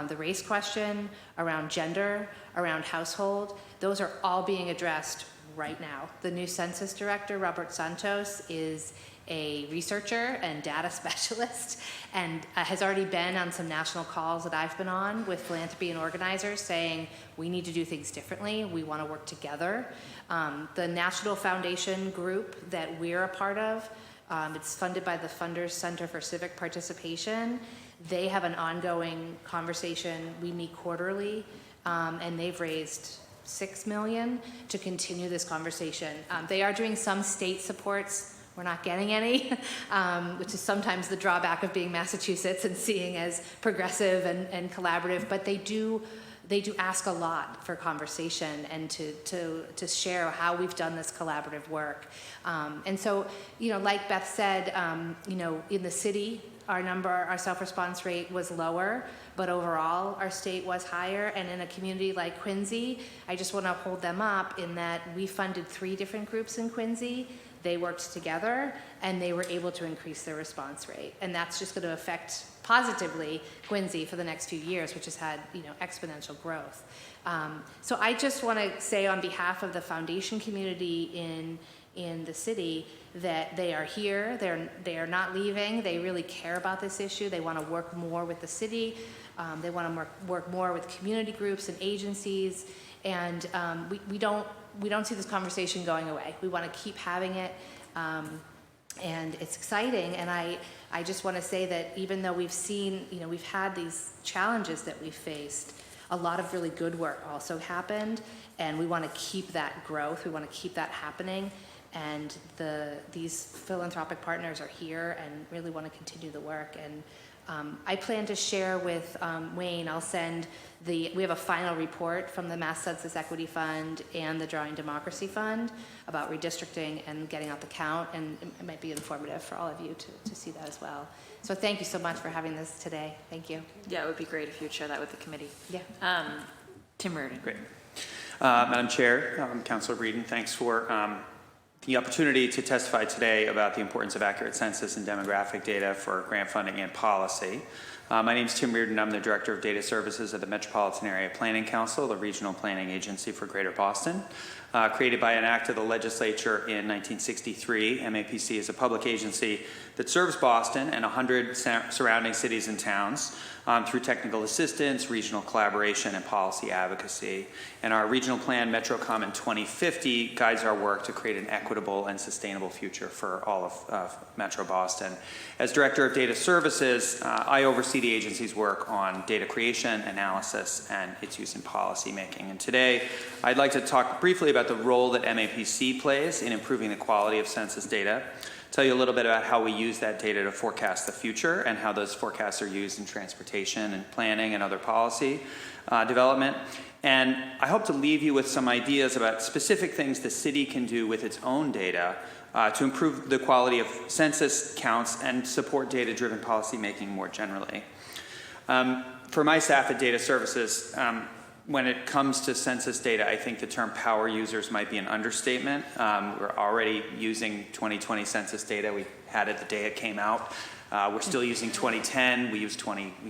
the race question, around gender, around household. Those are all being addressed right now. The new census director, Robert Santos, is a researcher and data specialist, and has already been on some national calls that I've been on with philanthropy and organizers saying we need to do things differently, we want to work together. The National Foundation group that we're a part of, it's funded by the Funders Center for Civic Participation. They have an ongoing conversation. We meet quarterly, and they've raised $6 million to continue this conversation. They are doing some state supports. We're not getting any, which is sometimes the drawback of being Massachusetts and seeing as progressive and collaborative, but they do ask a lot for conversation and to share how we've done this collaborative work. And so, like Beth said, in the city, our self-response rate was lower, but overall our state was higher. And in a community like Quincy, I just want to hold them up in that we funded 3 different groups in Quincy. They worked together and they were able to increase their response rate. And that's just going to affect positively Quincy for the next few years, which has had exponential growth. So I just want to say on behalf of the foundation community in the city that they are here, they are not leaving, they really care about this issue, they want to work more with the city, they want to work more with community groups and agencies, and we don't see this conversation going away. We want to keep having it, and it's exciting. And I just want to say that even though we've seen, we've had these challenges that we've faced, a lot of really good work also happened, and we want to keep that growth. We want to keep that happening, and these philanthropic partners are here and really want to continue the work. And I plan to share with Wayne, I'll send we have a final report from the Mass Census Equity Fund and the Drawing Democracy Fund about redistricting and getting out the count, and it might be informative for all of you to see that as well. So thank you so much for having this today. Thank you. Yeah, it would be great if you'd share that with the committee. Yeah. Tim Reardon. Great. Madam Chair, Councilor Breeden, thanks for the opportunity to testify today about the importance of accurate census and demographic data for grant funding and policy. My name is Tim Reardon. I'm the Director of Data Services at the Metropolitan Area Planning Council, the regional planning agency for Greater Boston. Created by an act of the legislature in 1963, MAPC is a public agency that serves Boston and 100 surrounding cities and towns through technical assistance, regional collaboration, and policy advocacy. And our regional plan, MetroCommon 2050, guides our work to create an equitable and sustainable future for all of Metro Boston. As Director of Data Services, I oversee the agency's work on data creation, analysis, and its use in policy making. And today, I'd like to talk briefly about the role that MAPC plays in improving the quality of census data, tell you a little bit about how we use that data to forecast the future and how those forecasts are used in transportation and planning and other policy development. And I hope to leave you with some ideas about specific things the city can do with its own data to improve the quality of census counts and support data-driven policymaking more generally. For my staff at Data Services, when it comes to census data, I think the term power users might be an understatement. We're already using 2020 census data. We had it the day it came out. We're still using 2010. We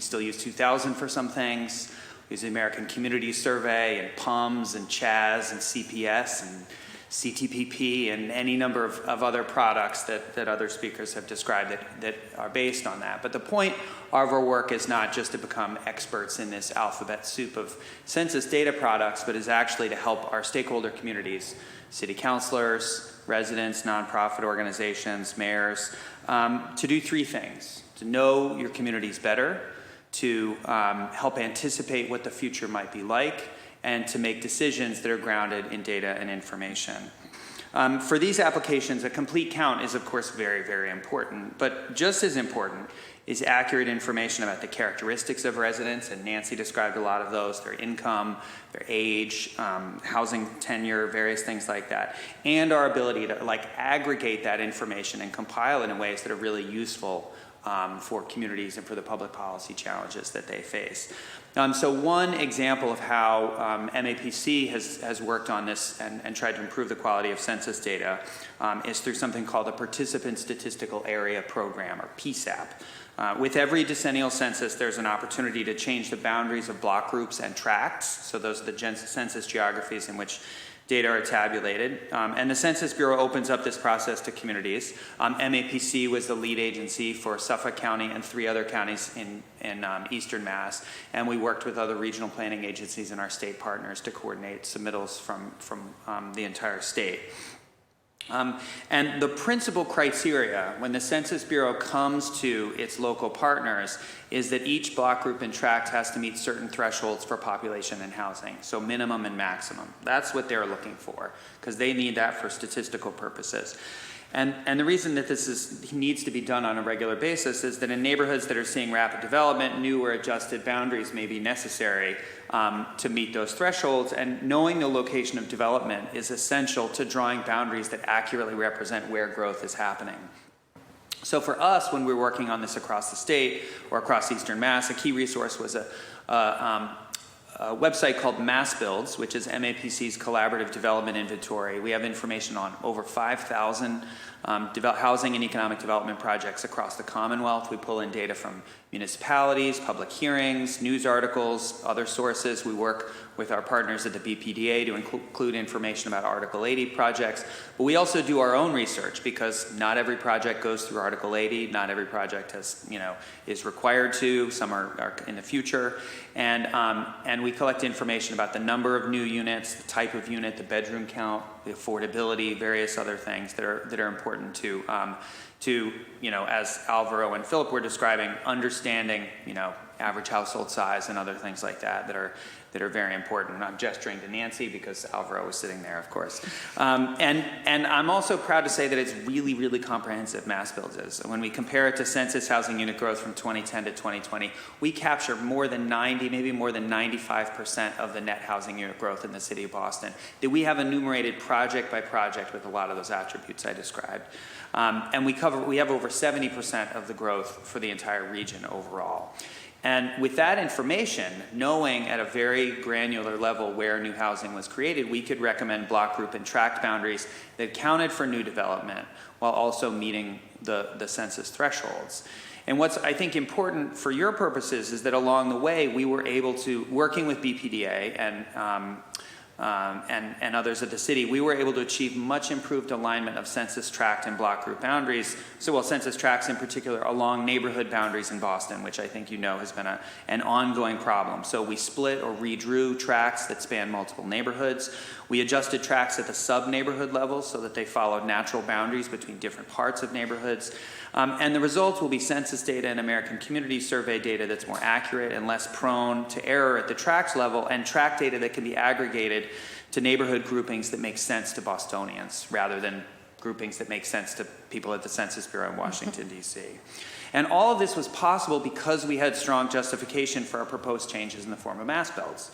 still use 2000 for some things. We use the American Community Survey and PUMS and CHAS and CPS and CTPP and any number of other products that other speakers have described that are based on that. But the point of our work is not just to become experts in this alphabet soup of census data products, but is actually to help our stakeholder communities, city councilors, residents, nonprofit organizations, mayors, to do three things: to know your communities better, to help anticipate what the future might be like, and to make decisions that are grounded in data and information. For these applications, a complete count is, of course, very, very important, but just as important is accurate information about the characteristics of residents, and Nancy described a lot of those: their income, their age, housing tenure, various things like that, and our ability to aggregate that information and compile it in ways that are really useful for communities and for the public policy challenges that they face. So one example of how MAPC has worked on this and tried to improve the quality of census data is through something called the Participant Statistical Area Program, or PSAP. With every decennial census, there's an opportunity to change the boundaries of block groups and tracts. So those are the census geographies in which data are tabulated. And the Census Bureau opens up this process to communities. MAPC was the lead agency for Suffolk County and 3 other counties in Eastern Mass. And we worked with other regional planning agencies and our state partners to coordinate submittals from the entire state. And the principal criteria when the Census Bureau comes to its local partners is that each block group and tract has to meet certain thresholds for population and housing, so minimum and maximum. That's what they're looking for, because they need that for statistical purposes. And the reason that this needs to be done on a regular basis is that in neighborhoods that are seeing rapid development, new or adjusted boundaries may be necessary to meet those thresholds, and knowing the location of development is essential to drawing boundaries that accurately represent where growth is happening. So for us, when we were working on this across the state or across Eastern Mass, a key resource was a website called MassBuilds, which is MAPC's collaborative development inventory. We have information on over 5,000 housing and economic development projects across the Commonwealth. We pull in data from municipalities, public hearings, news articles, other sources. We work with our partners at the BPDA to include information about Article 80 projects. But we also do our own research, because not every project goes through Article 80. Not every project is required to. Some are in the future. And we collect information about the number of new units, the type of unit, the bedroom count, the affordability, various other things that are important to as Alvaro and Philip were describing, understanding, average household size and other things like that are very important. I'm gesturing to Nancy because Alvaro was sitting there, of course. And I'm also proud to say that it's really, really comprehensive, MassBuilds is. When we compare it to census housing unit growth from 2010 to 2020, we capture more than 90, maybe more than 95% of the net housing unit growth in the city of Boston that we have enumerated project by project with a lot of those attributes I described. And we have over 70% of the growth for the entire region overall. And with that information, knowing at a very granular level where new housing was created, we could recommend block group and tract boundaries that counted for new development while also meeting the census thresholds. And what's, I think, important for your purposes is that along the way, we were able to, working with BPDA and others at the city, we were able to achieve much improved alignment of census tract and block group boundaries. So, census tracts in particular along neighborhood boundaries in Boston, which I think has been an ongoing problem. So we split or redrew tracts that span multiple neighborhoods. We adjusted tracts at the sub-neighborhood level so that they followed natural boundaries between different parts of neighborhoods. And the results will be census data and American Community Survey data that's more accurate and less prone to error at the tract level, and tract data that can be aggregated to neighborhood groupings that make sense to Bostonians rather than groupings that make sense to people at the Census Bureau in Washington, D.C. And all of this was possible because we had strong justification for our proposed changes in the form of MassBuilds.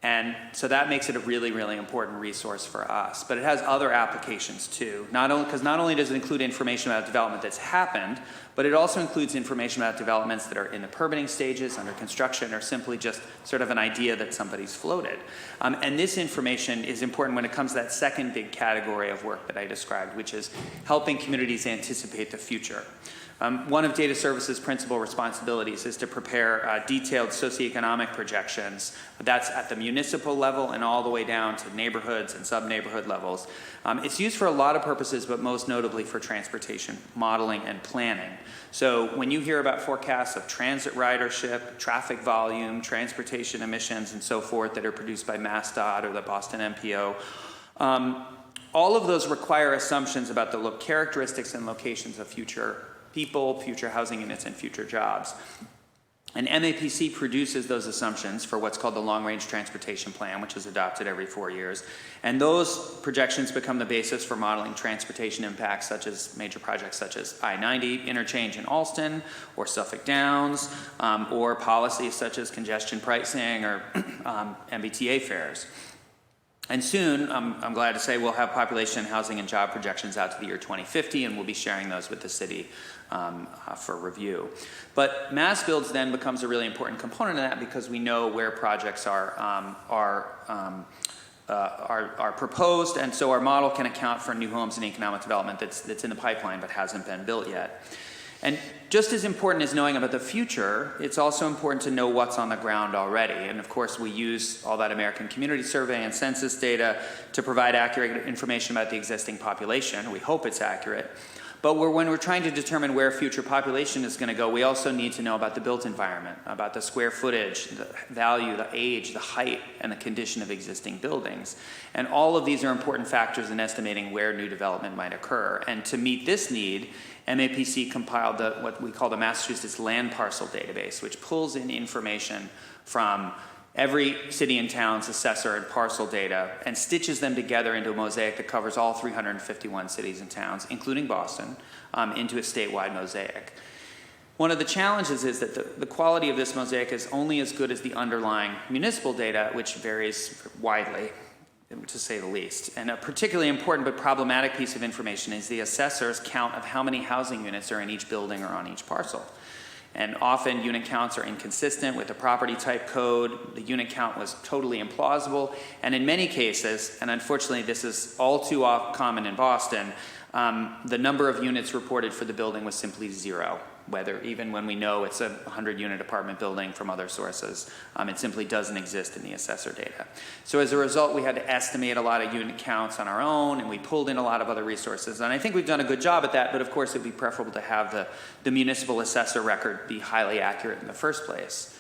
And so that makes it a really, really important resource for us. But it has other applications too. Not only does it include information about development that's happened, but it also includes information about developments that are in the permitting stages, under construction, or simply just sort of an idea that somebody's floated. And this information is important when it comes to that second big category of work that I described, which is helping communities anticipate the future. One of data services' principal responsibilities is to prepare detailed socioeconomic projections. That's at the municipal level and all the way down to neighborhoods and sub-neighborhood levels. It's used for a lot of purposes, but most notably for transportation modeling and planning. So when you hear about forecasts of transit ridership, traffic volume, transportation emissions, and so forth that are produced by MassDOT or the Boston MPO, all of those require assumptions about the characteristics and locations of future people, future housing units, and future jobs. And MAPC produces those assumptions for what's called the Long Range Transportation Plan, which is adopted every 4 years. And those projections become the basis for modeling transportation impacts such as major projects such as I-90 interchange in Alston or Suffolk Downs, or policies such as congestion pricing or MBTA fares. And soon, I'm glad to say, we'll have population, housing, and job projections out to the year 2050, and we'll be sharing those with the city for review. But mass builds then becomes a really important component of that because we know where projects are proposed, and so our model can account for new homes and economic development that's in the pipeline but hasn't been built yet. And just as important as knowing about the future, it's also important to know what's on the ground already. And of course, we use all that American Community Survey and census data to provide accurate information about the existing population. We hope it's accurate. But when we're trying to determine where future population is going to go, we also need to know about the built environment, about the square footage, the value, the age, the height, and the condition of existing buildings. And all of these are important factors in estimating where new development might occur. And to meet this need, MAPC compiled what we call the Massachusetts Land Parcel Database, which pulls in information from every city and town's assessor and parcel data and stitches them together into a mosaic that covers all 351 cities and towns, including Boston, into a statewide mosaic. One of the challenges is that the quality of this mosaic is only as good as the underlying municipal data, which varies widely, to say the least. And a particularly important but problematic piece of information is the assessor's count of how many housing units are in each building or on each parcel. And often unit counts are inconsistent with the property type code. The unit count was totally implausible. And in many cases, and unfortunately this is all too common in Boston, the number of units reported for the building was simply 0. Even when we know it's a 100-unit apartment building from other sources, it simply doesn't exist in the assessor data. So as a result, we had to estimate a lot of unit counts on our own, and we pulled in a lot of other resources. And I think we've done a good job at that, but of course it would be preferable to have the municipal assessor record be highly accurate in the first place.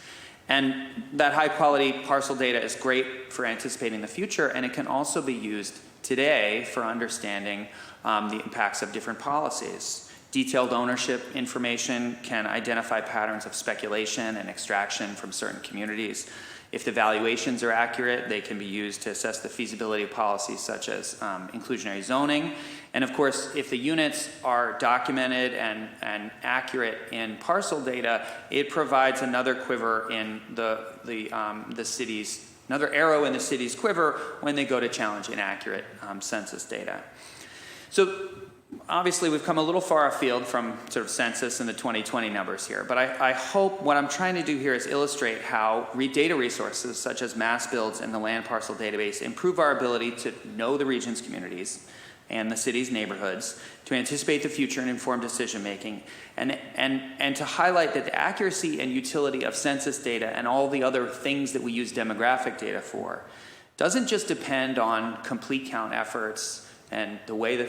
And that high-quality parcel data is great for anticipating the future, and it can also be used today for understanding the impacts of different policies. Detailed ownership information can identify patterns of speculation and extraction from certain communities. If the valuations are accurate, they can be used to assess the feasibility of policies such as inclusionary zoning. And of course, if the units are documented and accurate in parcel data, it provides another quiver in the city's, another arrow in the city's quiver when they go to challenge inaccurate census data. So obviously, we've come a little far afield from sort of census and the 2020 numbers here, but I hope what I'm trying to do here is illustrate how data resources such as mass builds and the land parcel database improve our ability to know the region's communities and the city's neighborhoods, to anticipate the future and inform decision making, and to highlight that the accuracy and utility of census data and all the other things that we use demographic data for doesn't just depend on complete count efforts and the way the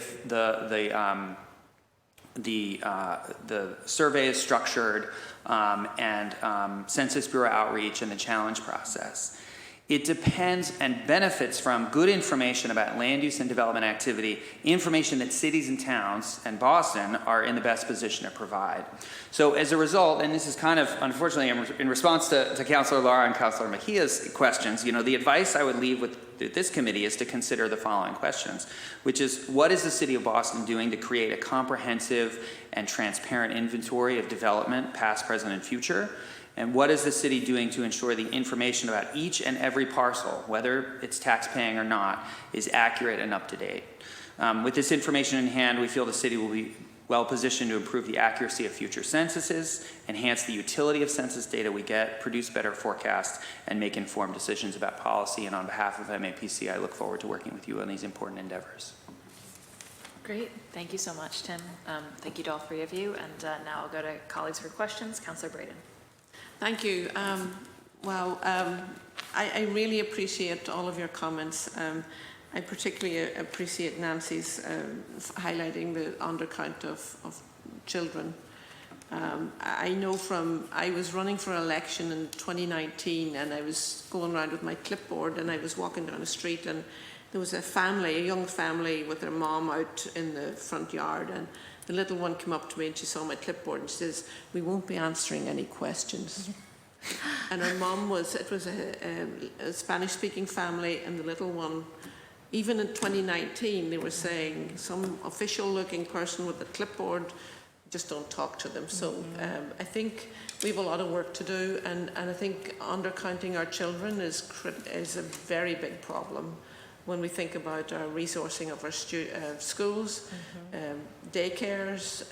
survey is structured, and Census Bureau outreach and the challenge process. It depends and benefits from good information about land use and development activity, information that cities and towns and Boston are in the best position to provide. So as a result, and this is kind of, unfortunately, in response to Councilor Lara and Councilor Mejia's questions, the advice I would leave with this committee is to consider the following questions, which is, what is the City of Boston doing to create a comprehensive and transparent inventory of development, past, present, and future? And what is the city doing to ensure the information about each and every parcel, whether it's tax-paying or not, is accurate and up to date? With this information in hand, we feel the city will be well positioned to improve the accuracy of future censuses, enhance the utility of census data we get, produce better forecasts, and make informed decisions about policy. And on behalf of MAPC, I look forward to working with you on these important endeavors. Great. Thank you so much, Tim. Thank you to all three of you. And now I'll go to colleagues for questions. Councillor Braden. Thank you. I really appreciate all of your comments. I particularly appreciate Nancy's highlighting the undercount of children. I know I was running for election in 2019 and I was going around with my clipboard and I was walking down the street and there was a young family with their mom out in the front yard, and the little one came up to me and she saw my clipboard and she says, "We won't be answering any questions." And her mom it was a Spanish-speaking family, and the little one, even in 2019, they were saying some official-looking person with a clipboard, just don't talk to them. So I think we have a lot of work to do, and I think undercounting our children is a very big problem when we think about our resourcing of our schools, daycares,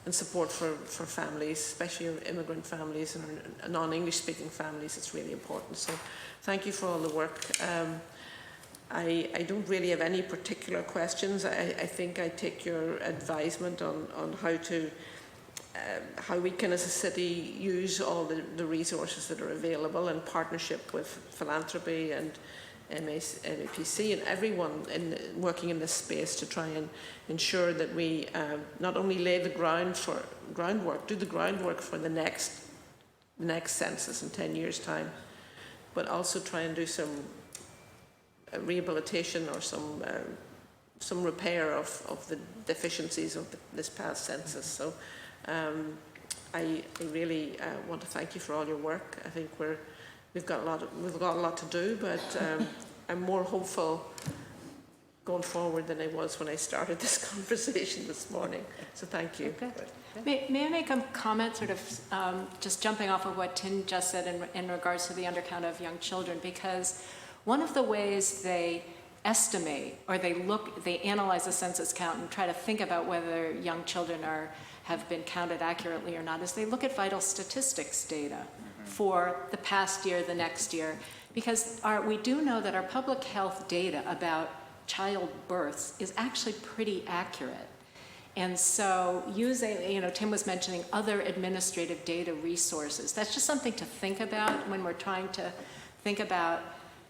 and support for families, especially immigrant families and non-English speaking families. It's really important. So thank you for all the work. I don't really have any particular questions. I think I take your advisement on how we can as a city use all the resources that are available in partnership with philanthropy and MAPC and everyone working in this space to try and ensure that we not only lay the do the groundwork for the next census in 10 years' time, but also try and do some rehabilitation or some repair of the deficiencies of this past census. So I really want to thank you for all your work. I think we've got a lot to do, but I'm more hopeful going forward than I was when I started this conversation this morning. So thank you. Okay. May I make a comment, sort of just jumping off of what Tim just said in regards to the undercount of young children? Because one of the ways they estimate or they analyze the census count and try to think about whether young children have been counted accurately or not is they look at vital statistics data for the past year, the next year, because we do know that our public health data about child births is actually pretty accurate. And so Tim was mentioning other administrative data resources. That's just something to think about when we're trying to think about,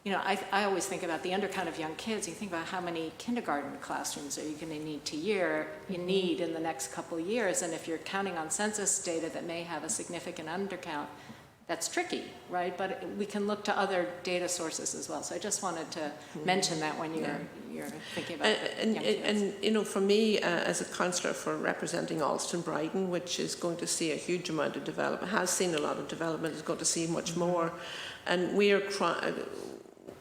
I always think about the undercount of young kids. You think about how many kindergarten classrooms are you going to need in the next couple of years. And if you're counting on census data that may have a significant undercount, that's tricky, right? But we can look to other data sources as well. So I just wanted to mention that when you're thinking about young kids. And for me, as a councillor for representing Alston-Brighton, which is going to see a huge amount of development, has seen a lot of development, is going to see much more. And we are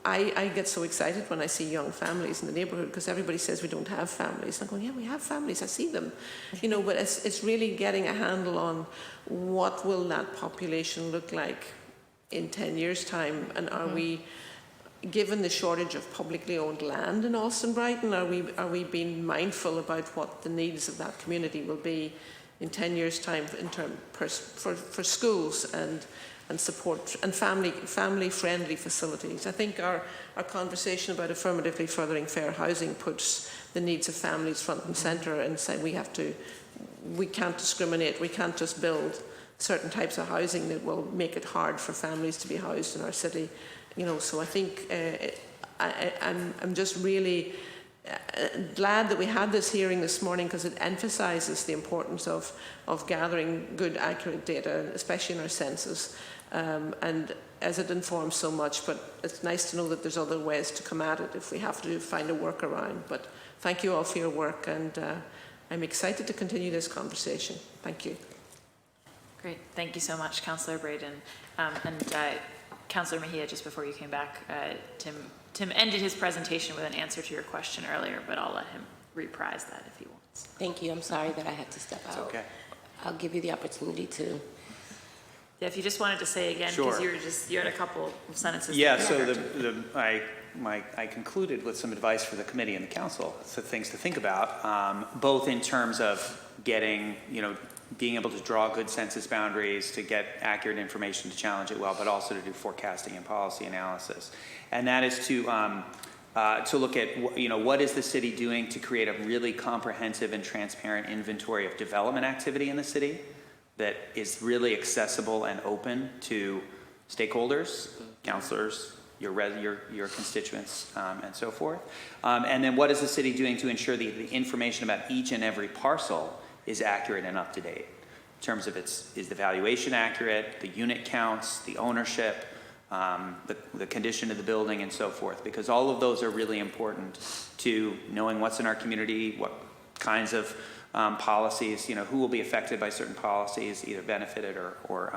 I get so excited when I see young families in the neighbourhood because everybody says we don't have families. I'm going, yeah, we have families. I see them, But it's really getting a handle on what will that population look like in 10 years' time, and are we, given the shortage of publicly owned land in Alston-Brighton, are we being mindful about what the needs of that community will be in 10 years' time for schools and support and family-friendly facilities. I think our conversation about affirmatively furthering fair housing puts the needs of families front and centre and say we can't discriminate, we can't just build certain types of housing that will make it hard for families to be housed in our city. So I think I'm just really glad that we had this hearing this morning because it emphasises the importance of gathering good, accurate data, especially in our census, and as it informs so much. But it's nice to know that there's other ways to come at it if we have to find a workaround. But thank you all for your work, and I'm excited to continue this conversation. Thank you. Great. Thank you so much, Councillor Braden. And Councillor Mejia, just before you came back, Tim ended his presentation with an answer to your question earlier, but I'll let him reprise that if he wants. Thank you. I'm sorry that I had to step out. It's okay. I'll give you the opportunity to. Yeah, if you just wanted to say again, because you had a couple of sentences. Yeah, so I concluded with some advice for the committee and the council, so things to think about, both in terms of getting, being able to draw good census boundaries, to get accurate information to challenge it well, but also to do forecasting and policy analysis. And that is to to look at, what is the city doing to create a really comprehensive and transparent inventory of development activity in the city that is really accessible and open to stakeholders, councilors, your constituents, and so forth. And then what is the city doing to ensure the information about each and every parcel is accurate and up to date in terms of is the valuation accurate, the unit counts, the ownership, the condition of the building, and so forth, because all of those are really important to knowing what's in our community, what kinds of policies, who will be affected by certain policies, either benefited or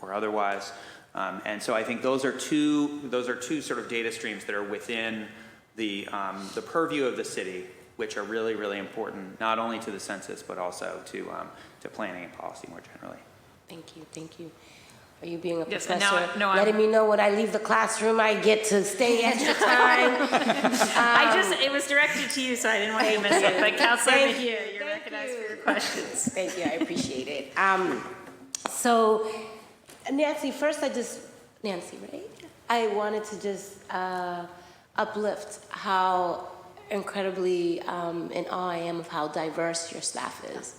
otherwise. And so I think those are two sort of data streams that are within the purview of the city, which are really, really important, not only to the census, but also to planning and policy more generally. Thank you, thank you. Are you being a Yes, professor? no, letting me know when I leave the classroom I get to stay extra time. It was directed to you, so I didn't want you to miss it. But Councilor Mejia, you're recognized for your questions. Thank you, I appreciate it. So, Nancy, first Nancy, right? I wanted to just uplift how incredibly in awe I am of how diverse your staff is.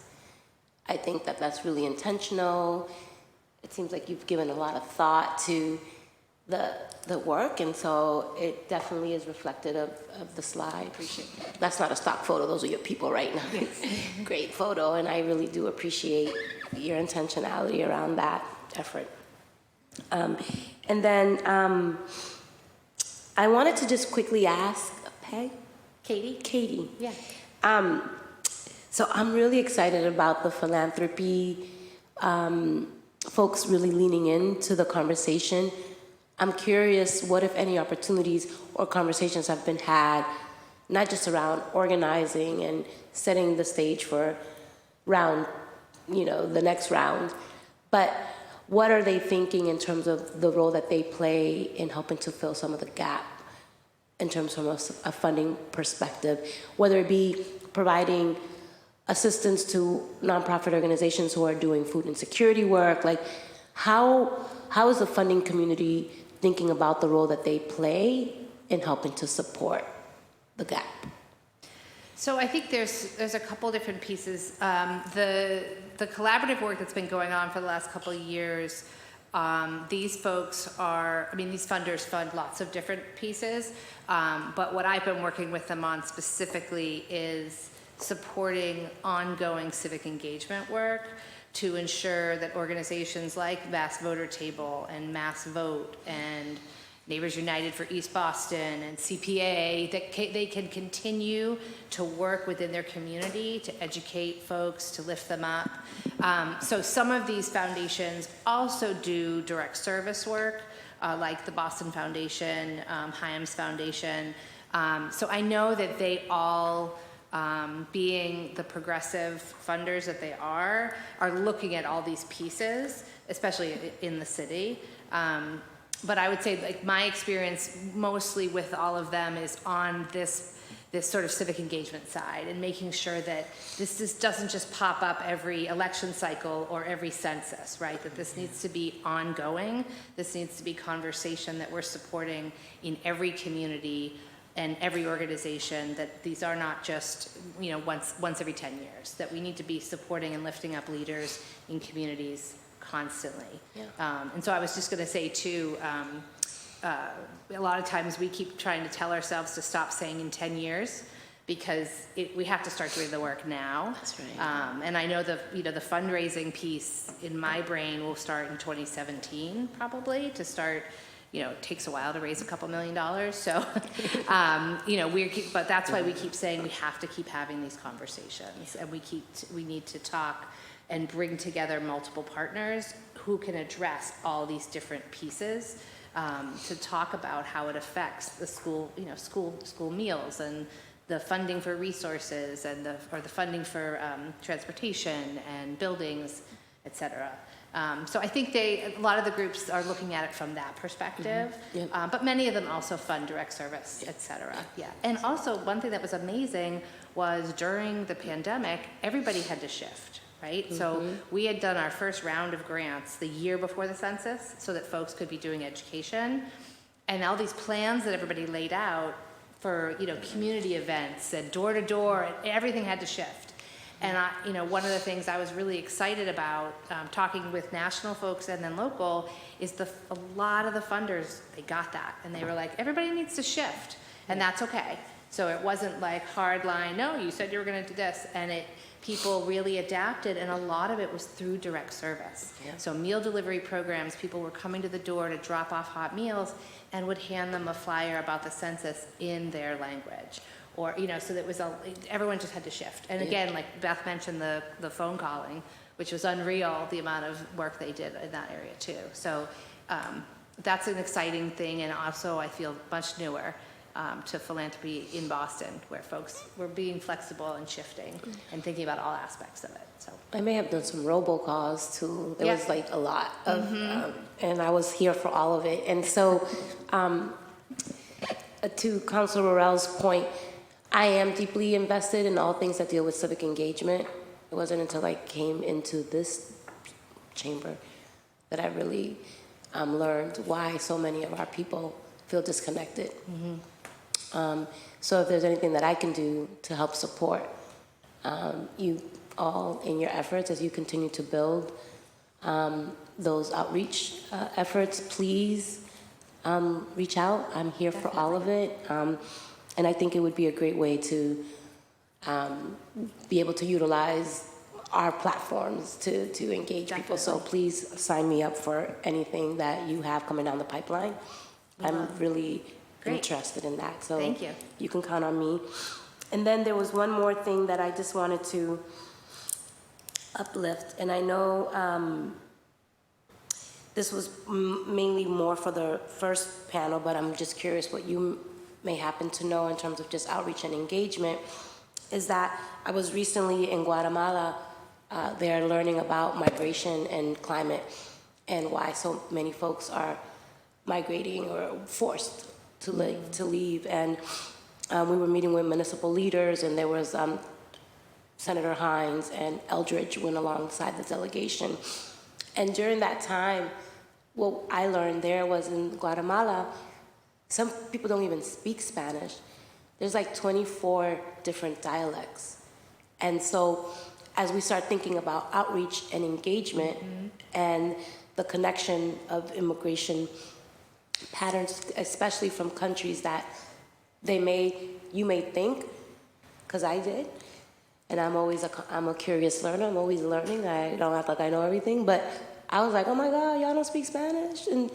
I think that that's really intentional. It seems like you've given a lot of thought to the work, and so it definitely is reflected of the slide. Appreciate it. That's not a stock photo, those are your people right now. Great photo, and I really do appreciate your intentionality around that effort. And then I wanted to just quickly ask, Katie? Yeah. So I'm really excited about the philanthropy folks really leaning into the conversation. I'm curious what, if any, opportunities or conversations have been had, not just around organizing and setting the stage for the next round, but what are they thinking in terms of the role that they play in helping to fill some of the gap in terms of a funding perspective, whether it be providing assistance to nonprofit organizations who are doing food insecurity work. Like, how is the funding community thinking about the role that they play in helping to support the gap? So I think there's a couple different pieces. The collaborative work that's been going on for the last couple of years, these funders fund lots of different pieces, but what I've been working with them on specifically is supporting ongoing civic engagement work to ensure that organizations like Mass Voter Table and Mass Vote and Neighbors United for East Boston and CPA, that they can continue to work within their community to educate folks, to lift them up. So some of these foundations also do direct service work, like the Boston Foundation, Heims Foundation. So I know that they all, being the progressive funders that they are looking at all these pieces, especially in the city. But I would say, like, my experience mostly with all of them is on this sort of civic engagement side, and making sure that this doesn't just pop up every election cycle or every census, right? That this needs to be ongoing. This needs to be conversation that we're supporting in every community and every organization, that these are not just, once every 10 years, that we need to be supporting and lifting up leaders in communities constantly. Yeah. And so I was just going to say too, a lot of times we keep trying to tell ourselves to stop saying in 10 years, because we have to start doing the work now. That's right. And I know the fundraising piece in my brain will start in 2017 probably to start. It takes a while to raise a couple $1 million. So, but that's why we keep saying we have to keep having these conversations, and we need to talk and bring together multiple partners who can address all these different pieces, to talk about how it affects the school, school meals, and the funding for resources, and the funding for transportation and buildings, et cetera. So I think a lot of the groups are looking at it from that perspective, but many of them also fund direct service, et cetera. Yeah. And also, one thing that was amazing was during the pandemic, everybody had to shift, right? So we had done our first round of grants the year before the census so that folks could be doing education. And all these plans that everybody laid out for, community events and door to door, and everything had to shift. And one of the things I was really excited about, talking with national folks and then local, is a lot of the funders, they got that. And they were like, everybody needs to shift, and that's okay. So it wasn't like hard line, no, you said you were gonna do this. And people really adapted, and a lot of it was through direct service. Yeah. So meal delivery programs, people were coming to the door to drop off hot meals and would hand them a flyer about the census in their language. Or, so that was everyone just had to shift. And again, like Beth mentioned, the phone calling, which was unreal, the amount of work they did in that area too. So that's an exciting thing, and also I feel much newer to philanthropy in Boston, where folks were being flexible and shifting and thinking about all aspects of it. So I may have done some robocalls too. There was like a lot of, and I was here for all of it. And so, to Councilor Morell's point, I am deeply invested in all things that deal with civic engagement. It wasn't until I came into this chamber that I really learned why so many of our people feel disconnected. So if there's anything that I can do to help support you all in your efforts as you continue to build those outreach efforts, please reach out. I'm here for all of it. And I think it would be a great way to be able to utilize our platforms to engage people. So please sign me up for anything that you have coming down the pipeline. I'm really interested in that. So thank you. You can count on me. And then there was one more thing that I just wanted to uplift. And I know this was mainly more for the first panel, but I'm just curious what you may happen to know in terms of just outreach and engagement, is that I was recently in Guatemala. They're learning about migration and climate and why so many folks are migrating or forced to leave. And we were meeting with municipal leaders, and there was Senator Heims and Eldridge went alongside the delegation. And during that time, what I learned there was in Guatemala, some people don't even speak Spanish. There's like 24 different dialects. And so as we start thinking about outreach and engagement and the connection of immigration patterns, especially from countries that you may think, because I did, and I'm a curious learner, I'm always learning, I don't act like I know everything, but I was like, oh my God, y'all don't speak Spanish? And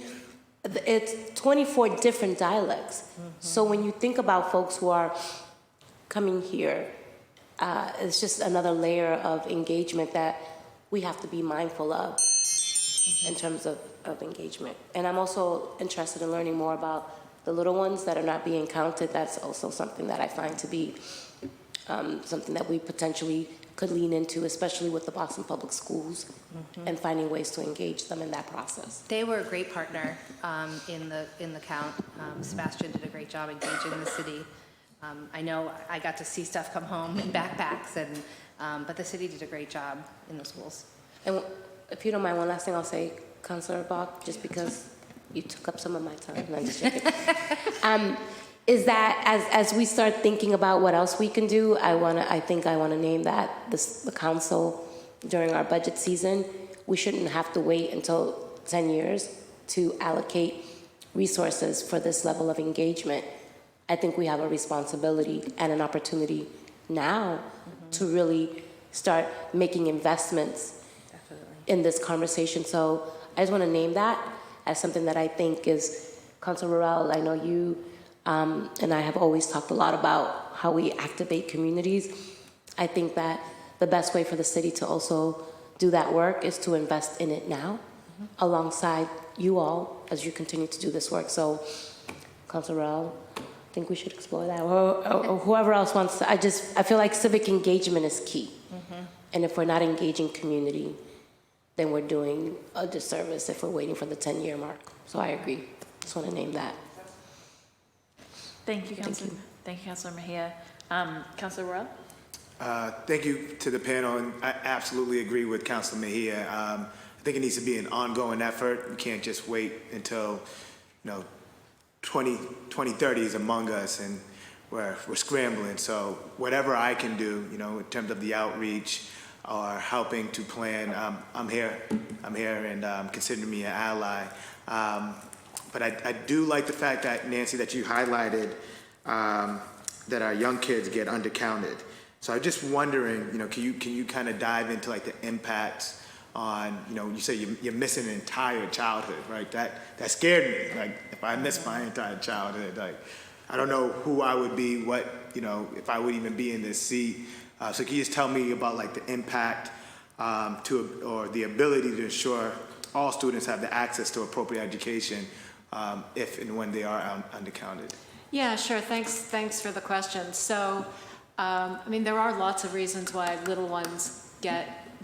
it's 24 different dialects. So when you think about folks who are coming here, it's just another layer of engagement that we have to be mindful of in terms of engagement. And I'm also interested in learning more about the little ones that are not being counted. That's also something that I find to be something that we potentially could lean into, especially with the Boston Public Schools, and finding ways to engage them in that process. They were a great partner in the count. Sebastian did a great job engaging the city. I know I got to see stuff come home in backpacks, but the city did a great job in the schools. And if you don't mind, one last thing I'll say, Councilor Bach, just because you took up some of my time, and I'm just joking, is that as we start thinking about what else we can do, I think I want to name that the council during our budget season. We shouldn't have to wait until 10 years to allocate resources for this level of engagement. I think we have a responsibility and an opportunity now to really start making investments in this conversation. So I just want to name that as something that I think is, Councilor Morell, I know you and I have always talked a lot about how we activate communities. I think that the best way for the city to also do that work is to invest in it now, alongside you all as you continue to do this work. So, Councilor Morell, I think we should explore that. Or whoever else wants to. I feel like civic engagement is key. And if we're not engaging community, then we're doing a disservice if we're waiting for the 10-year mark. So I agree. Just want to name that. Thank you, Councilor. Thank you, Councilor Mejia. Councilor Morell? Thank you to the panel, and I absolutely agree with Councilor Mejia. I think it needs to be an ongoing effort. We can't just wait until 2030 is among us and we're scrambling. So whatever I can do, you know, in terms of the outreach or helping to plan, I'm here. I'm here, and consider me an ally. But I do like the fact that, Nancy, that you highlighted that our young kids get undercounted. So I'm just wondering, you know, can you kind of dive into like the impacts on, you know, you say you're missing an entire childhood, right? That scared me. Like, if I miss my entire childhood, like, I don't know who I would be, what, you know, if I would even be in this seat. So can you just tell me about like the impact or the ability to ensure all students have the access to appropriate education if and when they are undercounted? Yeah, sure. Thanks for the question. So, I mean, there are lots of reasons why little ones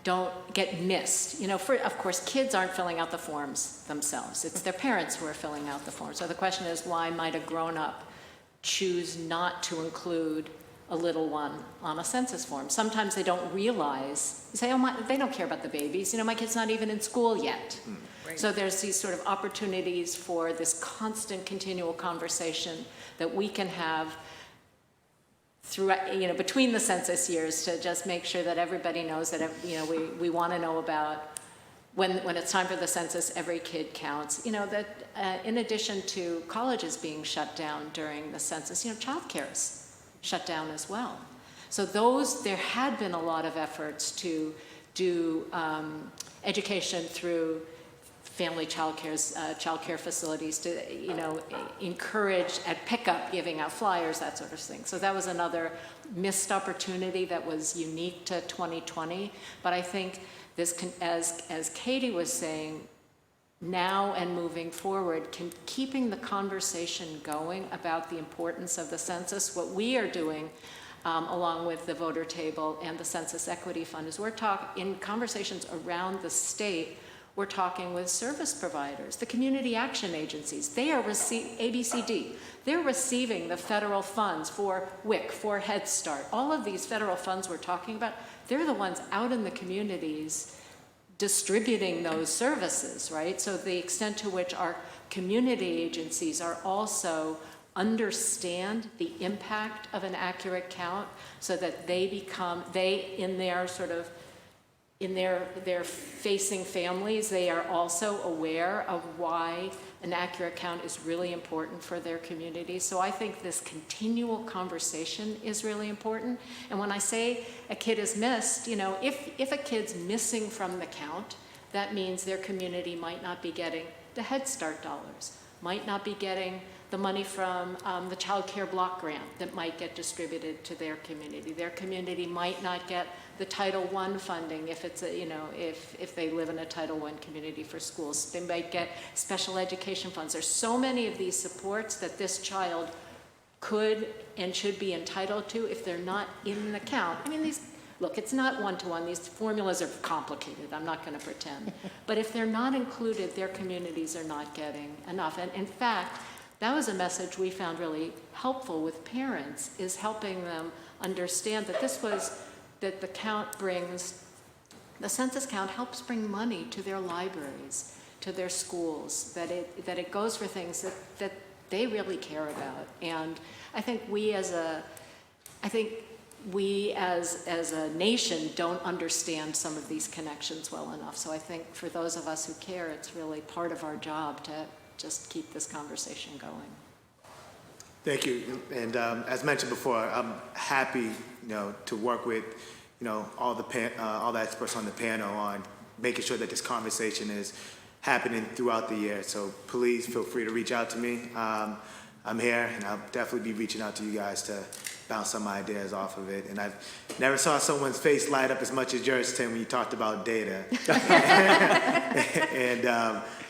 don't get missed. You know, of course, kids aren't filling out the forms themselves. It's their parents who are filling out the forms. So the question is, why might a grown-up choose not to include a little one on a census form? Sometimes they don't realize, they say, oh, they don't care about the babies. You know, my kid's not even in school yet. Right. So there's these sort of opportunities for this constant, continual conversation that we can have throughout, you know, between the census years, to just make sure that everybody knows that, you know, we want to know about when it's time for the census, every kid counts. You know, that in addition to colleges being shut down during the census, you know, childcare is shut down as well. So there had been a lot of efforts to do education through family childcare facilities, to, you know, encourage at pickup, giving out flyers, that sort of thing. So that was another missed opportunity that was unique to 2020. But I think this, as Katie was saying, now and moving forward, keeping the conversation going about the importance of the census. What we are doing, along with the voter table and the Census Equity Fund, is we're in conversations around the state. We're talking with service providers, the community action agencies. They are ABCD. They're receiving the federal funds for WIC, for Head Start. All of these federal funds we're talking about, they're the ones out in the communities distributing those services, right? So the extent to which our community agencies are also understand the impact of an accurate count, so that in their facing families, they are also aware of why an accurate count is really important for their community. So I think this continual conversation is really important. And when I say a kid is missed, you know, if a kid's missing from the count, that means their community might not be getting the Head Start dollars, might not be getting the money from the Child Care Block Grant that might get distributed to their community. Their community might not get the Title I funding if it's if they live in a Title I community for schools. They might get special education funds. There's so many of these supports that this child could and should be entitled to if they're not in the count. I mean, look, it's not one-to-one. These formulas are complicated. I'm not going to pretend. But if they're not included, their communities are not getting enough. And in fact, that was a message we found really helpful with parents, is helping them understand that that the census count helps bring money to their libraries, to their schools, that it goes for things that they really care about. And I think we as a nation don't understand some of these connections well enough. So I think for those of us who care, it's really part of our job to just keep this conversation going. Thank you. And as mentioned before, I'm happy, to work with, all the experts on the panel on making sure that this conversation is happening throughout the year. So please feel free to reach out to me. I'm here, and I'll definitely be reaching out to you guys to bounce some ideas off of it. And I've never saw someone's face light up as much as yours, Tim, when you talked about data. And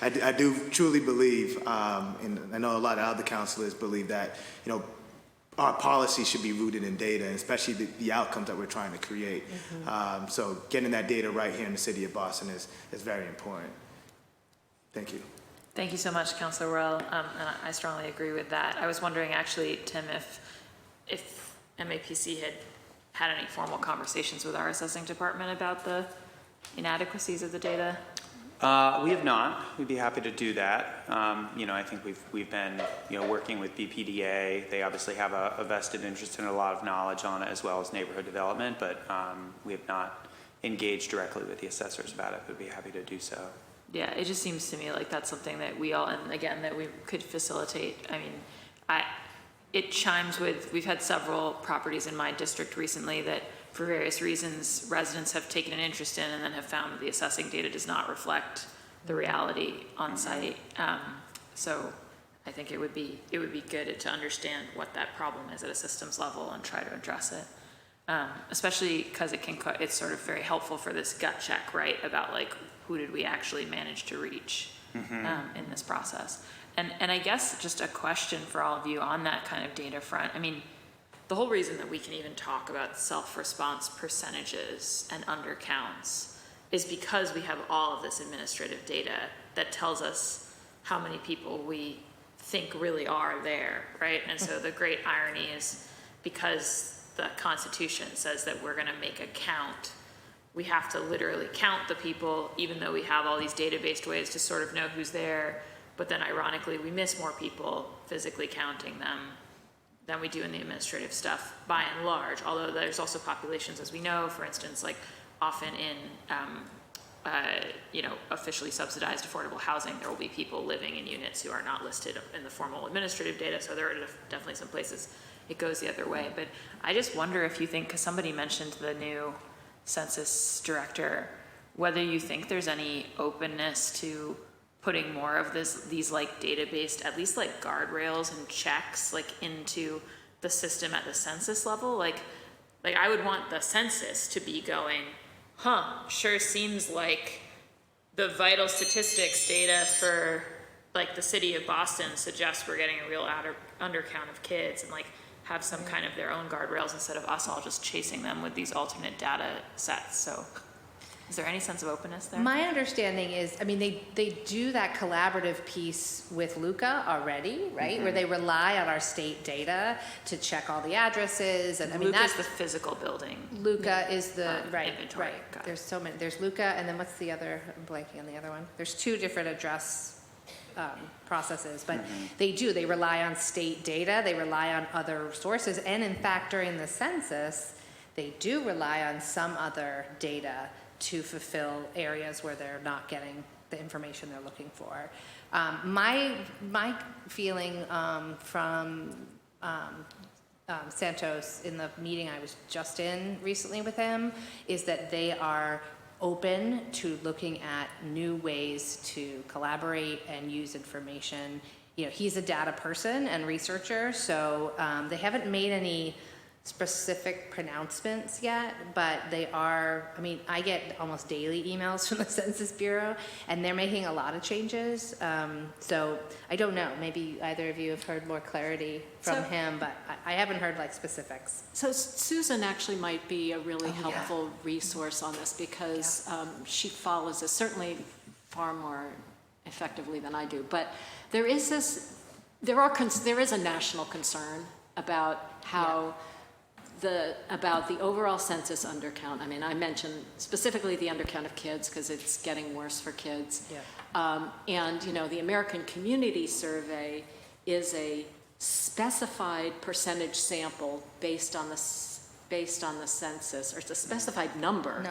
I do truly believe, and I know a lot of other counselors believe that, our policy should be rooted in data, and especially the outcomes that we're trying to create. Mm-hmm. So getting that data right here in the city of Boston is very important. Thank you. Thank you so much, Councilor Worrell, and I strongly agree with that. I was wondering, actually, Tim, if MAPC had any formal conversations with our assessing department about the inadequacies of the data. We have not. We'd be happy to do that. I think we've been, working with BPDA. They obviously have a vested interest and a lot of knowledge on it, as well as neighborhood development, but we have not engaged directly with the assessors about it, but we'd be happy to do so. Yeah, it just seems to me like that's something that we all, and again, that we could facilitate. I mean, it chimes with, we've had several properties in my district recently that for various reasons, residents have taken an interest in and then have found that the assessing data does not reflect the reality on site. So I think it would be good to understand what that problem is at a systems level and try to address it. Especially because it's sort of very helpful for this gut check, right? About like, who did we actually manage to reach in this process? And I guess just a question for all of you on that kind of data front. I mean, the whole reason that we can even talk about self-response percentages and undercounts is because we have all of this administrative data that tells us how many people we think really are there, right? And so the great irony is because the Constitution says that we're going to make a count, we have to literally count the people, even though we have all these data-based ways to sort of know who's there. But then ironically, we miss more people physically counting them than we do in the administrative stuff by and large. Although there's also populations, as we know, for instance, like often in officially subsidized affordable housing, there will be people living in units who are not listed in the formal administrative data. So there are definitely some places it goes the other way. But I just wonder if you think, because somebody mentioned the new census director, whether you think there's any openness to putting more of these like data-based, at least like guardrails and checks like into the system at the census level. Like I would want the census to be going, sure seems like the vital statistics data for like the city of Boston suggests we're getting a real undercount of kids, and like have some kind of their own guardrails instead of us all just chasing them with these alternate data sets. So is there any sense of openness there? My understanding is, I mean, they do that collaborative piece with Luca already, right? Where they rely on our state data to check all the addresses. And I mean, Luca's the physical building. Luca is the, inventory. Right. There's so many. There's Luca, and then what's the other? I'm blanking on the other one. There's two different address processes, but they rely on state data, they rely on other sources, and in fact, during the census, they do rely on some other data to fulfill areas where they're not getting the information they're looking for. My feeling from Santos in the meeting I was just in recently with him is that they are open to looking at new ways to collaborate and use information. He's a data person and researcher, so they haven't made any specific pronouncements yet, but they are, I mean, I get almost daily emails from the Census Bureau, and they're making a lot of changes. So I don't know, maybe either of you have heard more clarity from him, but I haven't heard like specifics. So Susan actually might be a really helpful resource on this, because she follows this certainly far more effectively than I do. But there is a national concern about how about the overall census undercount. I mean, I mentioned specifically the undercount of kids because it's getting worse for kids. Yeah. And the American Community Survey is a specified percentage sample based on the census, or it's a specified number.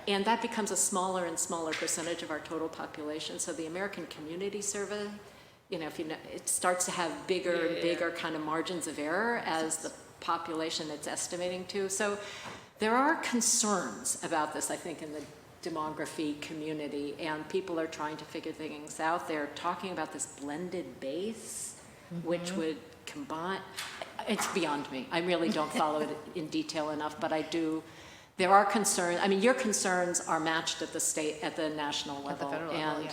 And that becomes a smaller and smaller percentage of our total population. So the American Community Survey, it starts to have bigger and bigger kind of margins of error as the population it's estimating to. So there are concerns about this, I think, in the demography community, and people are trying to figure things out. They're talking about this blended base, which would combine. It's beyond me. I really don't follow it in detail enough, but I do. There are concerns. I mean, your concerns are matched at the national level, at the federal level,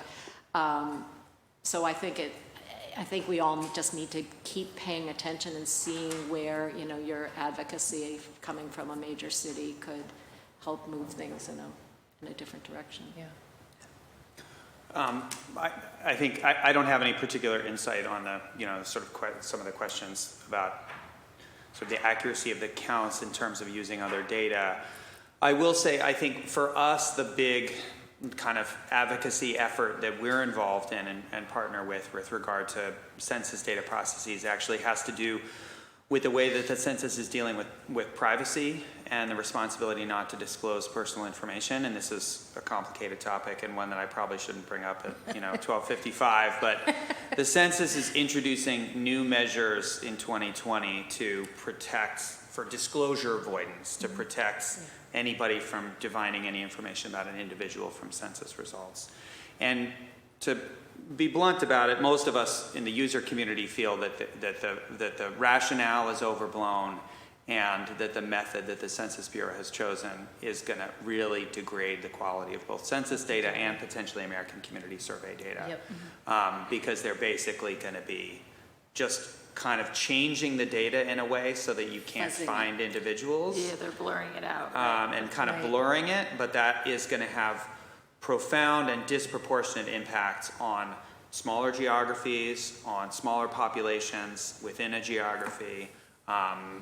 and so I think we all just need to keep paying attention and seeing where your advocacy coming from a major city could help move things in a different direction. I think I don't have any particular insight on the sort of some of the questions about sort of the accuracy of the counts in terms of using other data. I will say I think for us the big kind of advocacy effort that we're involved in and partner with regard to census data processes actually has to do with the way that the census is dealing with privacy and the responsibility not to disclose personal information. And this is a complicated topic and one that I probably shouldn't bring up at 12:55. But the census is introducing new measures in 2020 to protect, for disclosure avoidance, to protect anybody from divining any information about an individual from census results. And to be blunt about it, most of us in the user community feel that the rationale is overblown and that the method that the Census Bureau has chosen is going to really degrade the quality of both census data and potentially American Community Survey data. Because they're basically going to be just kind of changing the data in a way so that you can't find individuals. Yeah, they're blurring it out. And kind of blurring it, but that is going to have profound and disproportionate impact on smaller geographies, on smaller populations within a geography.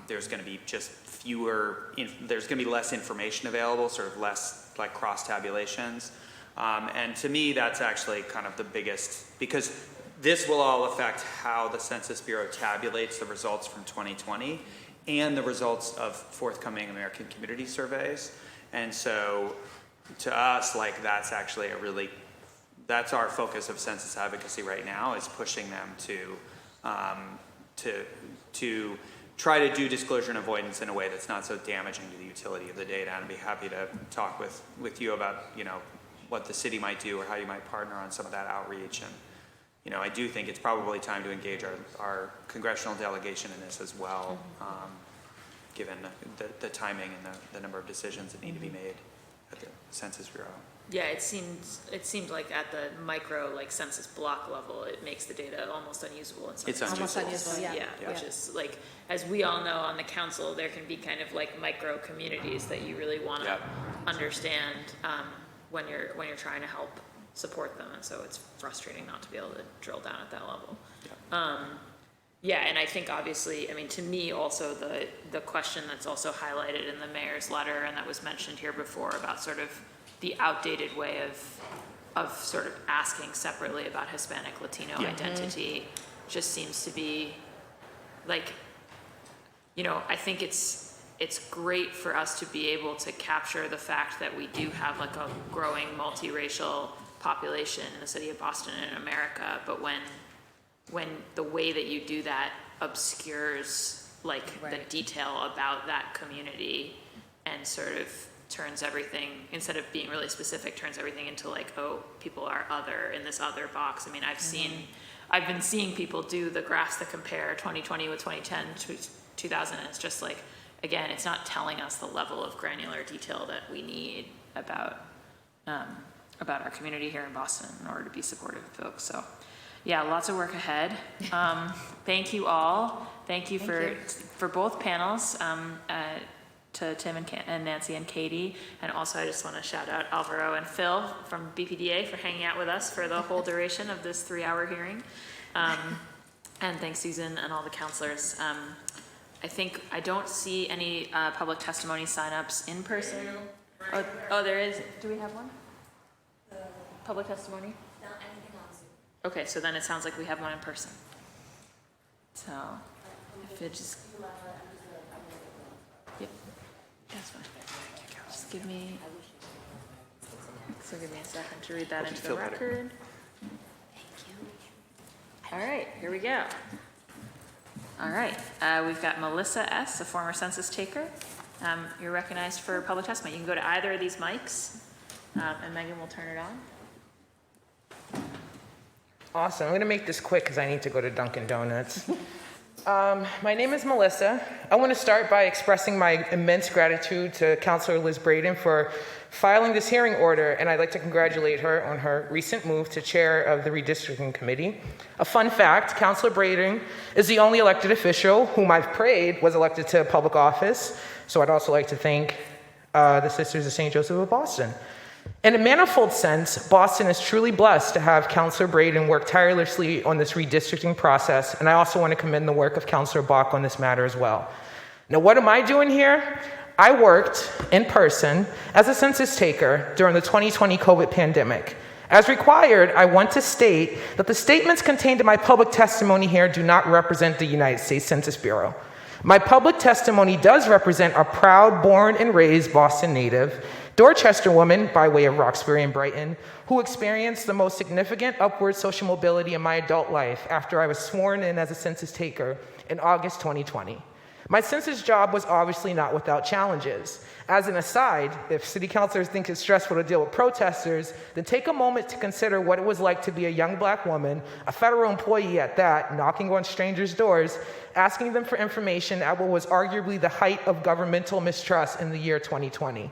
There's going to be just there's going to be less information available, sort of less like cross tabulations. And to me, that's actually kind of the biggest, because this will all affect how the Census Bureau tabulates the results from 2020 and the results of forthcoming American Community Surveys. And so to us, like, that's actually that's our focus of census advocacy right now, is pushing them to try to do disclosure and avoidance in a way that's not so damaging to the utility of the data. And I'd be happy to talk with you about, what the city might do or how you might partner on some of that outreach. And, I do think it's probably time to engage our congressional delegation in this as well, given the timing and the number of decisions that need to be made at the Census Bureau. Yeah, it seems like at the micro, like census block level, it makes the data almost unusable in some It's instances. almost unusable, Yeah, which is like, as we all know on the council, there can be kind of like micro communities that you really want to understand when you're trying to help support them, and so it's frustrating not to be able to drill down at that level. And I think obviously, to me also the question that's also highlighted in the mayor's letter and that was mentioned here before about sort of the outdated way of sort of asking separately about Hispanic Latino identity just seems to be like, I think it's great for us to be able to capture the fact that we do have like a growing multiracial population in the city of Boston and in America, but when the way that you do that obscures like the detail about that community and sort of turns everything, instead of being really specific, turns everything into like, oh, people are other in this other box. I've been seeing people do the graphs that compare 2020 with 2010 to 2000, and it's just like, again, it's not telling us the level of granular detail that we need about our community here in Boston in order to be supportive of folks. So yeah, lots of work ahead. Thank you all. Thank you for both panels, to Tim and Nancy and Katie. And also I just want to shout out Alvaro and Phil from BPDA for hanging out with us for the whole duration of this 3-hour hearing. And thanks Susan and all the counselors. I don't see any public testimony signups in person. Oh, there is. Do we have one? Public testimony? No, anything on Zoom. Okay, so then it sounds like we have one in person. So, if it just... Yep, that's fine. Just give me a second to read that into the record. Thank you. All right, here we go. All right, we've got Melissa S., a former census taker. You're recognized for public testimony. You can go to either of these mics, and Megan will turn it on. Awesome. I'm going to make this quick because I need to go to Dunkin' Donuts. My name is Melissa. I want to start by expressing my immense gratitude to Councilor Liz Braden for filing this hearing order, and I'd like to congratulate her on her recent move to chair of the redistricting committee. A fun fact, Councilor Braden is the only elected official whom I've prayed was elected to public office, so I'd also like to thank the Sisters of St. Joseph of Boston. In a manifold sense, Boston is truly blessed to have Councilor Braden work tirelessly on this redistricting process, and I also want to commend the work of Councilor Bach on this matter as well. Now, what am I doing here? I worked in person as a census taker during the 2020 COVID pandemic. As required, I want to state that the statements contained in my public testimony here do not represent the United States Census Bureau. My public testimony does represent a proud, born and raised Boston native, Dorchester woman by way of Roxbury and Brighton, who experienced the most significant upward social mobility in my adult life after I was sworn in as a census taker in August 2020. My census job was obviously not without challenges. As an aside, if city councilors think it's stressful to deal with protesters, then take a moment to consider what it was like to be a young black woman, a federal employee at that, knocking on strangers' doors, asking them for information at what was arguably the height of governmental mistrust in the year 2020.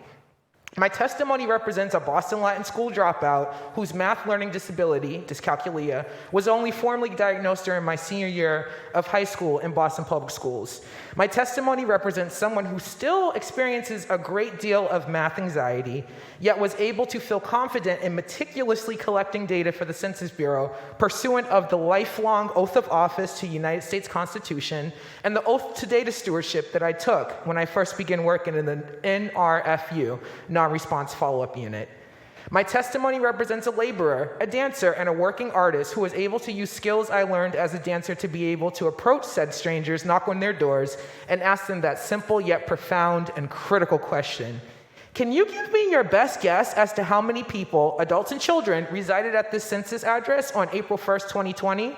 My testimony represents a Boston Latin School dropout whose math learning disability, dyscalculia, was only formally diagnosed during my senior year of high school in Boston Public Schools. My testimony represents someone who still experiences a great deal of math anxiety, yet was able to feel confident in meticulously collecting data for the Census Bureau, pursuant of the lifelong oath of office to the United States Constitution and the oath to data stewardship that I took when I first began working in the NRFU, Non-Response Follow-Up Unit. My testimony represents a laborer, a dancer, and a working artist who was able to use skills I learned as a dancer to be able to approach said strangers, knock on their doors, and ask them that simple yet profound and critical question. Can you give me your best guess as to how many people, adults and children, resided at this census address on April 1st, 2020?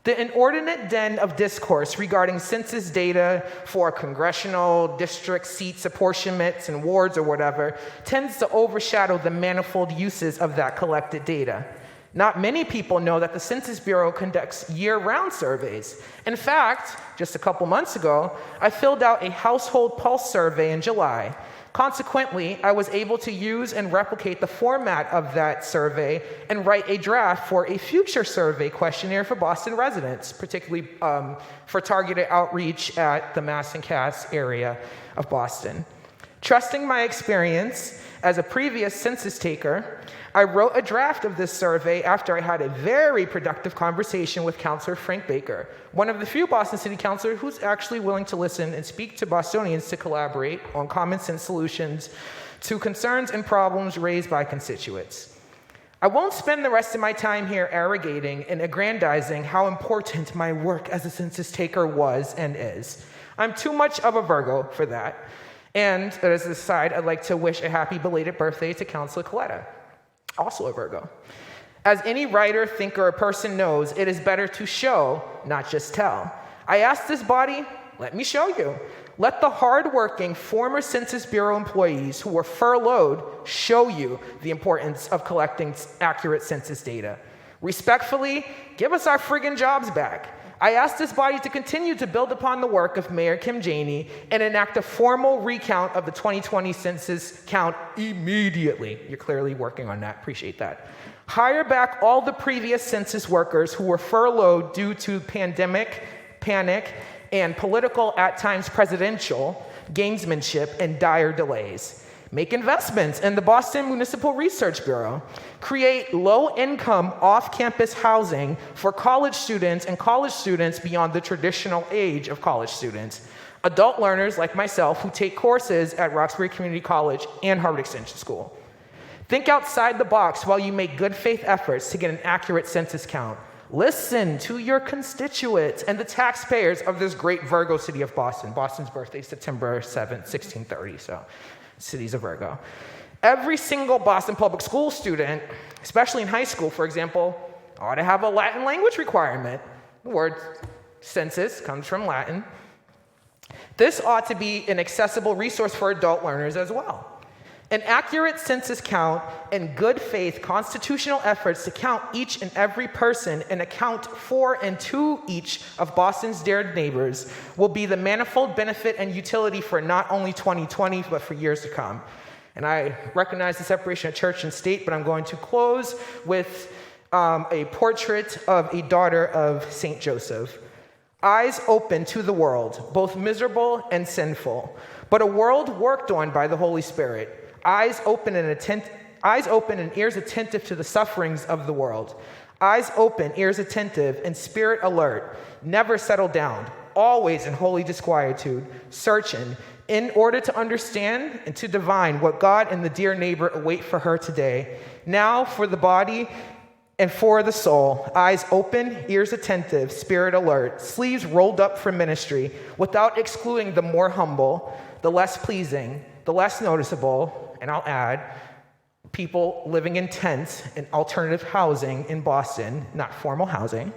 The inordinate den of discourse regarding census data for congressional district seats, apportionments, and wards or whatever tends to overshadow the manifold uses of that collected data. Not many people know that the Census Bureau conducts year-round surveys. In fact, just a couple months ago, I filled out a household pulse survey in July. Consequently, I was able to use and replicate the format of that survey and write a draft for a future survey questionnaire for Boston residents, particularly for targeted outreach at the Mass and Cass area of Boston. Trusting my experience as a previous census taker, I wrote a draft of this survey after I had a very productive conversation with Councilor Frank Baker, one of the few Boston City Councilors who's actually willing to listen and speak to Bostonians to collaborate on common sense solutions to concerns and problems raised by constituents. I won't spend the rest of my time here arrogating and aggrandizing how important my work as a census taker was and is. I'm too much of a Virgo for that. And as an aside, I'd like to wish a happy belated birthday to Councilor Coletta, also a Virgo. As any writer, thinker, or person knows, it is better to show, not just tell. I asked this body, let me show you. Let the hardworking former Census Bureau employees who were furloughed show you the importance of collecting accurate census data. Respectfully, give us our friggin' jobs back. I asked this body to continue to build upon the work of Mayor Kim Janey and enact a formal recount of the 2020 census count immediately. You're clearly working on that. Appreciate that. Hire back all the previous census workers who were furloughed due to pandemic, panic, and political, at times presidential, gamesmanship and dire delays. Make investments in the Boston Municipal Research Bureau. Create low-income, off-campus housing for college students and college students beyond the traditional age of college students. Adult learners like myself who take courses at Roxbury Community College and Harvard Extension School. Think outside the box while you make good faith efforts to get an accurate census count. Listen to your constituents and the taxpayers of this great Virgo city of Boston. Boston's birthday is September 7th, 1630, so city's a Virgo. Every single Boston public school student, especially in high school, for example, ought to have a Latin language requirement. The word census comes from Latin. This ought to be an accessible resource for adult learners as well. An accurate census count and good faith constitutional efforts to count each and every person and account for and to each of Boston's dear neighbors will be the manifold benefit and utility for not only 2020, but for years to come. And I recognize the separation of church and state, but I'm going to close with a portrait of a daughter of St. Joseph. Eyes open to the world, both miserable and sinful, but a world worked on by the Holy Spirit. Eyes open and ears attentive to the sufferings of the world. Eyes open, ears attentive, and spirit alert. Never settle down. Always in holy disquietude, searching, in order to understand and to divine what God and the dear neighbor await for her today. Now for the body and for the soul, eyes open, ears attentive, spirit alert, sleeves rolled up for ministry, without excluding the more humble, the less pleasing, the less noticeable, and I'll add, people living in tents and alternative housing in Boston, not formal housing.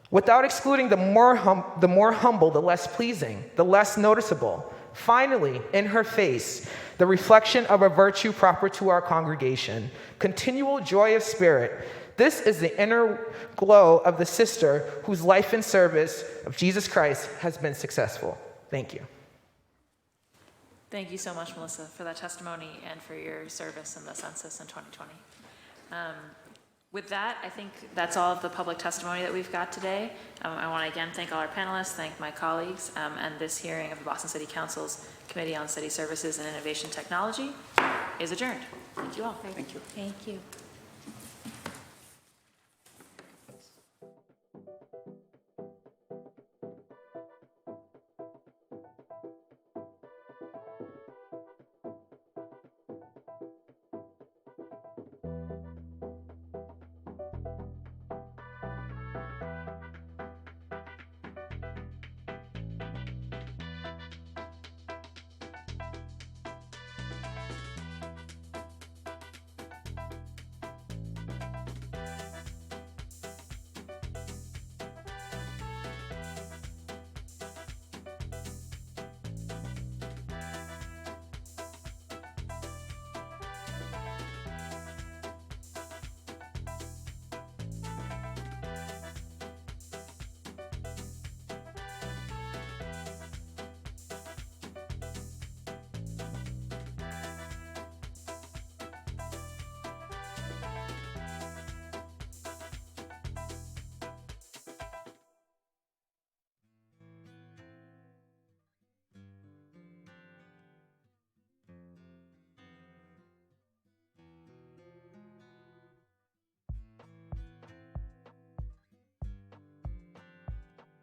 Without excluding the more humble, the less pleasing, the less noticeable. Finally, in her face, the reflection of a virtue proper to our congregation, continual joy of spirit. This is the inner glow of the sister whose life and service of Jesus Christ has been successful. Thank you. Thank you so much, Melissa, for that testimony and for your service in the census in 2020. With that, I think that's all of the public testimony that we've got today. I want to again thank all our panelists, thank my colleagues, and this hearing of the Boston City Council's Committee on City Services and Innovation Technology is adjourned. Thank you all. Thank you. Thank you.